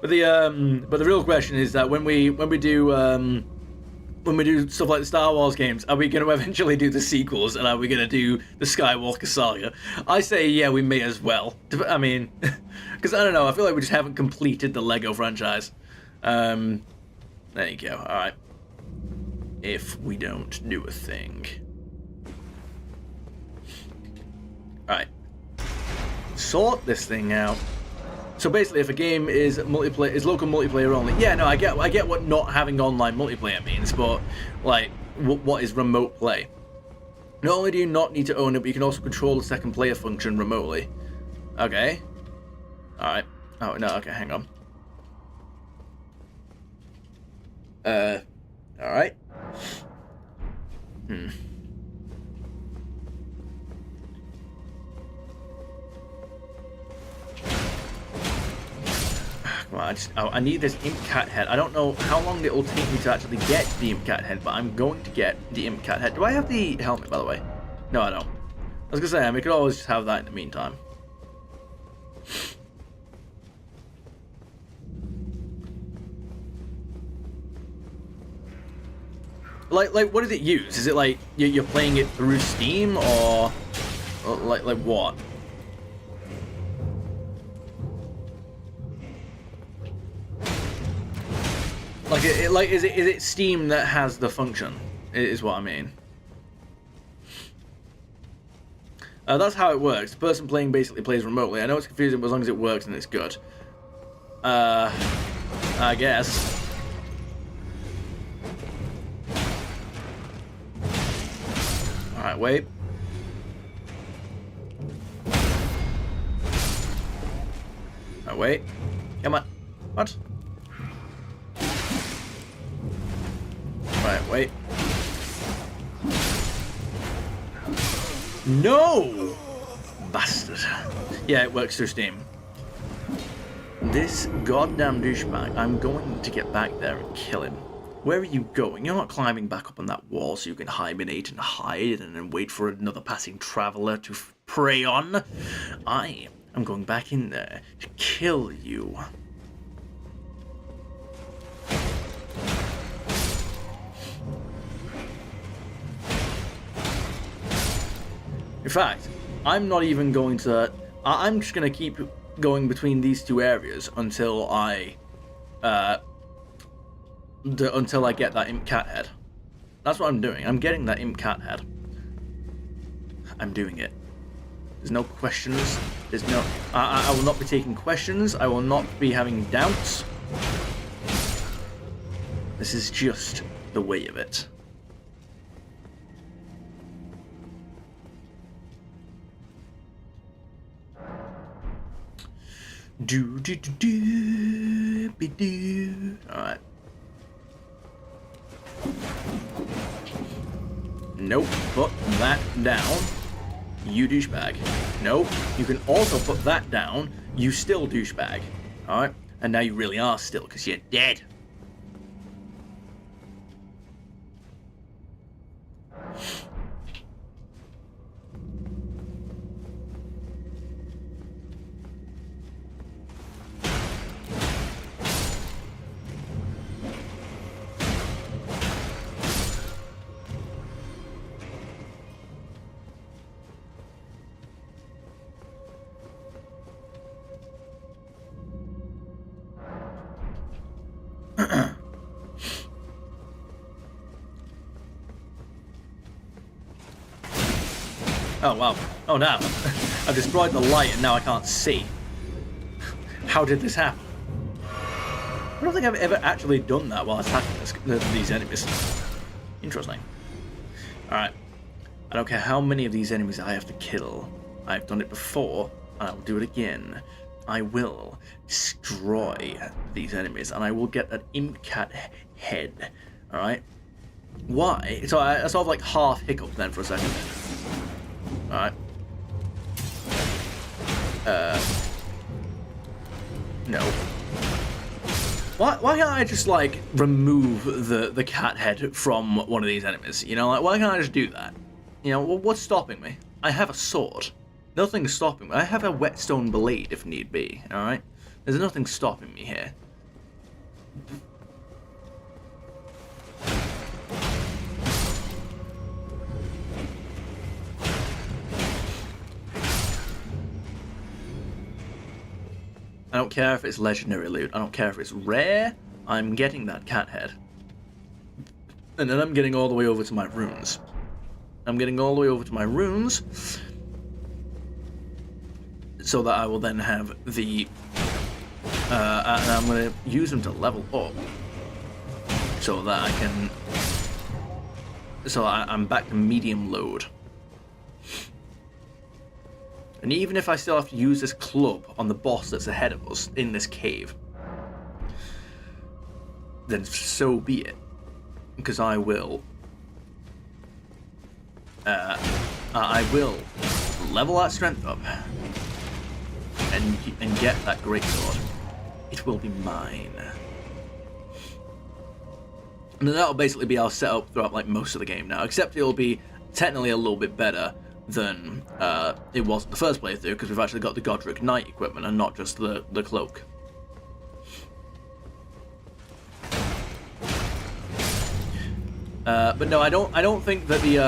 But the real question is that when we do stuff like the Star Wars games, are we going to eventually do the sequels, and are we going to do the Skywalker saga? I say yeah, we may as well. I mean, because I don't know, I feel like we just haven't completed the Lego franchise. There you go. All right. If we don't do a thing. All right. Sort this thing out. So basically, if a game is local multiplayer only, yeah, no, I get what not having online multiplayer means, but like, what is remote play? Not only do you not need to own it, but you can also control the second player function remotely. Okay. All right. Oh no. Okay, hang on. All right. Well, I need this imp cat head. I don't know how long it will take me to actually get the imp cat head, but I'm going to get the imp cat head. Do I have the helmet, by the way? No, I don't. I was gonna say, we could always just have that in the meantime. Like, what does it use? Is it like you're playing it through Steam, or like what? Like, is it Steam that has the function? Is what I mean. That's how it works. The person playing basically plays remotely. I know it's confusing, but as long as it works and it's good. I guess. Alright, wait. Oh, wait. Come on. What? Right, wait. No! Bastard. Yeah, it works through Steam. This goddamn douchebag, I'm going to get back there and kill him. Where are you going? You're not climbing back up on that wall so you can hibernate and hide and then wait for another passing traveler to prey on. I am going back in there to kill you. In fact, I'm not even going to... I'm just going to keep going between these two areas until I get that imp cat head. That's what I'm doing. I'm getting that imp cat head. I'm doing it. There's no questions. There's no... I will not be taking questions. I will not be having doubts. This is just the way of it. Do do do do be do. All right. Nope. Put that down. You douchebag. Nope. You can also put that down. You still douchebag. All right. And now you really are still, because you're dead. Oh, wow. Oh, no. I've destroyed the light and now I can't see. How did this happen? I don't think I've ever actually done that while attacking these enemies. Interesting. Alright. I don't care how many of these enemies I have to kill. I've done it before, and I will do it again. I will destroy these enemies, and I will get that imp cat head. Alright? Why? So I sort of like half hiccup then for a second. Alright. No. Why can't I just, like, remove the cat head from one of these enemies? You know, like, why can't I just do that? You know, what's stopping me? I have a sword. Nothing's stopping me. I have a whetstone blade if need be, alright? There's nothing stopping me here. I don't care if it's legendary loot. I don't care if it's rare. I'm getting that cat head. And then I'm getting all the way over to my runes. I'm getting all the way over to my runes. So that I will then have the... and I'm going to use them to level up. So that I can... So I'm back to medium load. And even if I still have to use this club on the boss that's ahead of us in this cave, then so be it. Because I will level that strength up and get that greatsword. It will be mine. And then that'll basically be our setup throughout like most of the game now, except it'll be technically a little bit better than it was in the first playthrough, because we've actually got the Godric Knight equipment and not just the cloak. But no, I don't think that the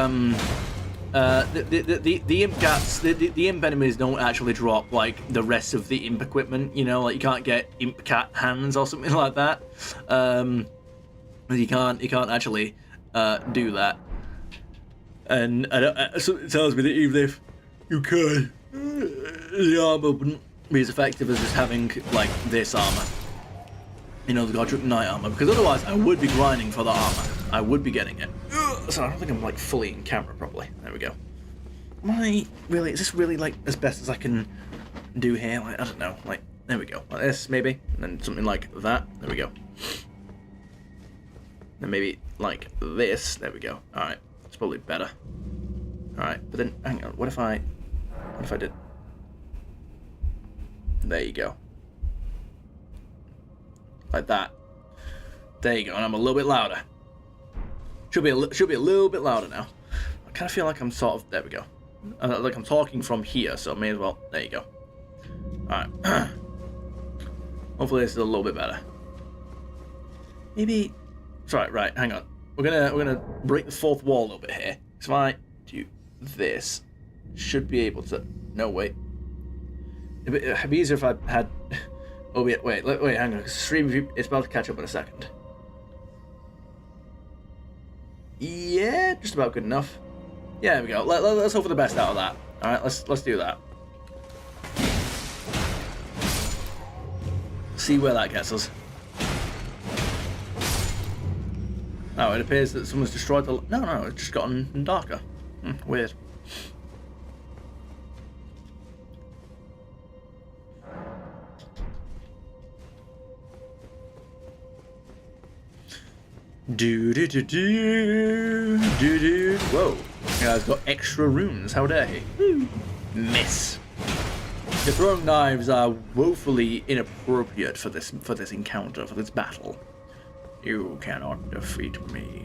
imp cats, the imp enemies don't actually drop like the rest of the imp equipment. You know, like you can't get imp cat hands or something like that. You can't actually do that. And something tells me that even if you could, the armor wouldn't be as effective as just having like this armor. You know, the Godric Knight armor, because otherwise I would be grinding for the armor. I would be getting it. So I don't think I'm like fully in camera properly. There we go. Am I really? Is this really like as best as I can do here? Like, I don't know. Like, there we go. Like this maybe, and then something like that. There we go. Then maybe like this. There we go. All right. It's probably better. Alright, but then, hang on, what if I did... There you go. Like that. There you go, and I'm a little bit louder. Should be a little bit louder now. I kind of feel like I'm sort of... There we go. Like I'm talking from here, so may as well... There you go. Alright. Hopefully this is a little bit better. Maybe... Sorry, right, hang on. We're gonna break the fourth wall a little bit here. So if I do this, should be able to. No, wait. It'd be easier if I had. Oh wait, hang on. Stream view. It's about to catch up in a second. Yeah, just about good enough. Yeah, there we go. Let's hope for the best out of that. All right, let's do that. See where that gets us. Oh, it appears that someone's destroyed the... No, it's just gotten darker. Weird. Do. Whoa. Guy's got extra runes. How dare he? Miss. The throwing knives are woefully inappropriate for this encounter, for this battle. You cannot defeat me.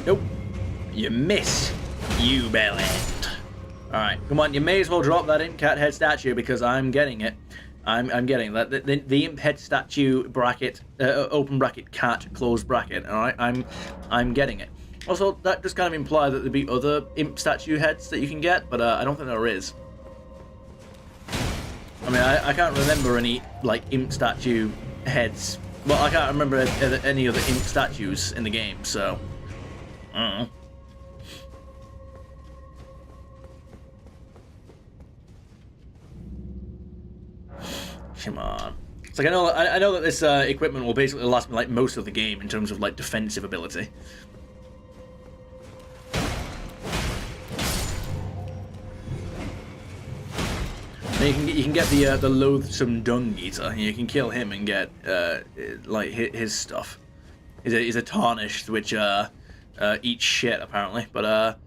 Nope. You miss, you bell end. Alright, come on, you may as well drop that imp cat head statue because I'm getting it. I'm getting that. The imp head statue bracket, open bracket cat, close bracket. Alright, I'm getting it. Also, that just kind of implies that there'd be other imp statue heads that you can get, but I don't think there is. I mean, I can't remember any, like, imp statue heads. Well, I can't remember any other imp statues in the game, so... Come on. It's like I know that this equipment will basically last me like most of the game in terms of like defensive ability. And you can get the loathsome dung eater. And you can kill him and get like his stuff. He's a tarnished which eats shit apparently, but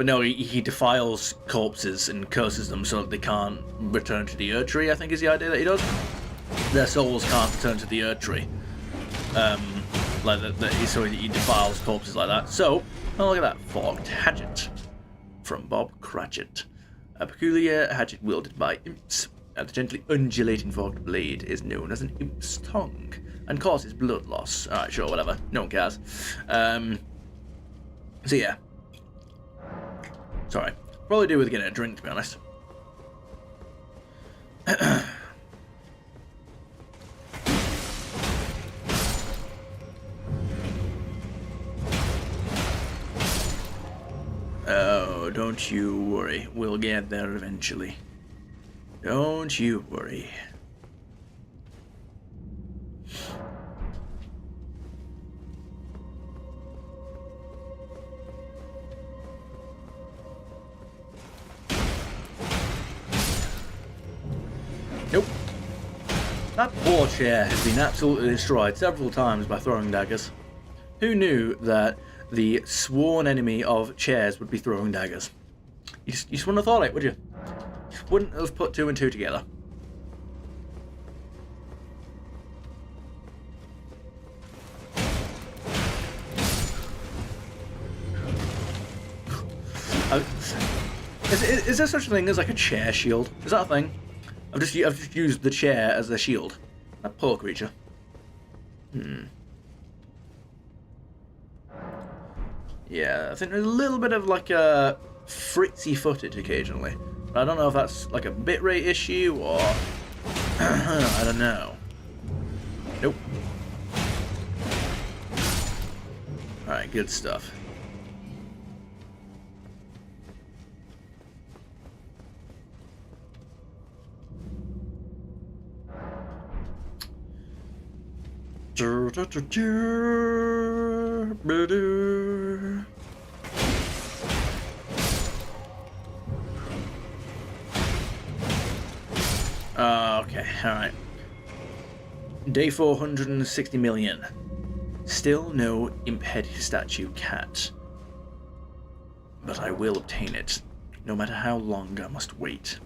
no, he defiles corpses and curses them so that they can't return to the Erdtree, I think is the idea that he does. Their souls can't return to the Erdtree. So he defiles corpses like that. So, oh, look at that, forked hatchet from Bob Cratchit. A peculiar hatchet wielded by imps. The gently undulating forked blade is known as an imp's tongue and causes blood loss. Alright, sure, whatever. No one cares. So yeah. Sorry. Probably do with getting a drink, to be honest. Oh, don't you worry. We'll get there eventually. Don't you worry. Nope. That poor chair has been absolutely destroyed several times by throwing daggers. Who knew that the sworn enemy of chairs would be throwing daggers? You just wouldn't have thought it, would you? Wouldn't have put two and two together. Is there such a thing as like a chair shield? Is that a thing? I've just used the chair as a shield. That poor creature. Yeah, I think there's a little bit of like a fritzy footage occasionally. But I don't know if that's like a bitrate issue or I don't know. Nope. Alright, good stuff. Okay, alright. Day 460 million. Still no imp head statue cat. But I will obtain it, no matter how long I must wait.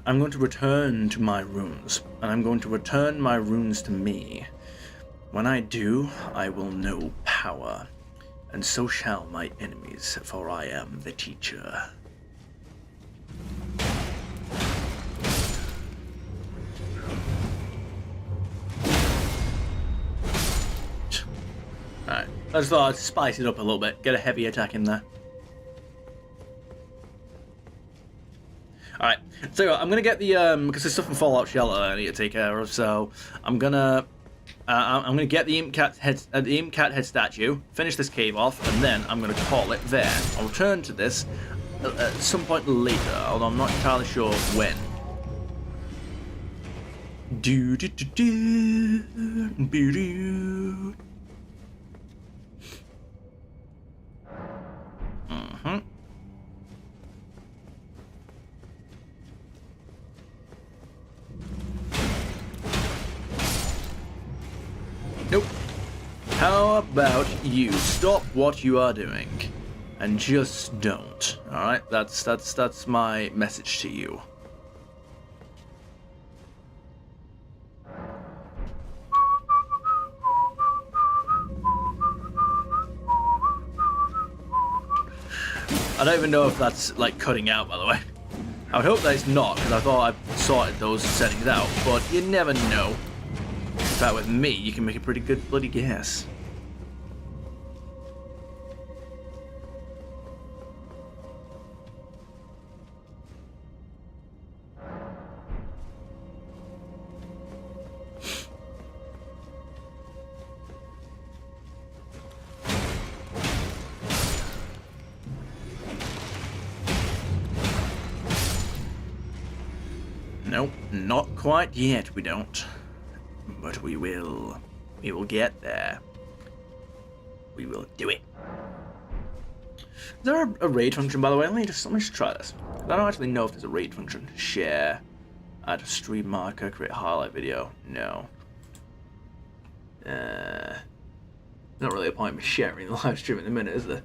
I'm going to return to my runes, and I'm going to return my runes to me. When I do, I will know power, and so shall my enemies, for I am the teacher. I just thought I'd spice it up a little bit, get a heavy attack in there. Alright, so I'm gonna get the, because there's stuff in Fallout Shelter I need to take care of, so I'm gonna get the Imp Cat head statue, finish this cave off, and then I'm gonna call it there. I'll return to this at some point later, although I'm not entirely sure when. Do do do do do do. Nope. How about you stop what you are doing and just don't? All right, that's my message to you. I don't even know if that's like cutting out, by the way. I would hope that it's not, because I thought I sorted those settings out, but you never know. In fact, with me, you can make a pretty good bloody guess. Nope, not quite yet, we don't. But we will. We will get there. We will do it. Is there a raid function, by the way? Let me just try this. I don't actually know if there's a raid function. Share. Add a stream marker. Create a highlight video. No. Not really a point in sharing the live stream in a minute, is there?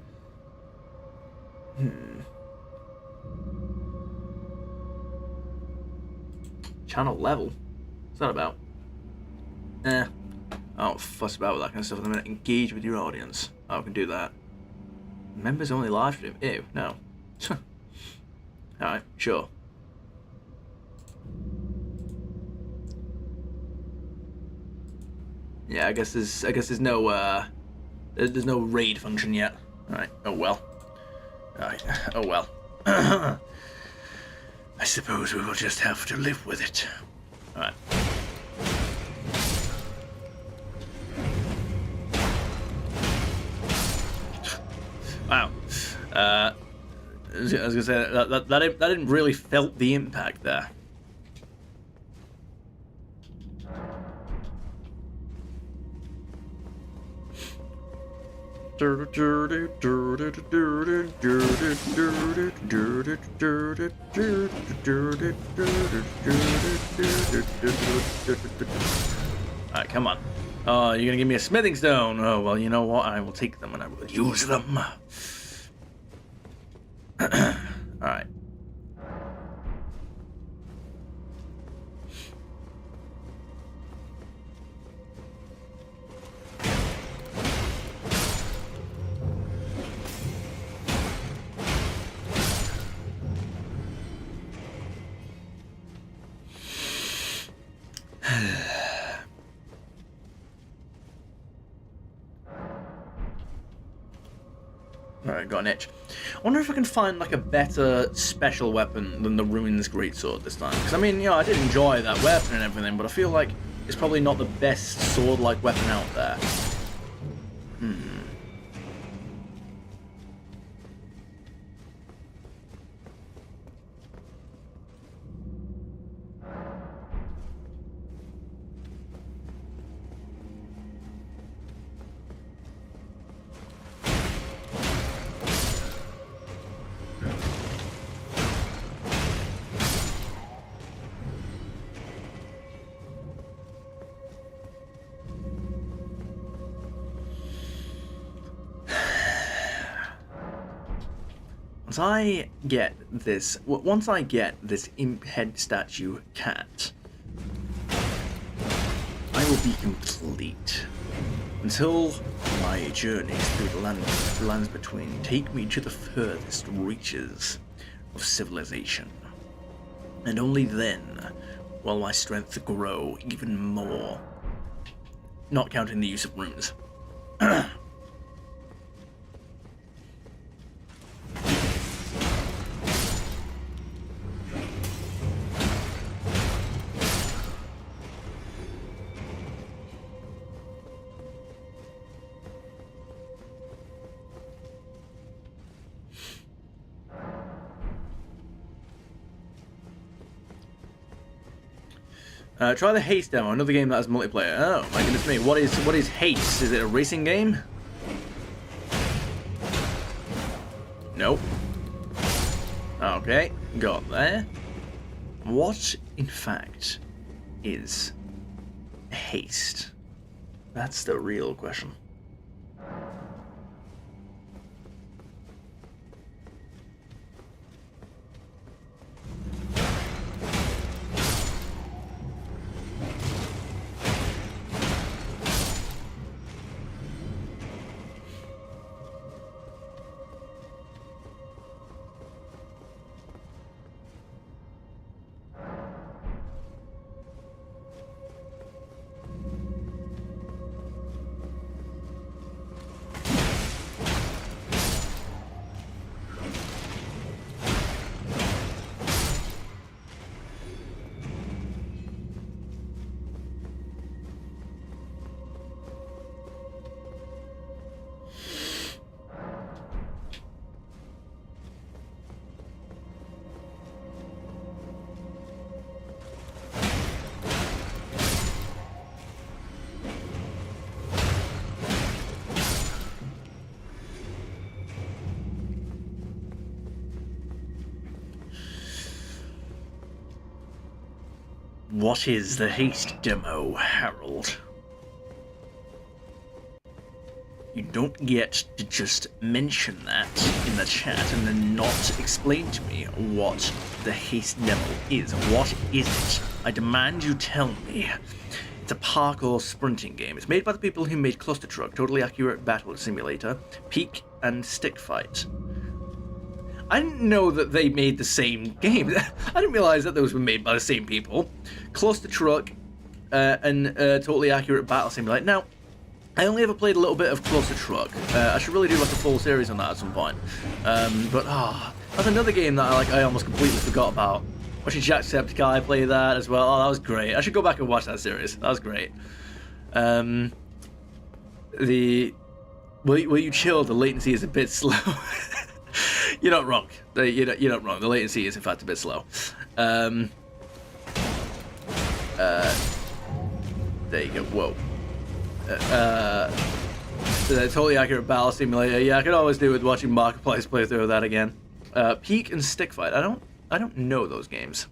Channel level? What's that about? I don't fuss about with that kind of stuff at the minute. Engage with your audience. Oh, I can do that. Members only live stream? Ew, no. Alright, sure. Yeah, I guess there's no there's no raid function yet. Alright, oh well. Alright, oh well. I suppose we will just have to live with it. Alright. Wow. I was gonna say that didn't really felt the impact there. Alright, come on. Oh, you're gonna give me a smithing stone. Oh, well, you know what? I will take them and I will use them. Alright. Alright, got an itch. I wonder if I can find like a better special weapon than the Ruins Greatsword this time. Because I mean, you know, I did enjoy that weapon and everything, but I feel like it's probably not the best sword-like weapon out there. Once I get this imp head statue cat, I will be complete. Until my journeys through the lands between take me to the furthest reaches of civilization. And only then will my strength grow even more. Not counting the use of runes. Try the Haste demo, another game that has multiplayer. Oh my goodness me, what is Haste? Is it a racing game? Nope. Okay, got there. What, in fact, is Haste? That's the real question. What is the Haste demo, Harold? You don't get to just mention that in the chat and then not explain to me what the Haste demo is. What is it? I demand you tell me. It's a parkour sprinting game. It's made by the people who made Cluster Truck, Totally Accurate Battle Simulator, Peak, and Stick Fight. I didn't know that they made the same game. I didn't realize that those were made by the same people. Cluster Truck and Totally Accurate Battle Simulator. Now, I only ever played a little bit of Cluster Truck. I should really do like a full series on that at some point. But that's another game that I almost completely forgot about. Watching Jacksepticeye play that as well. Oh, that was great. I should go back and watch that series. That was great. Will you chill? The latency is a bit slow. You're not wrong. You're not wrong. The latency is in fact a bit slow. There you go. Whoa. The Totally Accurate Battle Simulator. Yeah, I could always do with watching Marketplace play through that again. Peak and Stick Fight. I don't know those games.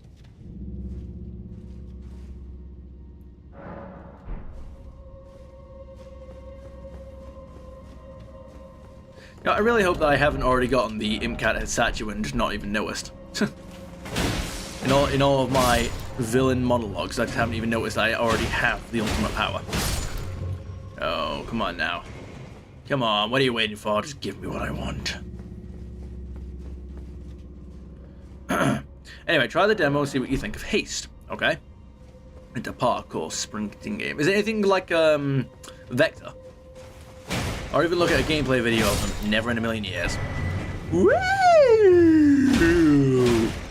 Now, I really hope that I haven't already gotten the Imcat Hetsachu and just not even noticed. in all of my villain monologues, I just haven't even noticed I already have the ultimate power. Oh, come on now. Come on, what are you waiting for? Just give me what I want. Anyway, try the demo and see what you think of Haste, okay? It's a parkour sprinting game. Is it anything like Vector? Or even look at a gameplay video of them. Never in a million years. Woo!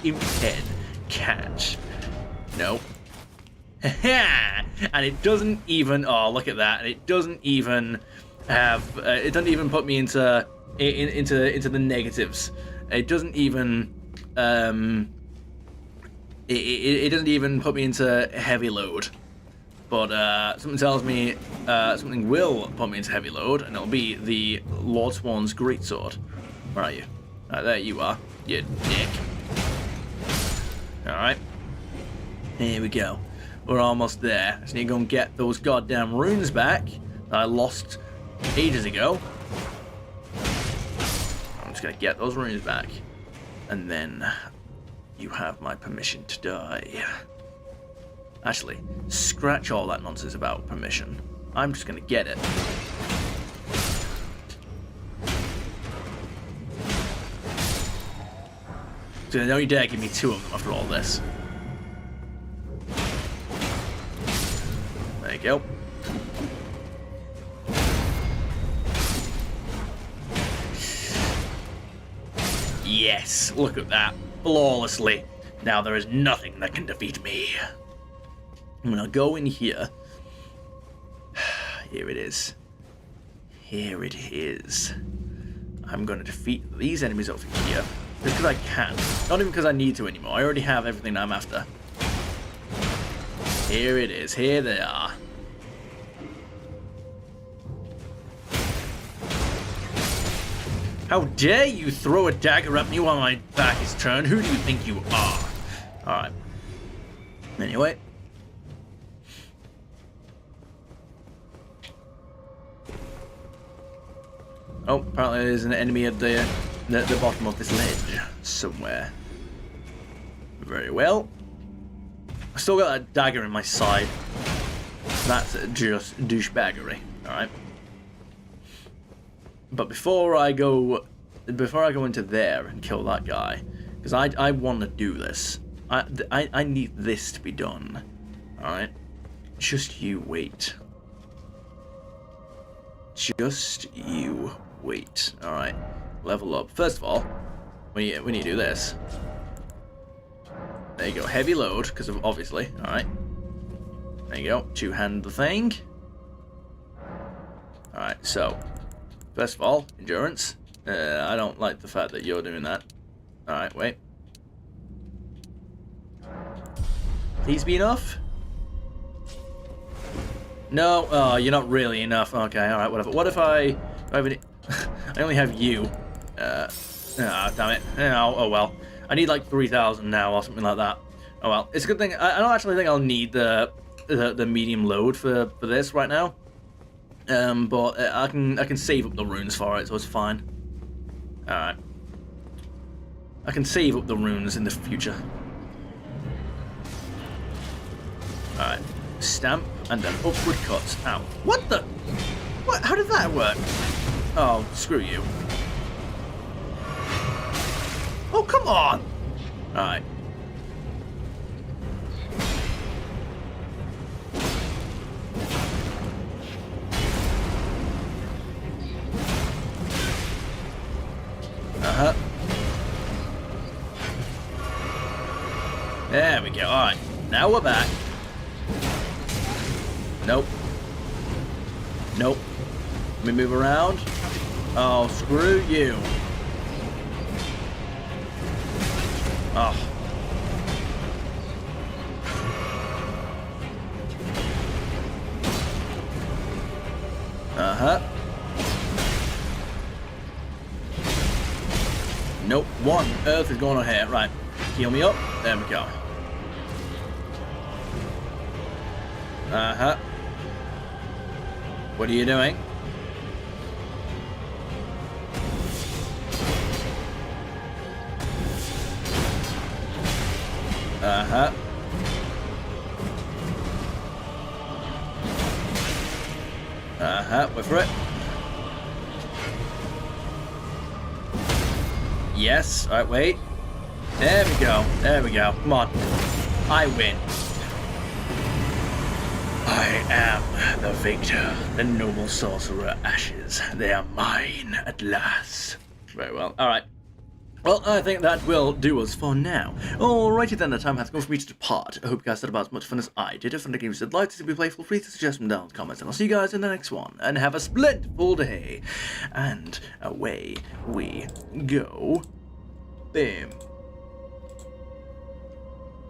Imped catch. Nope. And it doesn't even. Oh, look at that! And it doesn't even have. It doesn't even put me into the negatives. It doesn't even. It doesn't even put me into heavy load. But something tells me something will put me into heavy load, and it'll be the Lord Swan's Greatsword. Where are you? There you are, you dick. Alright. Here we go. We're almost there. I just need to go and get those goddamn runes back that I lost ages ago. I'm just gonna get those runes back. And then you have my permission to die. Actually, scratch all that nonsense about permission. I'm just gonna get it. So don't you dare give me two of them after all this. There you go. Yes, look at that. Flawlessly. Now there is nothing that can defeat me. I'm gonna go in here. Here it is. Here it is. I'm gonna defeat these enemies over here. Just because I can. Not even because I need to anymore. I already have everything that I'm after. Here it is. Here they are. How dare you throw a dagger at me while my back is turned? Who do you think you are? Alright. Anyway. Oh, apparently there's an enemy at the bottom of this ledge somewhere. Very well. I still got that dagger in my side. That's just douchebaggery. Alright. But before I go into there and kill that guy, because I want to do this. I need this to be done. Alright? Just you wait. Just you wait. Alright. Level up. First of all, when you do this. There you go. Heavy load, because of obviously. Alright. There you go. Two-hand the thing. Alright, so. First of all, endurance. I don't like the fact that you're doing that. Alright, wait. Please be enough? No, oh, you're not really enough. Okay, alright, whatever. What if I I only have you. Damn it. Oh well. I need like 3,000 now or something like that. Oh well. It's a good thing. I don't actually think I'll need the medium load for this right now. But I can save up the runes for it, so it's fine. Alright. I can save up the runes in the future. Alright. Stamp and then upward cut. Ow. What the? What? How did that work? Oh, screw you. Oh, come on! Alright. Uh-huh. There we go. Alright. Now we're back. Nope. Nope. Let me move around. Oh, screw you. Oh. Uh-huh. Nope. What on earth is going on here? Right. Heal me up. There we go. Uh-huh. What are you doing? Uh-huh. Uh-huh. Wait for it. Yes. Alright, wait. There we go. There we go. Come on. I win. I am the victor, the noble sorcerer Ashes. They are mine at last. Very well. Alright. Well, I think that will do us for now. Alrighty then, the time has come for me to depart. I hope you guys had about as much fun as I did. If the games you'd like to be played, feel free to suggest them down in the comments. And I'll see you guys in the next one. And have a splendid day. And away we go. Boom.